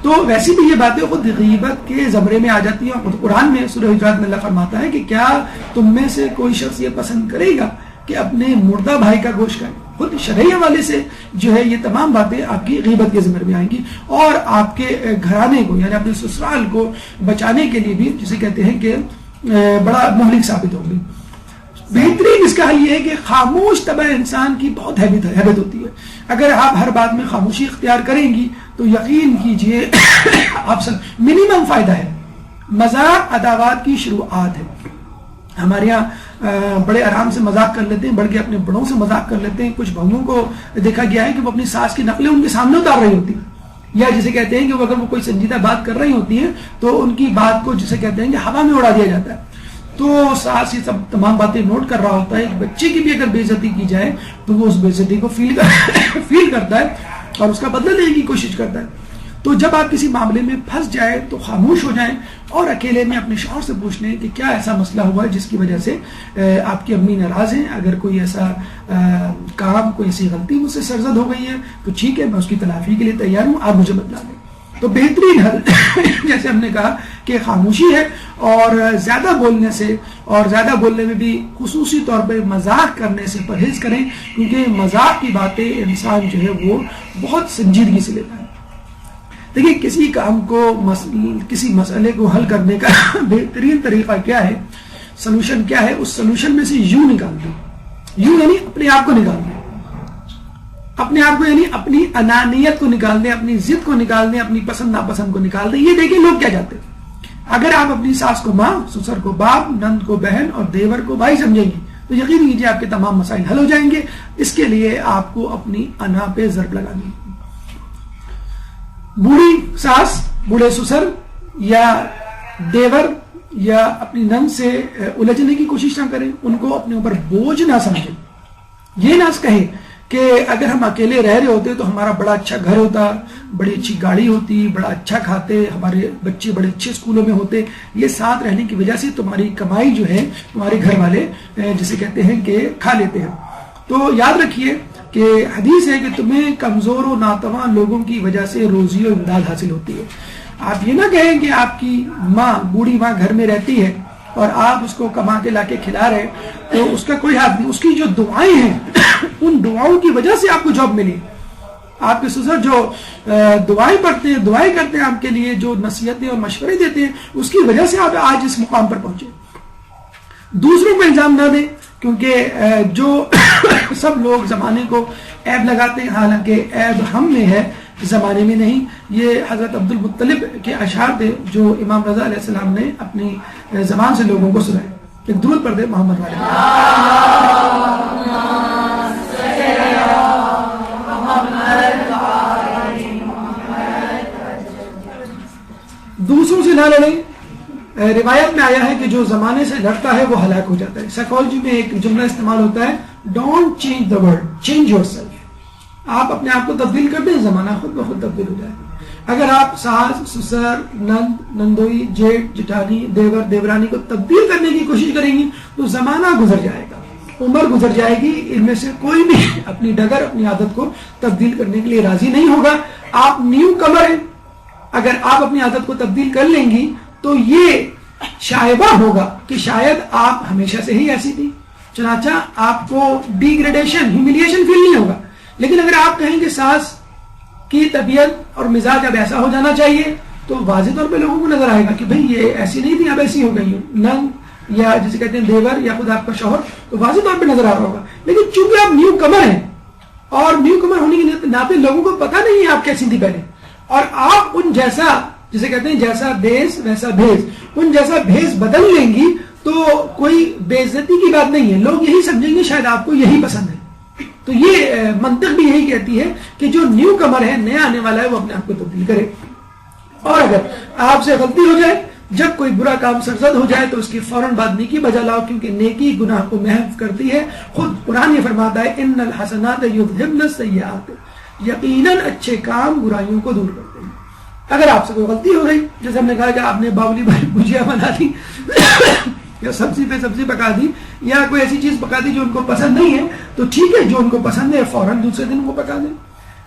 S2: تو ویسی بھی یہ باتیں خود غیبت کے زمرے میں آ جاتی ہیں. اور قرآن میں سورہ حجرات میں اللہ فرماتا ہے کہ کیا تم میں سے کوئی شخص یہ پسند کرے گا کہ اپنے مردہ بھائی کا گوشت کھائے. خود شرعی حوالے سے جو ہے یہ تمام باتیں آپ کی غیبت کے زمرے میں آئیں گی اور آپ کے گھرانے کو یعنی اپنے سسرال کو بچانے کے لیے بھی جسے کہتے ہیں کہ بڑا مہلک ثابت ہوگی. بہترین اس کا حل یہ ہے کہ خاموش طبع انسان کی بہت ہیبت ہوتی ہے. اگر آپ ہر بات میں خاموشی اختیار کریں گی تو یقین کیجئے آپ سب منیمم فائدہ ہے. مذاق عداوات کی شروعات ہے. ہمارے یہاں بڑے آرام سے مذاق کر لیتے ہیں, بڑھ کے اپنے بڑوں سے مذاق کر لیتے ہیں. کچھ بہوؤں کو دیکھا گیا ہے کہ وہ اپنی ساس کی نقلیں ان کے سامنے اتار رہی ہوتی ہیں, یا جسے کہتے ہیں کہ اگر وہ کوئی سنجیدہ بات کر رہی ہوتی ہیں تو ان کی بات کو جسے کہتے ہیں کہ ہوا میں اڑا دیا جاتا ہے. تو ساس یہ سب تمام باتیں نوٹ کر رہا ہوتا ہے. ایک بچے کی بھی اگر بے عزتی کی جائے تو وہ اس بے عزتی کو فیل کرتا ہے اور اس کا بدلہ لینے کی کوشش کرتا ہے. تو جب آپ کسی معاملے میں پھنس جائے تو خاموش ہو جائیں اور اکیلے میں اپنے شوہر سے پوچھ لیں کہ کیا ایسا مسئلہ ہوا ہے جس کی وجہ سے آپ کی امی ناراض ہیں. اگر کوئی ایسا کام, کوئی ایسی غلطی مجھ سے سرزد ہو گئی ہے تو ٹھیک ہے, میں اس کی تلافی کے لیے تیار ہوں, آپ مجھے بتلا دیں. تو بہترین حل جیسے ہم نے کہا کہ خاموشی ہے اور زیادہ بولنے سے, اور زیادہ بولنے میں بھی خصوصی طور پہ مذاق کرنے سے پرہیز کریں, کیونکہ مذاق کی باتیں انسان جو ہے وہ بہت سنجیدگی سے لیتا ہے. دیکھیے کسی کام کو کسی مسئلے کو حل کرنے کا بہترین طریقہ کیا ہے، سلوشن کیا ہے، اس سلوشن میں سے یوں نکال دیں، یوں یعنی اپنے آپ کو نکال دیں، اپنے آپ کو یعنی اپنی انانیت کو نکال دیں، اپنی ضد کو نکال دیں، اپنی پسند ناپسند کو نکال دیں. یہ دیکھیں لوگ کیا چاہتے ہیں. اگر آپ اپنی ساس کو ماں، سسر کو باپ، نند کو بہن اور دیور کو بھائی سمجھیں گی تو یقین کیجیے آپ کے تمام مسائل حل ہو جائیں گے. اس کے لیے آپ کو اپنی انا پہ ضرب لگانی ہے. بوڑھی ساس، بوڑھے سسر یا دیور یا اپنی نند سے الجھنے کی کوشش نہ کریں، ان کو اپنے اوپر بوجھ نہ سمجھیں. یہ نہ کہیں کہ اگر ہم اکیلے رہ رہے ہوتے تو ہمارا بڑا اچھا گھر ہوتا، بڑی اچھی گاڑی ہوتی، بڑا اچھا کھاتے، ہمارے بچے بڑے اچھے اسکولوں میں ہوتے. یہ ساتھ رہنے کی وجہ سے تمہاری کمائی جو ہے تمہارے گھر والے جسے کہتے ہیں کہ کھا لیتے ہیں. تو یاد رکھیے کہ حدیث ہے کہ تمہیں کمزور و ناتواں لوگوں کی وجہ سے روزی و امداد حاصل ہوتی ہے. آپ یہ نہ کہیں کہ آپ کی ماں، بوڑھی ماں گھر میں رہتی ہے اور آپ اس کو کما کے لا کے کھلا رہے تو اس کا کوئی ہاتھ نہیں. اس کی جو دعائیں ہیں ان دعاؤں کی وجہ سے آپ کو جاب ملی. آپ کے سسر جو دعائیں پڑھتے ہیں، دعائیں کرتے ہیں آپ کے لیے، جو نصیحتیں اور مشورے دیتے ہیں، اس کی وجہ سے آپ آج اس مقام پر پہنچے. دوسروں کو الزام نہ دیں، کیونکہ جو سب لوگ زمانے کو عیب لگاتے ہیں، حالانکہ عیب ہم میں ہے، زمانے میں نہیں. یہ حضرت عبد المطلب کے اشعار تھے جو امام رضا علیہ السلام نے اپنی زبان سے لوگوں کو سنائے. ایک درود پڑھ دے محمد والے. دوسروں سے نہ لڑیں. روایت میں آیا ہے کہ جو زمانے سے لڑتا ہے وہ ہلاک ہو جاتا ہے. سائیکالوجی میں ایک جملہ استعمال ہوتا ہے، don't change the world, change your self. آپ اپنے آپ کو تبدیل کر دیں، زمانہ خود بخود تبدیل ہو جائے. اگر آپ ساس، سسر، نند، نندوئی، جیٹ، جٹھانی، دیور، دیورانی کو تبدیل کرنے کی کوشش کریں گی تو زمانہ گزر جائے گا، عمر گزر جائے گی، ان میں سے کوئی بھی اپنی ڈگر، اپنی عادت کو تبدیل کرنے کے لیے راضی نہیں ہوگا. آپ نیو کمر ہیں، اگر آپ اپنی عادت کو تبدیل کر لیں گی تو یہ شائبہ ہوگا کہ شاید آپ ہمیشہ سے ہی ایسی تھی، چنانچہ آپ کو ڈیگریڈیشن، ہیوملیشن فیل نہیں ہوگا. لیکن اگر آپ کہیں کہ ساس کی طبیعت اور مزاج اب ایسا ہو جانا چاہیے تو واضح طور پہ لوگوں کو نظر آئے گا کہ بھئی یہ ایسی نہیں تھی، اب ایسی ہو گئی. نند یا جسے کہتے ہیں دیور یا خود آپ کا شوہر، تو واضح طور پہ نظر آ رہا ہوگا. لیکن چونکہ آپ نیو کمر ہیں اور نیو کمر ہونے کے ناطے لوگوں کو پتہ نہیں ہے آپ کیسی تھی پہلے، اور آپ ان جیسا جسے کہتے ہیں جیسا دیس ویسا بھیس، ان جیسا بھیس بدل لیں گی تو کوئی بے عزتی کی بات نہیں ہے. لوگ یہی سمجھیں گے شاید آپ کو یہی پسند ہے. تو یہ منطق بھی یہی کہتی ہے کہ جو نیو کمر ہے، نیا آنے والا ہے، وہ اپنے آپ کو تبدیل کرے. اور اگر آپ سے غلطی ہو جائے، جب کوئی برا کام سرزد ہو جائے تو اس کی فوراً بعد نیکی بجا لاؤ، کیونکہ نیکی گناہ کو محو کرتی ہے. خود قرآن یہ فرماتا ہے ان الحسنات یذہبن السیئات، یقیناً اچھے کام برائیوں کو دور کرتے ہیں. اگر آپ سے کوئی غلطی ہو گئی، جیسے ہم نے کہا کہ آپ نے باولی بھائی بھجیا بنا دی یا سبزی پہ سبزی پکا دی یا کوئی ایسی چیز پکا دی جو ان کو پسند نہیں ہے، تو ٹھیک ہے، جو ان کو پسند ہے فوراً دوسرے دن وہ پکا دیں.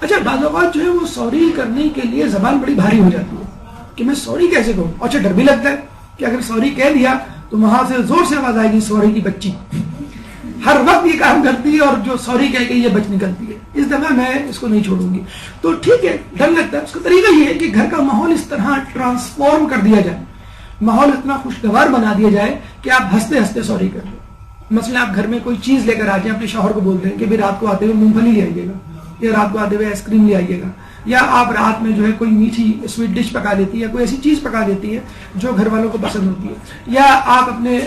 S2: اچھا، بعض اوقات جو ہے وہ سوری کرنے کے لیے زبان بڑی بھاری ہو جاتی ہے کہ میں سوری کیسے کہوں. اچھا، ڈر بھی لگتا ہے کہ اگر سوری کہہ دیا تو وہاں سے زور سے آواز آئے گی سوری کی بچی. ہر وقت یہ کام کرتی ہے اور جو سوری کہہ کے یہ بچ نکلتی ہے، اس دفعہ میں اس کو نہیں چھوڑوں گی. تو ٹھیک ہے، ڈر لگتا ہے. اس کا طریقہ یہ ہے کہ گھر کا ماحول اس طرح ٹرانسفارم کر دیا جائے، ماحول اتنا خوشگوار بنا دیا جائے کہ آپ ہنستے ہنستے سوری کر لیں. مثلا آپ گھر میں کوئی چیز لے کر آ جائیں، اپنے شوہر کو بول دیں کہ رات کو آتے ہوئے مونگ پھلی لے آئیے گا، یا رات کو آتے ہوئے آئس کریم لے آئیے گا، یا آپ رات میں جو ہے کوئی میٹھی سویٹ ڈش پکا دیتی ہے، یا کوئی ایسی چیز پکا دیتی ہے جو گھر والوں کو پسند ہوتی ہے. یا آپ اپنے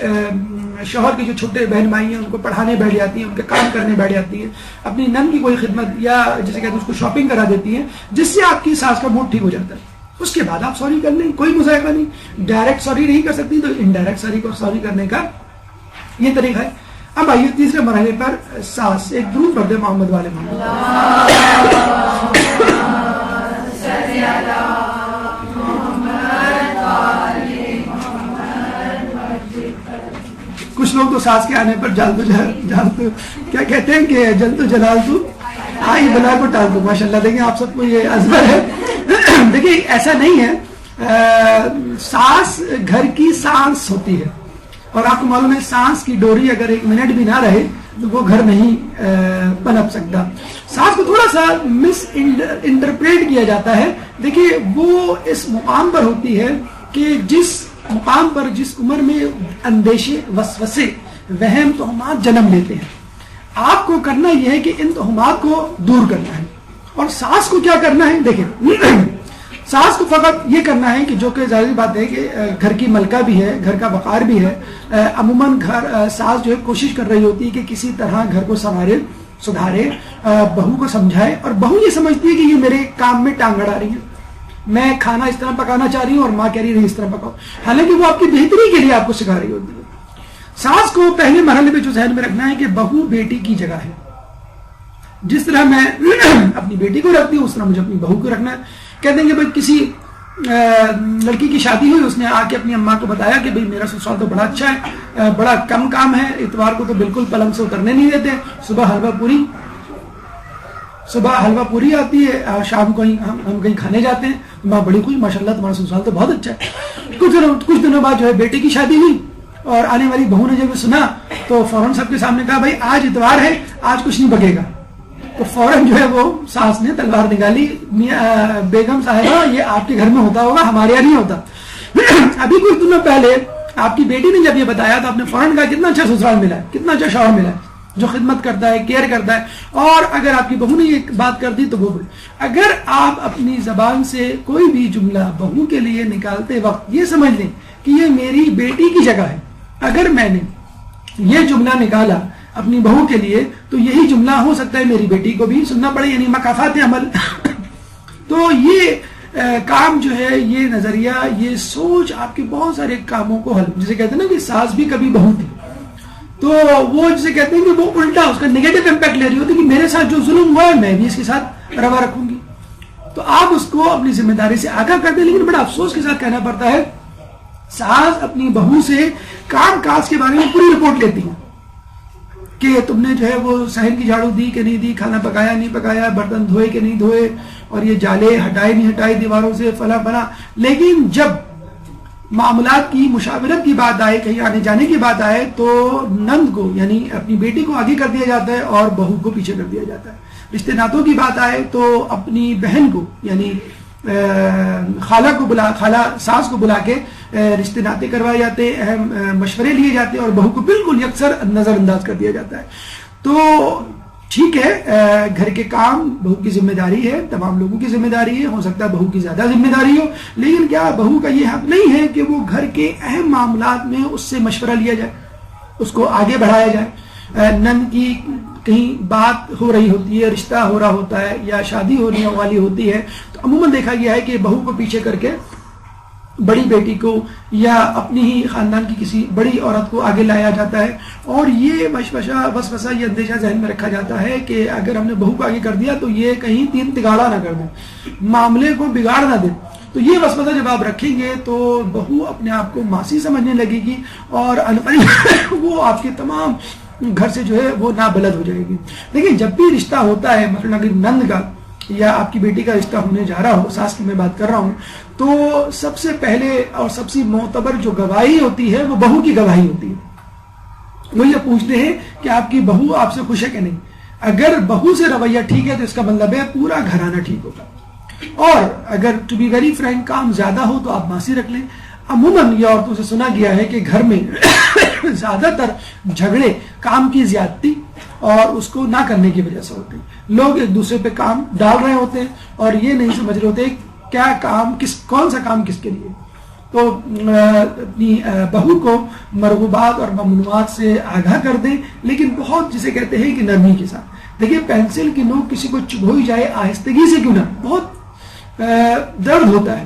S2: شوہر کے جو چھوٹے بہن بھائی ہیں ان کو پڑھانے بیٹھ جاتی ہیں، ان کے کام کرنے بیٹھ جاتی ہیں، اپنی نند کی کوئی خدمت یا جسے کہتے ہیں اس کو شاپنگ کرا دیتی ہیں، جس سے آپ کی ساس کا موڈ ٹھیک ہو جاتا ہے. اس کے بعد آپ سوری کر لیں، کوئی مذائقہ نہیں. ڈائریکٹ سوری نہیں کر سکتی تو انڈائریکٹ سوری کرنے کا یہ طریقہ ہے. اب آئیے تیسرے مرحلے پر، ساس. ایک درود پڑھ دے محمد والے محمد. کچھ لوگ تو ساس کے آنے پر جال تو کیا کہتے ہیں کہ جل تو جلال تو آئی بلا کو ٹال دو. ماشاء اللہ، دیکھیں آپ سب کو یہ ازبر ہے. دیکھیں ایسا نہیں ہے، سانس گھر کی سانس ہوتی ہے، اور آپ کو معلوم ہے سانس کی ڈوری اگر 1 منٹ بھی نہ رہے وہ گھر نہیں پنپ سکتا. ساس کو تھوڑا سا مس انٹرپریٹ کیا جاتا ہے. دیکھیے وہ اس مقام پر ہوتی ہے کہ جس مقام پر جس عمر میں اندیشے وسوسے وہم توہمات جنم لیتے ہیں، آپ کو کرنا یہ ہے کہ ان توہمات کو دور کرنا ہے. اور ساس کو کیا کرنا ہے؟ دیکھیں ساس کو فقط یہ کرنا ہے کہ جو کہ ظاہری بات ہے کہ گھر کی ملکہ بھی ہے، گھر کا وقار بھی ہے. عموماً ساس جو ہے کوشش کر رہی ہوتی ہے کہ کسی طرح گھر کو سنوارے سدھارے، بہو کو سمجھائے، اور بہو یہ سمجھتی ہے کہ یہ میرے کام میں ٹانگ اڑا رہی ہے، میں کھانا اس طرح پکانا چاہ رہی ہوں اور ماں کہہ رہی ہے اس طرح پکاؤ، حالانکہ وہ آپ کی بہتری کے لیے آپ کو سکھا رہی ہوتی ہے. ساس کو پہلے مرحلے میں جو ذہن میں رکھنا ہے کہ بہو بیٹی کی جگہ ہے. جس طرح میں اپنی بیٹی کو رکھتی ہوں اس طرح مجھے اپنی بہو کو رکھنا ہے. کہتے ہیں کہ بھائی کسی لڑکی کی شادی ہوئی، اس نے آ کے اپنی اماں کو بتایا کہ بھائی میرا سسرال تو بڑا اچھا ہے، بڑا کم کام ہے، اتوار کو تو بالکل پلنگ سے اترنے نہیں دیتے، صبح حلوہ پوری آتی ہے، شام کو ہم کہیں کھانے جاتے ہیں، ماں بڑی خوش، ماشاءاللہ تمہارا سسرال تو بہت اچھا ہے. کچھ دنوں بعد جو ہے بیٹے کی شادی ہوئی اور آنے والی بہو نے جب سنا تو فوراً سب کے سامنے کہا بھائی آج اتوار ہے، آج کچھ نہیں بکے گا. تو فوراً جو ہے وہ ساس نے تلوار نکالی، بیگم صاحبہ یہ آپ کے گھر میں ہوتا ہوگا، ہمارے یہاں نہیں ہوتا. ابھی کچھ دنوں پہلے آپ کی بیٹی نے جب یہ بتایا تو آپ نے فوراً کہا کتنا اچھا سسرال ملا ہے، کتنا اچھا شوہر ملا ہے جو خدمت کرتا ہے، کیئر کرتا ہے. اور اگر آپ کی بہو نے یہ بات کر دی تو وہ اگر آپ اپنی زبان سے کوئی بھی جملہ بہو کے لیے نکالتے وقت یہ سمجھ لیں کہ یہ میری بیٹی کی جگہ ہے، اگر میں نے یہ جملہ نکالا اپنی بہو کے لیے تو یہی جملہ ہو سکتا ہے میری بیٹی کو بھی سننا پڑے، یعنی مکافات عمل. تو یہ کام جو ہے، یہ نظریہ، یہ سوچ آپ کے بہت سارے کاموں کو حل، جسے کہتے ہیں نا کہ ساس بھی کبھی بہو تھی، تو وہ جسے کہتے ہیں کہ وہ الٹا اس کا نیگیٹو امپیکٹ لے رہی ہوتی کہ میرے ساتھ جو ظلم ہوا ہے میں بھی اس کے ساتھ روا رکھوں گی. تو آپ اس کو اپنی ذمہ داری سے آگاہ کر دیں. لیکن بڑا افسوس کے ساتھ کہنا پڑتا ہے ساس اپنی بہو سے کام کاج کے بارے میں پوری رپورٹ لیتی ہے کہ تم نے جو ہے وہ صحن کی جھاڑو دی کہ نہیں دی، کھانا پکایا نہیں پکایا، برتن دھوئے کہ نہیں دھوئے، اور یہ جالے ہٹائے نہیں ہٹائے دیواروں سے، فلاں فلاں. لیکن جب معاملات کی مشاورت کی بات آئے، کہیں آنے جانے کی بات آئے تو نند کو یعنی اپنی بیٹی کو آگے کر دیا جاتا ہے اور بہو کو پیچھے کر دیا جاتا ہے. رشتے ناتوں کی بات آئے تو اپنی بہن کو یعنی خالہ ساس کو بلا کے رشتے ناطے کروائے جاتے، اہم مشورے لیے جاتے اور بہو کو بالکل یکسر نظر انداز کر دیا جاتا ہے. تو ٹھیک ہے، گھر کے کام بہو کی ذمہ داری ہے، تمام لوگوں کی ذمہ داری ہے، ہو سکتا ہے بہو کی زیادہ ذمہ داری ہو، لیکن کیا بہو کا یہ حق نہیں ہے کہ وہ گھر کے اہم معاملات میں اس سے مشورہ لیا جائے، اس کو آگے بڑھایا جائے. نند کی کہیں بات ہو رہی ہوتی ہے، رشتہ ہو رہا ہوتا ہے یا شادی ہونے والی ہوتی ہے تو عموماً دیکھا گیا ہے کہ بہو کو پیچھے کر کے بڑی بیٹی کو یا اپنی ہی خاندان کی کسی بڑی عورت کو آگے لایا جاتا ہے. اور یہ وسوسہ یہ اندیشہ ذہن میں رکھا جاتا ہے کہ اگر ہم نے بہو کو آگے کر دیا تو یہ کہیں تین تگاڑا نہ کر دیں، معاملے کو بگاڑ نہ دیں. تو یہ وسوسہ جب آپ رکھیں گے تو بہو اپنے آپ کو ماسی سمجھنے لگے گی اور وہ آپ کے تمام گھر سے جو ہے وہ نابلد ہو جائے گی. لیکن جب بھی رشتہ ہوتا ہے، مثلا اگر نند کا یا آپ کی بیٹی کا رشتہ ہونے جا رہا ہو، ساس کی میں بات کر رہا ہوں، تو سب سے پہلے اور سب سے معتبر جو گواہی ہوتی ہے وہ بہو کی گواہی ہوتی ہے. وہ یہ پوچھتے ہیں کہ آپ کی بہو آپ سے خوش ہے کہ نہیں. اگر بہو سے رویہ ٹھیک ہے تو اس کا مطلب ہے پورا گھرانہ ٹھیک ہوگا. اور اگر ٹو بی ویری فرینک کام زیادہ ہو تو آپ ماسی رکھ لیں. عموماً یہ عورتوں سے سنا گیا ہے کہ گھر میں زیادہ تر جھگڑے کام کی زیادتی اور اس کو نہ کرنے کی وجہ سے ہوتے ہیں. لوگ ایک دوسرے پہ کام ڈال رہے ہوتے ہیں اور یہ نہیں سمجھ رہے ہوتے کیا کام کون سا کام کس کے لیے. تو اپنی بہو کو مرغوبات اور ممنوعات سے آگاہ کر دیں، لیکن بہت جسے کہتے ہیں کہ نرمی کے ساتھ. دیکھیے پینسل کی نوک کسی کو چبھوئی جائے آہستگی سے کیوں نہ، بہت درد ہوتا ہے،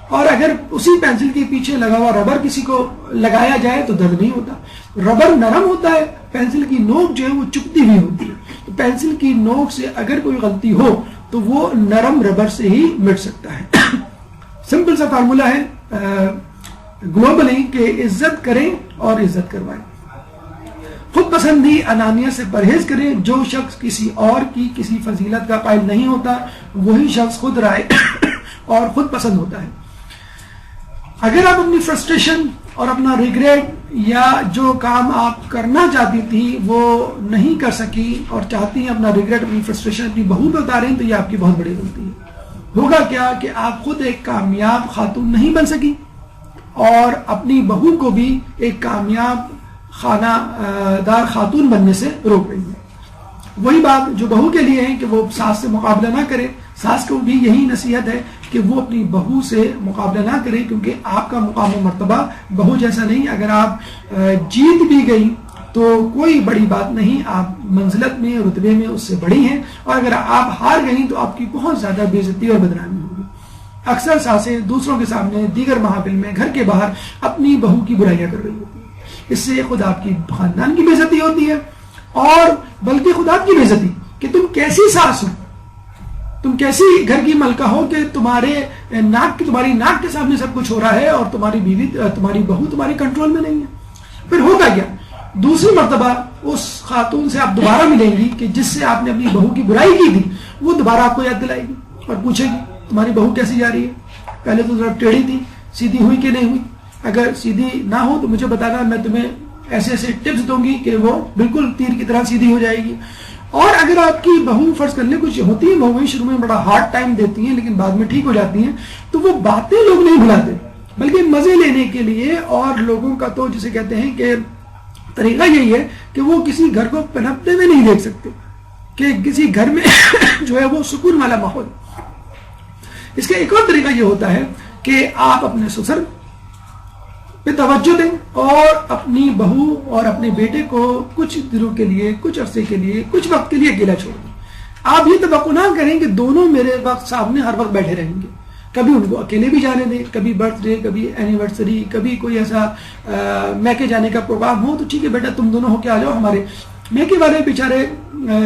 S2: اور اگر اسی پینسل کے پیچھے لگا ہوا ربر کسی کو لگایا جائے تو درد نہیں ہوتا. ربر نرم ہوتا ہے، پینسل کی نوک جو ہے وہ چپتی ہوئی ہوتی ہے. تو پینسل کی نوک سے اگر کوئی غلطی ہو تو وہ نرم ربر سے ہی مٹ سکتا ہے. سمپل سا فارمولا ہے گلوبلی کہ عزت کریں اور عزت کروائیں. خود پسندی انانیت سے پرہیز کریں. جو شخص کسی اور کی کسی فضیلت کا قائل نہیں ہوتا وہی شخص خود رائے اور خود پسند ہوتا ہے. اگر آپ اپنی فرسٹریشن اور اپنا ریگریٹ یا جو کام آپ کرنا چاہتی تھی وہ نہیں کر سکی اور چاہتی ہیں اپنا ریگریٹ اپنی فرسٹریشن اپنی بہو پہ اتاریں، تو یہ آپ کی بہت بڑی غلطی ہے۔ ہوگا کیا کہ آپ خود ایک کامیاب خاتون نہیں بن سکی اور اپنی بہو کو بھی ایک کامیاب خانہ دار خاتون بننے سے روک رہی ہے۔ وہی بات جو بہو کے لیے ہے کہ وہ ساس سے مقابلہ نہ کرے، ساس کو بھی یہی نصیحت ہے کہ وہ اپنی بہو سے مقابلہ نہ کرے، کیونکہ آپ کا مقام و مرتبہ بہو جیسا نہیں۔ اگر آپ جیت بھی گئی تو کوئی بڑی بات نہیں، آپ منزلت میں رتبے میں اس سے بڑی ہیں، اور اگر آپ ہار گئیں تو آپ کی بہت زیادہ بے عزتی اور بدنامی ہوگی۔ اکثر ساسیں دوسروں کے سامنے دیگر محافل میں گھر کے باہر اپنی بہو کی برائیاں کر رہی ہوتی ہیں، اس سے خود آپ کی خاندان کی بے عزتی ہوتی ہے اور بلکہ خود آپ کی بے عزتی کہ تم کیسی ساس ہو، تم کیسی گھر کی ملکہ ہو کہ تمہاری ناک کے سامنے سب کچھ ہو رہا ہے اور تمہاری بیوی تمہاری بہو تمہاری کنٹرول میں نہیں ہے۔ پھر ہوگا کیا؟ دوسری مرتبہ اس خاتون سے آپ دوبارہ ملیں گی کہ جس سے آپ نے اپنی بہو کی برائی کی تھی، وہ دوبارہ آپ کو یاد دلائے گی اور پوچھے گی تمہاری بہو کیسی جا رہی ہے، پہلے تو ذرا ٹیڑھی تھی، سیدھی ہوئی کہ نہیں ہوئی؟ اگر سیدھی نہ ہو تو مجھے بتانا، میں تمہیں ایسے ایسے ٹپس دوں گی کہ وہ بالکل تیر کی طرح سیدھی ہو جائے گی۔ اور اگر آپ کی بہو فرض کر لیں کچھ ہوتی ہے، بہویں شروع میں بڑا ہارڈ ٹائم دیتی ہیں لیکن بعد میں ٹھیک ہو جاتی ہیں، تو وہ باتیں لوگ نہیں بھلاتے بلکہ مزے لینے کے لیے، اور لوگوں کا تو جسے کہتے ہیں کہ طریقہ یہی ہے کہ وہ کسی گھر کو پنپتے ہوئے نہیں دیکھ سکتے کہ کسی گھر میں جو ہے وہ سکون والا ماحول۔ اس کا ایک اور طریقہ یہ ہوتا ہے کہ آپ اپنے سسر پہ توجہ دیں اور اپنی بہو اور اپنے بیٹے کو کچھ دنوں کے لیے، کچھ عرصے کے لیے، کچھ وقت کے لیے اکیلا چھوڑ دیں۔ آپ یہ توقع نہ کریں کہ دونوں میرے وقت سامنے ہر وقت بیٹھے رہیں گے، کبھی ان کو اکیلے بھی جانے دیں، کبھی برتھ ڈے، کبھی اینیورسری، کبھی کوئی ایسا میکے جانے کا پروگرام ہو تو ٹھیک ہے بیٹا تم دونوں ہو کے آ جاؤ۔ ہمارے میکے والے بیچارے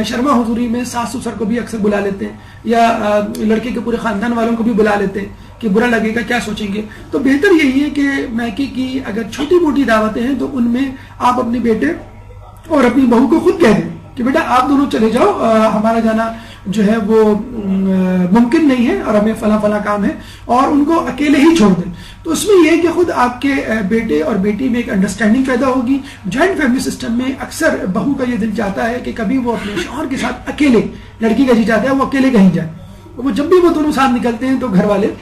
S2: شرما حضوری میں ساس سسر کو بھی اکثر بلا لیتے ہیں، یا لڑکے کے پورے خاندان والوں کو بھی بلا لیتے ہیں کہ برا لگے گا، کیا سوچیں گے۔ تو بہتر یہی ہے کہ میکے کی اگر چھوٹی موٹی دعوتیں ہیں تو ان میں آپ اپنے بیٹے اور اپنی بہو کو خود کہہ دیں کہ بیٹا آپ دونوں چلے جاؤ، ہمارا جانا جو ہے وہ ممکن نہیں ہے اور ہمیں فلاں فلاں کام ہے، اور ان کو اکیلے ہی چھوڑ دیں۔ تو اس میں یہ ہے کہ خود آپ کے بیٹے اور بیٹی میں ایک انڈرسٹینڈنگ پیدا ہوگی۔ جوائنٹ فیملی سسٹم میں اکثر بہو کا یہ دل چاہتا ہے کہ کبھی وہ اپنے شوہر کے ساتھ اکیلے، لڑکی کا جی چاہتا ہے وہ اکیلے کہیں جائے، وہ جب بھی وہ دونوں ساتھ نکلتے ہیں تو گھر والے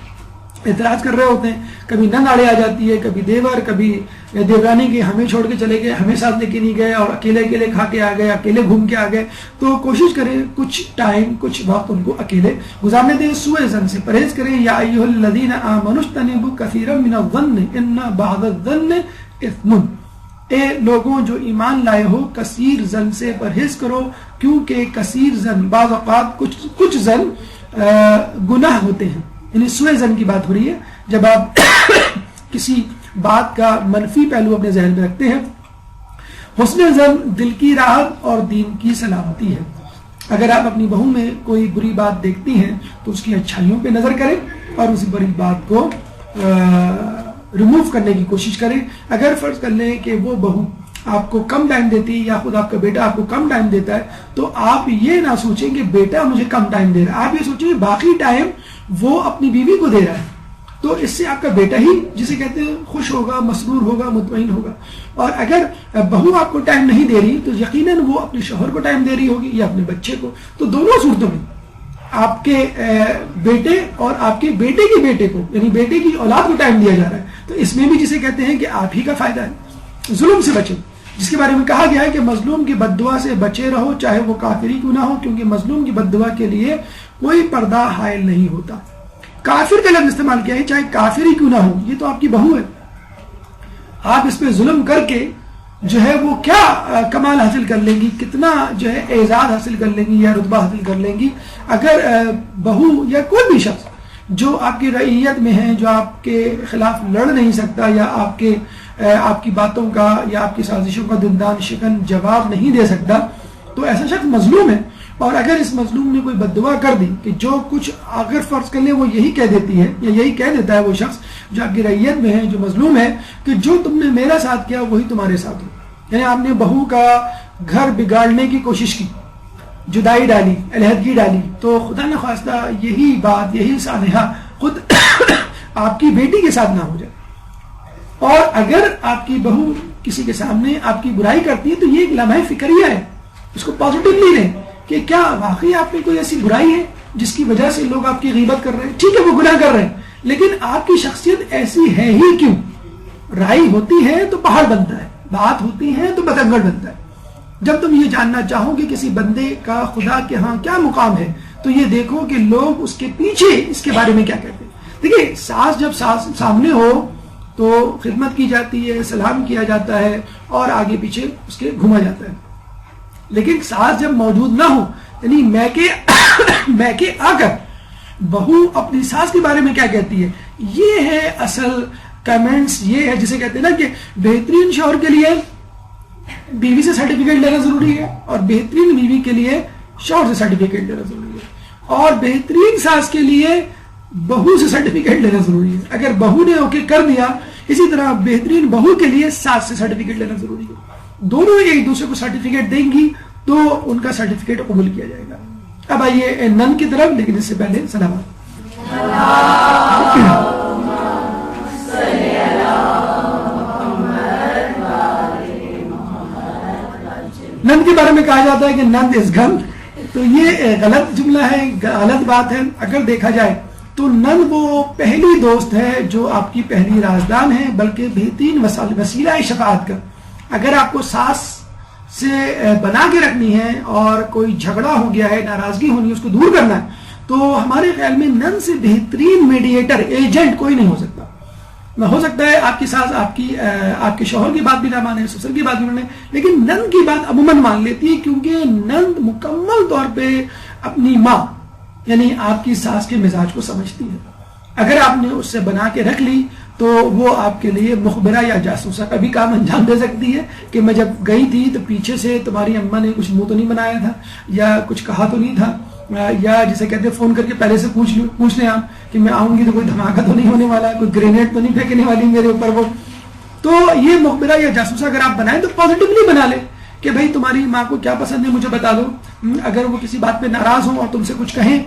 S2: اعتراض کر رہے ہوتے ہیں، کبھی نند آڑے آ جاتی ہے، کبھی دیور، کبھی دیورانی کے ہمیں چھوڑ کے چلے گئے، ہمیں ساتھ لے کے نہیں گئے، اور اکیلے اکیلے کھا کے آ گئے، اکیلے گھوم کے آ گئے۔ تو کوشش کریں کچھ ٹائم، کچھ وقت ان کو اکیلے گزارنے دیں، سوء ظن سے پرہیز کریں۔ یا ایھا الذین آمنوا اجتنبوا کثیرا من الظن ان بعض الظن اثم، اے لوگوں جو ایمان لائے ہو کثیر ظن سے پرہیز کرو، کیونکہ کثیر ظن بعض اوقات کچھ ظن گناہ ہوتے ہیں، یعنی سوء ظن کی بات ہو رہی ہے جب آپ کسی بات کا منفی پہلو اپنے ذہن میں رکھتے ہیں۔ حسن ظن دل کی راحت اور دین کی سلامتی ہے۔ اگر آپ اپنی بہو میں کوئی بری بات دیکھتی ہیں تو اس کی اچھائیوں پہ نظر کریں اور اسی بری بات کو ریموو کرنے کی کوشش کریں۔ اگر فرض کر لیں کہ وہ بہو آپ کو کم ٹائم دیتی یا خود آپ کا بیٹا آپ کو کم ٹائم دیتا ہے تو آپ یہ نہ سوچیں کہ بیٹا مجھے کم ٹائم دے رہا ہے، آپ یہ سوچیں کہ باقی ٹائم وہ اپنی بیوی کو دے رہا ہے، تو اس سے آپ کا بیٹا ہی جسے کہتے ہیں خوش ہوگا، مسرور ہوگا، مطمئن ہوگا۔ اور اگر بہو آپ کو ٹائم نہیں دے رہی تو یقیناً وہ اپنے شوہر کو ٹائم دے رہی ہوگی یا اپنے بچے کو۔ تو دونوں صورتوں میں آپ کے بیٹے اور آپ کے بیٹے کے بیٹے کو، یعنی بیٹے کی اولاد کو ٹائم دیا جا رہا ہے، تو اس میں بھی جسے کہتے ہیں کہ آپ ہی کا فائدہ ہے۔ ظلم سے بچیں، جس کے بارے میں کہا گیا ہے کہ مظلوم کی بد دعا سے بچے رہو چاہے وہ کافر ہی کیوں نہ ہو، کیونکہ مظلوم کی بد دعا کے لیے کوئی پردہ حائل نہیں ہوتا۔ کافر کا لفظ استعمال کیا ہے، چاہے کافر ہی کیوں نہ ہو، یہ تو آپ کی بہو ہے، آپ اس پہ ظلم کر کے جو ہے وہ کیا کمال حاصل کر لیں گی، کتنا جو ہے اعزاز حاصل کر لیں گی یا رتبہ حاصل کر لیں گی۔ اگر بہو یا کوئی بھی شخص جو آپ کی رعیت میں ہے، جو آپ کے خلاف لڑ نہیں سکتا یا آپ کی باتوں کا یا آپ کی سازشوں کا دندان شکن جواب نہیں دے سکتا، تو ایسا شخص مظلوم ہے۔ اور اگر اس مظلوم نے کوئی بد دعا کر دی کہ جو کچھ اگر فرض کر لیں وہ یہی کہہ دیتی ہے یا یہی کہہ دیتا ہے وہ شخص جو آپ کی رعیت میں ہے، جو مظلوم ہے، کہ جو تم نے میرا ساتھ کیا وہی تمہارے ساتھ ہو، یعنی آپ نے بہو کا گھر بگاڑنے کی کوشش کی، جدائی ڈالی، علیحدگی ڈالی، تو خدا نخواستہ یہی بات، یہی سانحہ خود آپ کی بیٹی کے ساتھ نہ ہو جائے۔ اور اگر آپ کی بہو کسی کے سامنے آپ کی برائی کرتی ہے تو یہ ایک لمحہ فکریہ ہے، اس کو پازیٹیولی لیں کہ کیا واقعی آپ میں کوئی ایسی برائی ہے جس کی وجہ سے لوگ آپ کی غیبت کر رہے ہیں. ٹھیک ہے وہ گناہ کر رہے ہیں، لیکن آپ کی شخصیت ایسی ہے ہی کیوں؟ رائی ہوتی ہے تو پہاڑ بنتا ہے، بات ہوتی ہے تو بتنگڑ بنتا ہے. جب تم یہ جاننا چاہو کہ کسی بندے کا خدا کے ہاں کیا مقام ہے تو یہ دیکھو کہ لوگ اس کے پیچھے اس کے بارے میں کیا کہتے ہیں. دیکھیے ساس جب سامنے ہو تو خدمت کی جاتی ہے، سلام کیا جاتا ہے اور آگے پیچھے اس کے گھوما جاتا ہے. لیکن ساس جب موجود نہ ہو یعنی میکے آ کر بہو اپنی ساس کے بارے میں کیا کہتی ہے، یہ ہے اصل کمنٹس. یہ ہے جسے کہتے ہیں نا کہ بہترین شوہر کے لیے بیوی سے سرٹیفکیٹ لینا ضروری ہے اور بہترین بیوی کے لیے شوہر سے سرٹیفکیٹ لینا ضروری ہے، اور بہترین ساس کے لیے بہو سے سرٹیفکیٹ لینا ضروری ہے. اگر بہو نے اوکے کر دیا، اسی طرح بہترین بہو کے لیے ساس سے سرٹیفکیٹ لینا ضروری ہے. دونوں ایک دوسرے کو سرٹیفکیٹ دیں گی تو ان کا سرٹیفکیٹ قبول کیا جائے گا. اب آئیے نن کی طرف، لیکن اس سے پہلے سلامات. نند کے بارے میں کہا جاتا ہے کہ نند از گن، تو یہ غلط جملہ ہے، غلط بات ہے. اگر دیکھا جائے تو نند وہ پہلی دوست ہے جو آپ کی پہلی رازدان ہے، بلکہ بہترین وسیلہ شفاعت کا. اگر آپ کو ساس سے بنا کے رکھنی ہے اور کوئی جھگڑا ہو گیا ہے، ناراضگی ہونی ہے، اس کو دور کرنا ہے، تو ہمارے خیال میں نند سے بہترین میڈیٹر ایجنٹ کوئی نہیں ہو سکتا. ہو سکتا ہے آپ کی ساس آپ کے شوہر کی بات بھی نہ مانے، سسر کی بات بھی مانے، لیکن نند کی بات عموماً مان لیتی ہے، کیونکہ نند مکمل طور پہ اپنی ماں یعنی آپ کی ساس کے مزاج کو سمجھتی ہے. اگر آپ نے اس سے بنا کے رکھ لی تو وہ آپ کے لیے مخبرہ یا جاسوسہ کا بھی کام انجام دے سکتی ہے کہ میں جب گئی تھی تو پیچھے سے تمہاری اماں نے کچھ منہ تو نہیں بنایا تھا یا کچھ کہا تو نہیں تھا، یا جسے کہتے ہیں فون کر کے پہلے سے پوچھ لیں آپ کہ میں آؤں گی تو کوئی دھماکہ تو نہیں ہونے والا ہے، کوئی گرینیڈ تو نہیں پھینکنے والی میرے اوپر وہ. تو یہ مخبرہ یا جاسوسہ اگر آپ بنائیں تو پازیٹیولی بنا لیں کہ بھائی تمہاری ماں کو کیا پسند ہے مجھے بتا دو. اگر وہ کسی بات پہ ناراض ہوں اور تم سے کچھ کہیں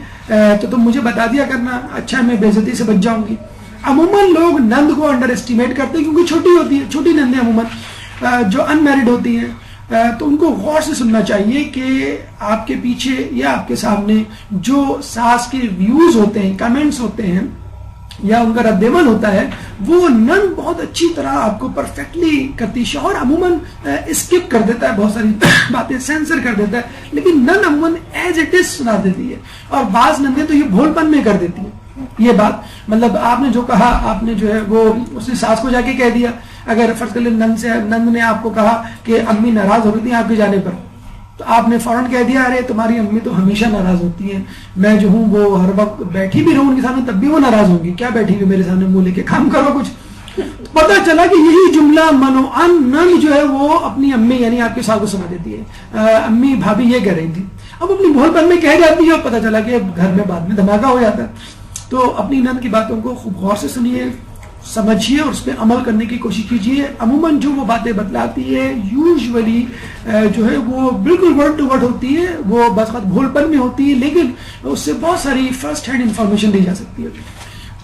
S2: تو تم مجھے بتا دیا کرنا، اچھا میں بے عزتی سے بچ جاؤں گی. عموماً لوگ نند کو انڈر اسٹیمیٹ کرتے ہیں کیونکہ چھوٹی ہوتی ہے، چھوٹی نندیں عموماً جو ان میرڈ ہوتی ہیں، تو ان کو غور سے سننا چاہیے کہ آپ کے پیچھے یا آپ کے سامنے جو ساس کے ویوز ہوتے ہیں، کمنٹس ہوتے ہیں یا ان کا رد عمل ہوتا ہے، وہ نند بہت اچھی طرح آپ کو پرفیکٹلی کرتی. شوہر عموماً اسکپ کر دیتا ہے، بہت ساری باتیں سینسر کر دیتا ہے، لیکن نند عموماً ایز اٹ از سنا دیتی ہے. اور بعض نندیں تو یہ بھول پن میں کر دیتی ہیں یہ بات، مطلب آپ نے جو کہا آپ نے جو ہے وہ اس نے ساس کو جا کے کہہ دیا. اگر فرض کر لیں نند نے آپ کو کہا کہ امی ناراض ہو رہی تھی آپ کے جانے پر، تو آپ نے فوراً کہہ دیا ارے تمہاری امی تو ہمیشہ ناراض ہوتی ہیں، میں جو ہوں وہ ہر وقت بیٹھی بھی رہوں ان کے سامنے تب بھی وہ ناراض ہوں گی، کیا بیٹھی ہوئی میرے سامنے منہ لے کے کام کرو کچھ. پتہ چلا کہ یہی جملہ منوعن نند جو ہے وہ اپنی امی یعنی آپ کے ساتھ کو سمجھ دیتی ہے، امی بھابھی یہ کہہ رہی تھی. اب اپنی بھول پن میں کہہ جاتی ہے اور پتہ چلا کہ گھر میں بعد میں دھماکہ ہو جاتا ہے. تو اپنی نند کی باتوں کو خوب غور سے سنیے، سمجھیے اور اس پہ عمل کرنے کی کوشش کیجیے. عموماً جو وہ باتیں بتلاتی ہے یوزولی جو ہے وہ بالکل ورڈ ٹو ورڈ ہوتی ہے، وہ بس خط بھول پن میں ہوتی ہے، لیکن اس سے بہت ساری فرسٹ ہینڈ انفارمیشن دی جا سکتی ہے.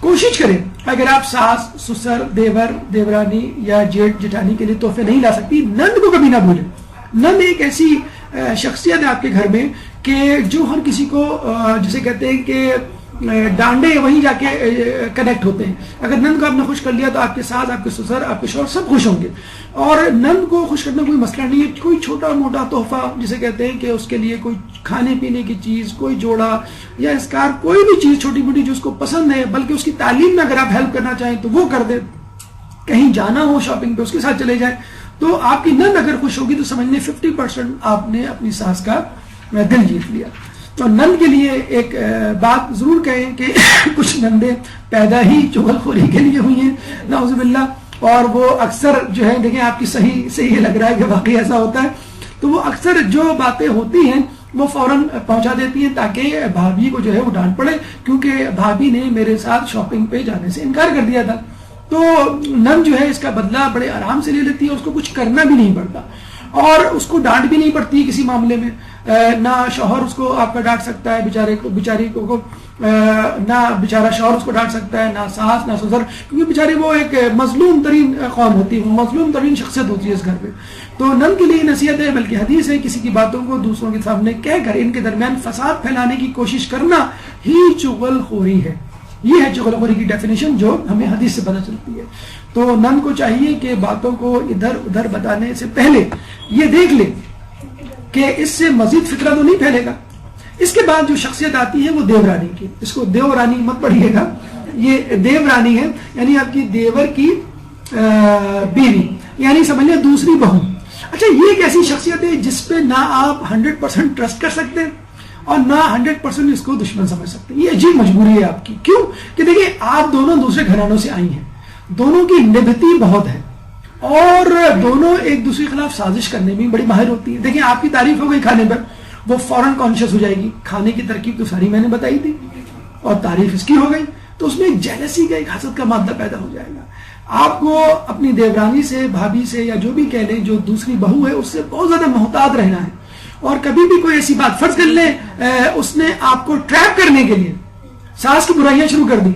S2: کوشش کریں اگر آپ ساس، سسر، دیور، دیورانی یا جیٹ جٹانی کے لیے تحفے نہیں لا سکتی، نند کو کبھی نہ بھولیں. نند ایک ایسی شخصیت ہے آپ کے گھر میں کہ جو ہر کسی کو جسے کہتے ہیں کہ ڈانڈے وہیں جا کے کنیکٹ ہوتے ہیں. اگر نند کو آپ نے خوش کر لیا تو آپ کے ساس، آپ کے سسر، آپ کے شوہر سب خوش ہوں گے. اور نند کو خوش کرنا کوئی مسئلہ نہیں ہے، کوئی چھوٹا موٹا تحفہ جسے کہتے ہیں کہ اس کے لیے کوئی کھانے پینے کی چیز، کوئی جوڑا یا اسکار، کوئی بھی چیز چھوٹی موٹی جو اس کو پسند ہے، بلکہ اس کی تعلیم میں اگر آپ ہیلپ کرنا چاہیں تو وہ کر دیں. کہیں جانا ہو شاپنگ پہ اس کے ساتھ چلے جائیں. تو آپ کی نند اگر خوش ہوگی تو سمجھ لیں 50% آپ نے اپنی ساس کا دل جیت لیا. تو نند کے لیے ایک بات ضرور کہیں کہ کچھ نندیں پیدا ہی چغل خوری کے لیے ہوئی ہیں نعوذ باللہ، اور وہ اکثر جو ہے دیکھیں آپ کی صحیح یہ لگ رہا ہے کہ واقعی ایسا ہوتا ہے، تو وہ اکثر جو باتیں ہوتی ہیں وہ فوراً پہنچا دیتی ہیں تاکہ بھابھی کو جو ہے وہ ڈانٹ پڑے، کیونکہ بھابھی نے میرے ساتھ شاپنگ پہ جانے سے انکار کر دیا تھا. تو نند جو ہے اس کا بدلہ بڑے آرام سے لے لیتی ہے، اس کو کچھ کرنا بھی نہیں پڑتا. اور اس کو ڈانٹ بھی نہیں پڑتی کسی معاملے میں، نہ شوہر اس کو آپ کا ڈانٹ سکتا ہے بیچاری کو نہ بیچارہ شوہر اس کو ڈانٹ سکتا ہے، نہ ساس نہ سسر، کیونکہ بیچاری وہ ایک مظلوم ترین قوم ہوتی ہے، مظلوم ترین شخصیت ہوتی ہے اس گھر پہ. تو نن کے لیے نصیحت ہے بلکہ حدیث ہے، کسی کی باتوں کو دوسروں کے سامنے کہہ کر ان کے درمیان فساد پھیلانے کی کوشش کرنا ہی چغل خوری ہے. یہ ہے چغل خوری کی ڈیفینیشن جو ہمیں حدیث سے پتہ چلتی ہے. تو نن کو چاہیے کہ باتوں کو ادھر ادھر بتانے سے پہلے یہ دیکھ لے کہ اس سے مزید فکرہ تو نہیں پھیلے گا. اس کے بعد جو شخصیت آتی ہے وہ دیو رانی کی، اس کو دیو رانی مت پڑھیے گا، یہ دیو رانی ہے یعنی آپ کی دیور کی بیوی، یعنی سمجھ لیں دوسری بہو. اچھا یہ ایک ایسی شخصیت ہے جس پہ نہ آپ 100% ٹرسٹ کر سکتے ہیں اور نہ 100% اس کو دشمن سمجھ سکتے ہیں. یہ عجیب مجبوری ہے آپ کی. کیوں کہ دیکھیں آپ دونوں دوسرے گھرانوں سے آئی ہیں، دونوں کی نبھتی بہت ہے اور دونوں ایک دوسرے کے خلاف سازش کرنے میں بڑی ماہر ہوتی ہے. دیکھیں آپ کی تعریف ہو گئی کھانے پر، وہ فوراً کانشیس ہو جائے گی، کھانے کی ترکیب تو ساری میں نے بتائی تھی اور تعریف اس کی ہو گئی، تو اس میں ایک جیلسی کا ایک حسد کا مادہ پیدا ہو جائے گا. آپ کو اپنی دیورانی سے، بھابھی سے یا جو بھی کہہ لیں جو دوسری بہو ہے اس سے بہت زیادہ محتاط رہنا ہے. اور کبھی بھی کوئی ایسی بات فرض کر لیں اس نے آپ کو ٹریپ کرنے کے لیے ساس کی برائیاں شروع کر دی،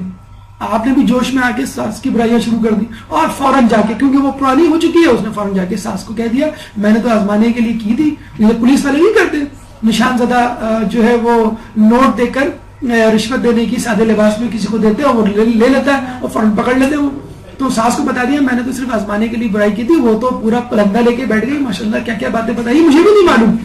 S2: آپ نے بھی جوش میں آ کے ساس کی برائیاں شروع کر دی اور فوراً جا کے، کیونکہ وہ پرانی ہو چکی ہے، اس نے فوراً جا کے ساس کو کہہ دیا میں نے تو آزمانے کے لیے کی تھی. یہ پولیس والے نہیں کرتے، نشان زدہ جو ہے وہ نوٹ دے کر رشوت دینے کی سادے لباس میں کسی کو دیتے ہیں اور وہ لے لیتا ہے اور فوراً پکڑ لیتے ہیں. تو ساس کو بتا دیا میں نے تو صرف آزمانے کے لیے برائی کی تھی، وہ تو پورا پلندہ لے کے بیٹھ گئی، ماشاءاللہ کیا کیا باتیں بتائی مجھے بھی نہیں معلوم،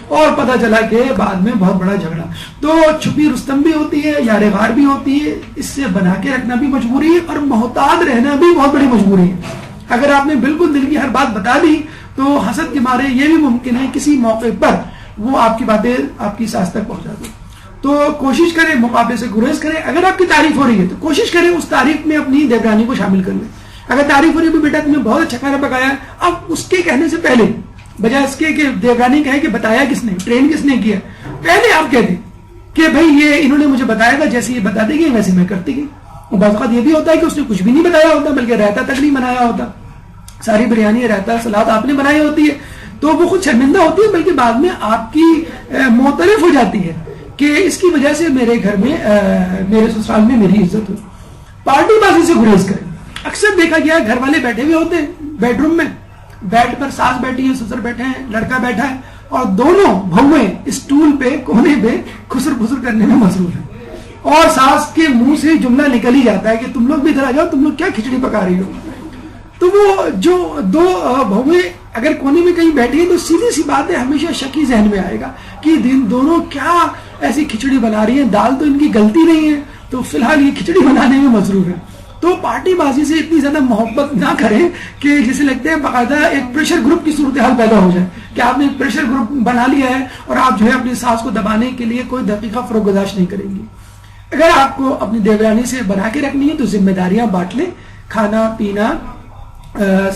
S2: اور پتا چلا کہ بعد میں بہت بڑا جھگڑا. تو چھپی رستم بھی ہوتی ہے، یار غار بھی ہوتی ہے، اس سے بنا کے رکھنا بھی مجبوری ہے اور محتاط رہنا بھی بہت بڑی مجبوری ہے. اگر آپ نے بالکل دل کی ہر بات بتا دی تو حسد کے مارے یہ بھی ممکن ہے کسی موقع پر وہ آپ کی باتیں آپ کی ساس تک پہنچا دیں. تو کوشش کریں مقابلے سے گریز کریں. اگر آپ کی تعریف ہو رہی ہے تو کوشش کریں اس تعریف میں اپنی دیورانی کو شامل کر لیں. اگر تعریف ہو رہی ہے بیٹا تم نے بہت اچھا کھانا پکایا ہے، اب اس کے کہنے سے پہلے بجائے اس کے کہ دیورانی کہے کہ بتایا کس نے، ٹرین کس نے کیا، پہلے آپ کہہ دیں کہ بھائی یہ انہوں نے مجھے بتایا تھا، جیسے یہ بتا دیں گے ویسے میں کرتی گئی. اور بعض اوقات یہ بھی ہوتا ہے کہ اس نے کچھ بھی نہیں بتایا ہوتا بلکہ رائتا تک نہیں بنایا ہوتا، ساری بریانی رائتا سلاد آپ نے بنائی ہوتی ہے، تو وہ خود شرمندہ ہوتی ہے بلکہ بعد میں آپ کی معترف ہو جاتی ہے کہ اس کی وجہ سے میرے گھر میں میرے سسرال میں میری عزت ہو. پارٹی بازی سے گریز کریں. اکثر دیکھا گیا گھر والے بیٹھے ہوئے ہوتے ہیں بیڈ روم میں، بیڈ پر ساس بیٹھی ہے، سسر بیٹھے ہیں، لڑکا بیٹھا ہے اور دونوں بہویں اسٹول پہ کونے پہ خسر پھسر کرنے میں مصروف ہیں اور ساس کے منہ سے جملہ نکل ہی جاتا ہے کہ تم لوگ بھی ادھر آ جاؤ، تم لوگ کیا کھچڑی پکا رہی ہو. تو وہ جو دو بہویں اگر کونے میں کہیں بیٹھی ہیں تو سیدھی سی بات ہے ہمیشہ شکی ذہن میں آئے گا کہ دونوں کیا ایسی کھچڑی بنا رہی ہیں، دال تو ان کی گلتی نہیں ہے تو فی الحال یہ کھچڑی بنانے میں مصروف ہے. تو پارٹی بازی سے اتنی زیادہ محبت نہ کریں کہ جسے لگتے ہیں باقاعدہ ایک پریشر گروپ کی صورتحال پیدا ہو جائے کہ آپ نے ایک پریشر گروپ بنا لیا ہے اور آپ جو ہے اپنی ساس کو دبانے کے لیے کوئی دقیقہ فروگزاشت نہیں کریں گی. اگر آپ کو اپنی دیورانی سے بنا کے رکھنی ہے تو ذمہ داریاں بانٹ لیں، کھانا پینا،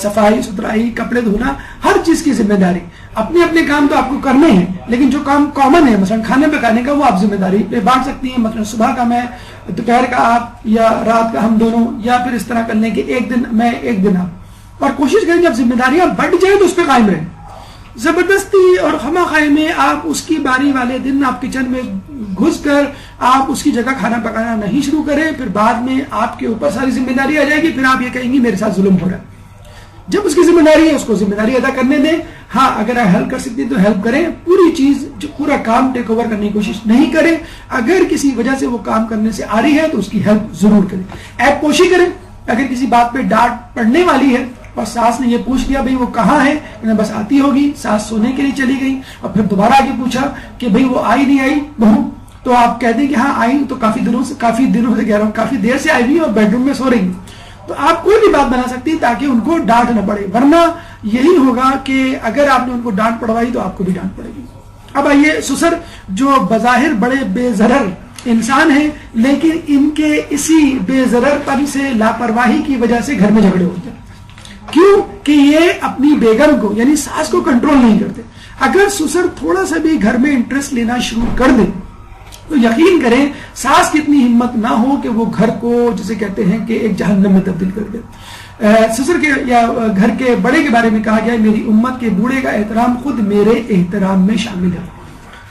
S2: صفائی ستھرائی، کپڑے دھونا، ہر چیز کی ذمہ داری. اپنے اپنے کام تو آپ کو کرنے ہیں لیکن جو کام کامن ہے مثلا کھانے پکانے کا وہ آپ ذمہ داری پہ بانٹ سکتی ہیں. مثلا صبح کا میں، دوپہر کا آپ، یا رات کا ہم دونوں، یا پھر اس طرح کر لیں کہ ایک دن میں ایک دن آپ. اور کوشش کریں جب ذمہ داریاں بٹ جائیں تو اس پہ قائم رہیں. زبردستی اور خما خواہ میں آپ اس کی باری والے دن آپ کچن میں گھس کر آپ اس کی جگہ کھانا پکانا نہیں شروع کریں، پھر بعد میں آپ کے اوپر ساری ذمہ داری آ جائے گی، پھر آپ یہ کہیں گی میرے ساتھ ظلم ہو رہا ہے. جب اس کی ذمہ داری ہے اس کو ذمہ داری ادا کرنے دیں. ہاں اگر آپ ہیلپ کر سکتے ہیں تو ہیلپ کریں، پوری چیز جو پورا کام ٹیک اوور کرنے کی کوشش نہیں کریں. اگر کسی وجہ سے وہ کام کرنے سے آ رہی ہے تو اس کی ہیلپ ضرور کریں. ایپ پوشی کریں. اگر کسی بات پہ ڈانٹ پڑنے والی ہے اور ساس نے یہ پوچھ لیا بھئی وہ کہاں ہے، انہیں بس آتی ہوگی، ساس سونے کے لیے چلی گئی اور پھر دوبارہ آگے پوچھا کہ بھئی وہ آئی نہیں آئی بہو، تو آپ کہہ دیں کہ ہاں آئی تو کافی دنوں سے کہہ رہا ہوں کافی دیر سے آئی ہوئی اور بیڈ روم میں سو رہی. تو آپ کوئی بھی بات بنا سکتی تاکہ ان کو ڈانٹ نہ پڑے، ورنہ یہی ہوگا کہ اگر آپ نے ان کو ڈانٹ پڑوائی تو آپ کو بھی ڈانٹ پڑے گی. اب آئیے سسر جو بظاہر بڑے بے ضرر انسان ہیں لیکن ان کے اسی بے ضرر پن سے، لاپرواہی کی وجہ سے گھر میں جھگڑے ہوتے ہیں. کیوں کہ یہ اپنی بیگم کو یعنی ساس کو کنٹرول نہیں کرتے. اگر سسر تھوڑا سا بھی گھر میں انٹرسٹ لینا شروع کر دے تو یقین کریں ساس کی اتنی ہمت نہ ہو کہ وہ گھر کو جسے کہتے ہیں کہ ایک جہنم میں تبدیل کر دے. سسر کے یا گھر کے بڑے کے بارے میں کہا گیا میری امت کے بوڑھے کا احترام خود میرے احترام میں شامل ہے.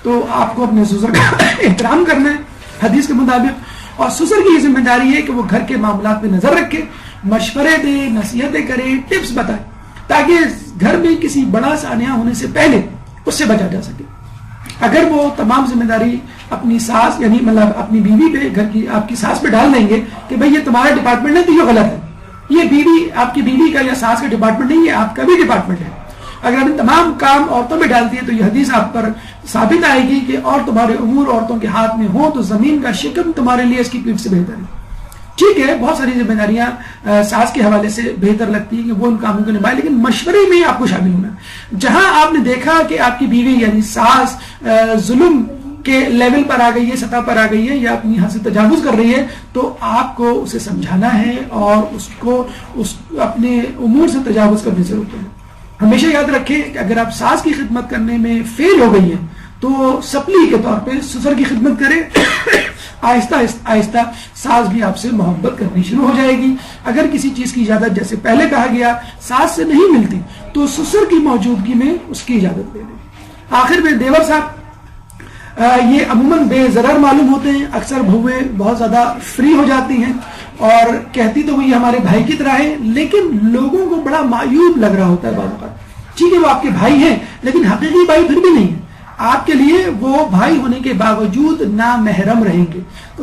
S2: تو آپ کو اپنے سسر کا احترام کرنا ہے حدیث کے مطابق. اور سسر کی یہ ذمہ داری ہے کہ وہ گھر کے معاملات پہ نظر رکھے, مشورے دے, نصیحتیں کرے, ٹپس بتائے, تاکہ گھر میں کسی بڑا سانحہ ہونے سے پہلے اس سے بچا جا سکے. اگر وہ تمام ذمہ داری اپنی ساس یعنی مطلب اپنی بیوی پہ, گھر کی آپ کی ساس پہ ڈال دیں گے کہ بھئی یہ تمہارا ڈپارٹمنٹ ہے تو یہ غلط ہے, یہ بیوی آپ کی بیوی کا یا ساس کا ڈپارٹمنٹ نہیں, یہ آپ کا بھی ڈپارٹمنٹ ہے. اگر آپ نے تمام کام عورتوں پہ ڈال دیے تو یہ حدیث آپ پر ثابت آئے گی کہ اور تمہارے امور عورتوں کے ہاتھ میں ہو تو زمین کا شکم تمہارے لیے اس کی پیٹھ سے بہتر ہے. ٹھیک ہے, بہت ساری ذمہ داریاں ساس کے حوالے سے بہتر لگتی ہیں کہ وہ ان کاموں کو نبھائے, لیکن مشورے میں آپ کو شامل ہونا ہے. جہاں آپ نے دیکھا کہ آپ کی بیوی یعنی ساس ظلم کے لیول پر آ گئی ہے, سطح پر آ گئی ہے, یا اپنی حد سے تجاوز کر رہی ہے, تو آپ کو اسے سمجھانا ہے اور اس کو اپنے امور سے تجاوز کرنے سے روکنا ہے. ہمیشہ یاد رکھیں کہ اگر آپ ساس کی خدمت کرنے میں فیل ہو گئی ہیں تو سپلی کے طور پہ سسر کی خدمت کریں. آہستہ آہستہ ساس بھی آپ سے محبت کرنی شروع ہو جائے گی. اگر کسی چیز کی اجازت جیسے پہلے کہا گیا ساس سے نہیں ملتی تو سسر کی موجودگی میں اس کی اجازت لے لیں. آخر میں دیور صاحب یہ عموماً بے ضرر معلوم ہوتے ہیں. اکثر بہویں بہت زیادہ فری ہو جاتی ہیں اور کہتی تو وہ یہ ہمارے بھائی کی طرح ہے, لیکن لوگوں کو بڑا معیوب لگ رہا ہوتا ہے بعض اوقات. ٹھیک ہے وہ آپ کے بھائی ہیں لیکن حقیقی بھائی پھر بھی نہیں ہے. آپ کے لیے وہ بھائی ہونے کے باوجود نامحرم رہیں گے, تو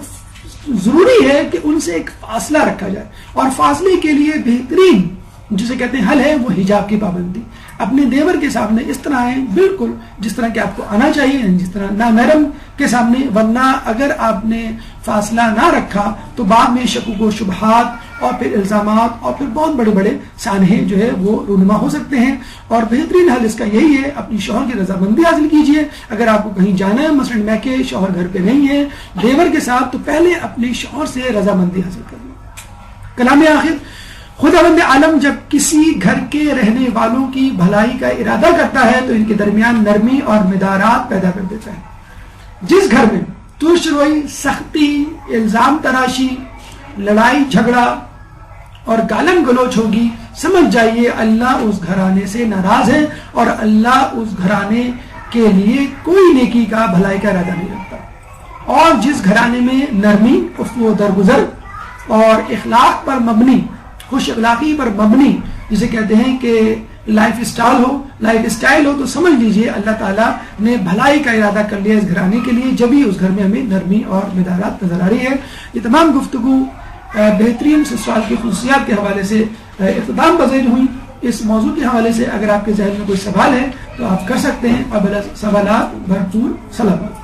S2: ضروری ہے کہ ان سے ایک فاصلہ رکھا جائے. اور فاصلے کے لیے بہترین جسے کہتے ہیں حل ہے وہ حجاب کی پابندی. اپنے دیور کے سامنے اس طرح آئیں بالکل جس طرح کہ آپ کو آنا چاہیے, جس طرح نامحرم کے سامنے. ورنہ اگر آپ نے فاصلہ نہ رکھا تو بعد میں شکوک و شبہات اور پھر الزامات اور پھر بہت بڑے بڑے سانحے جو ہے وہ رونما ہو سکتے ہیں. اور بہترین حل اس کا یہی ہے اپنی شوہر کی رضامندی حاصل کیجئے. اگر آپ کو کہیں جانا ہے مثلا میں کہ شوہر گھر پہ نہیں ہے دیور کے ساتھ, تو پہلے اپنے شوہر سے رضامندی حاصل کر لیں. کلام آخر, خداوند عالم جب کسی گھر کے رہنے والوں کی بھلائی کا ارادہ کرتا ہے تو ان کے درمیان نرمی اور مدارات پیدا کر دیتا ہے. جس گھر میں ترش روئی, سختی, الزام تراشی, لڑائی جھگڑا اور گالم گلوچ ہوگی, سمجھ جائیے اللہ اس گھرانے سے ناراض ہے اور اللہ اس گھرانے کے لیے کوئی نیکی کا بھلائی کا ارادہ نہیں رکھتا. اور جس گھرانے میں نرمی, عفو و درگزر اور اخلاق پر مبنی, خوش اخلاقی پر مبنی جسے کہتے ہیں کہ لائف اسٹائل ہو, تو سمجھ لیجئے اللہ تعالیٰ نے بھلائی کا ارادہ کر لیا اس گھرانے کے لیے, جب ہی اس گھر میں ہمیں نرمی اور مدارات نظر آ رہی ہے. یہ تمام گفتگو بہترین سسرال کی خصوصیات کے حوالے سے اختتام پذیر ہوئی. اس موضوع کے حوالے سے اگر آپ کے ذہن میں کوئی سوال ہے تو آپ کر سکتے ہیں. قبل سوالات بھرپور سلامات.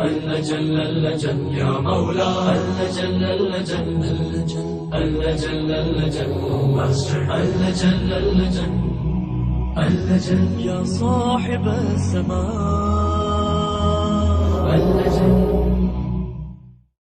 S1: اللجن اللجن يا مولا اللجن اللجن اللجن اللجن اللجن اللجن اللجن يا صاحب السماء اللجن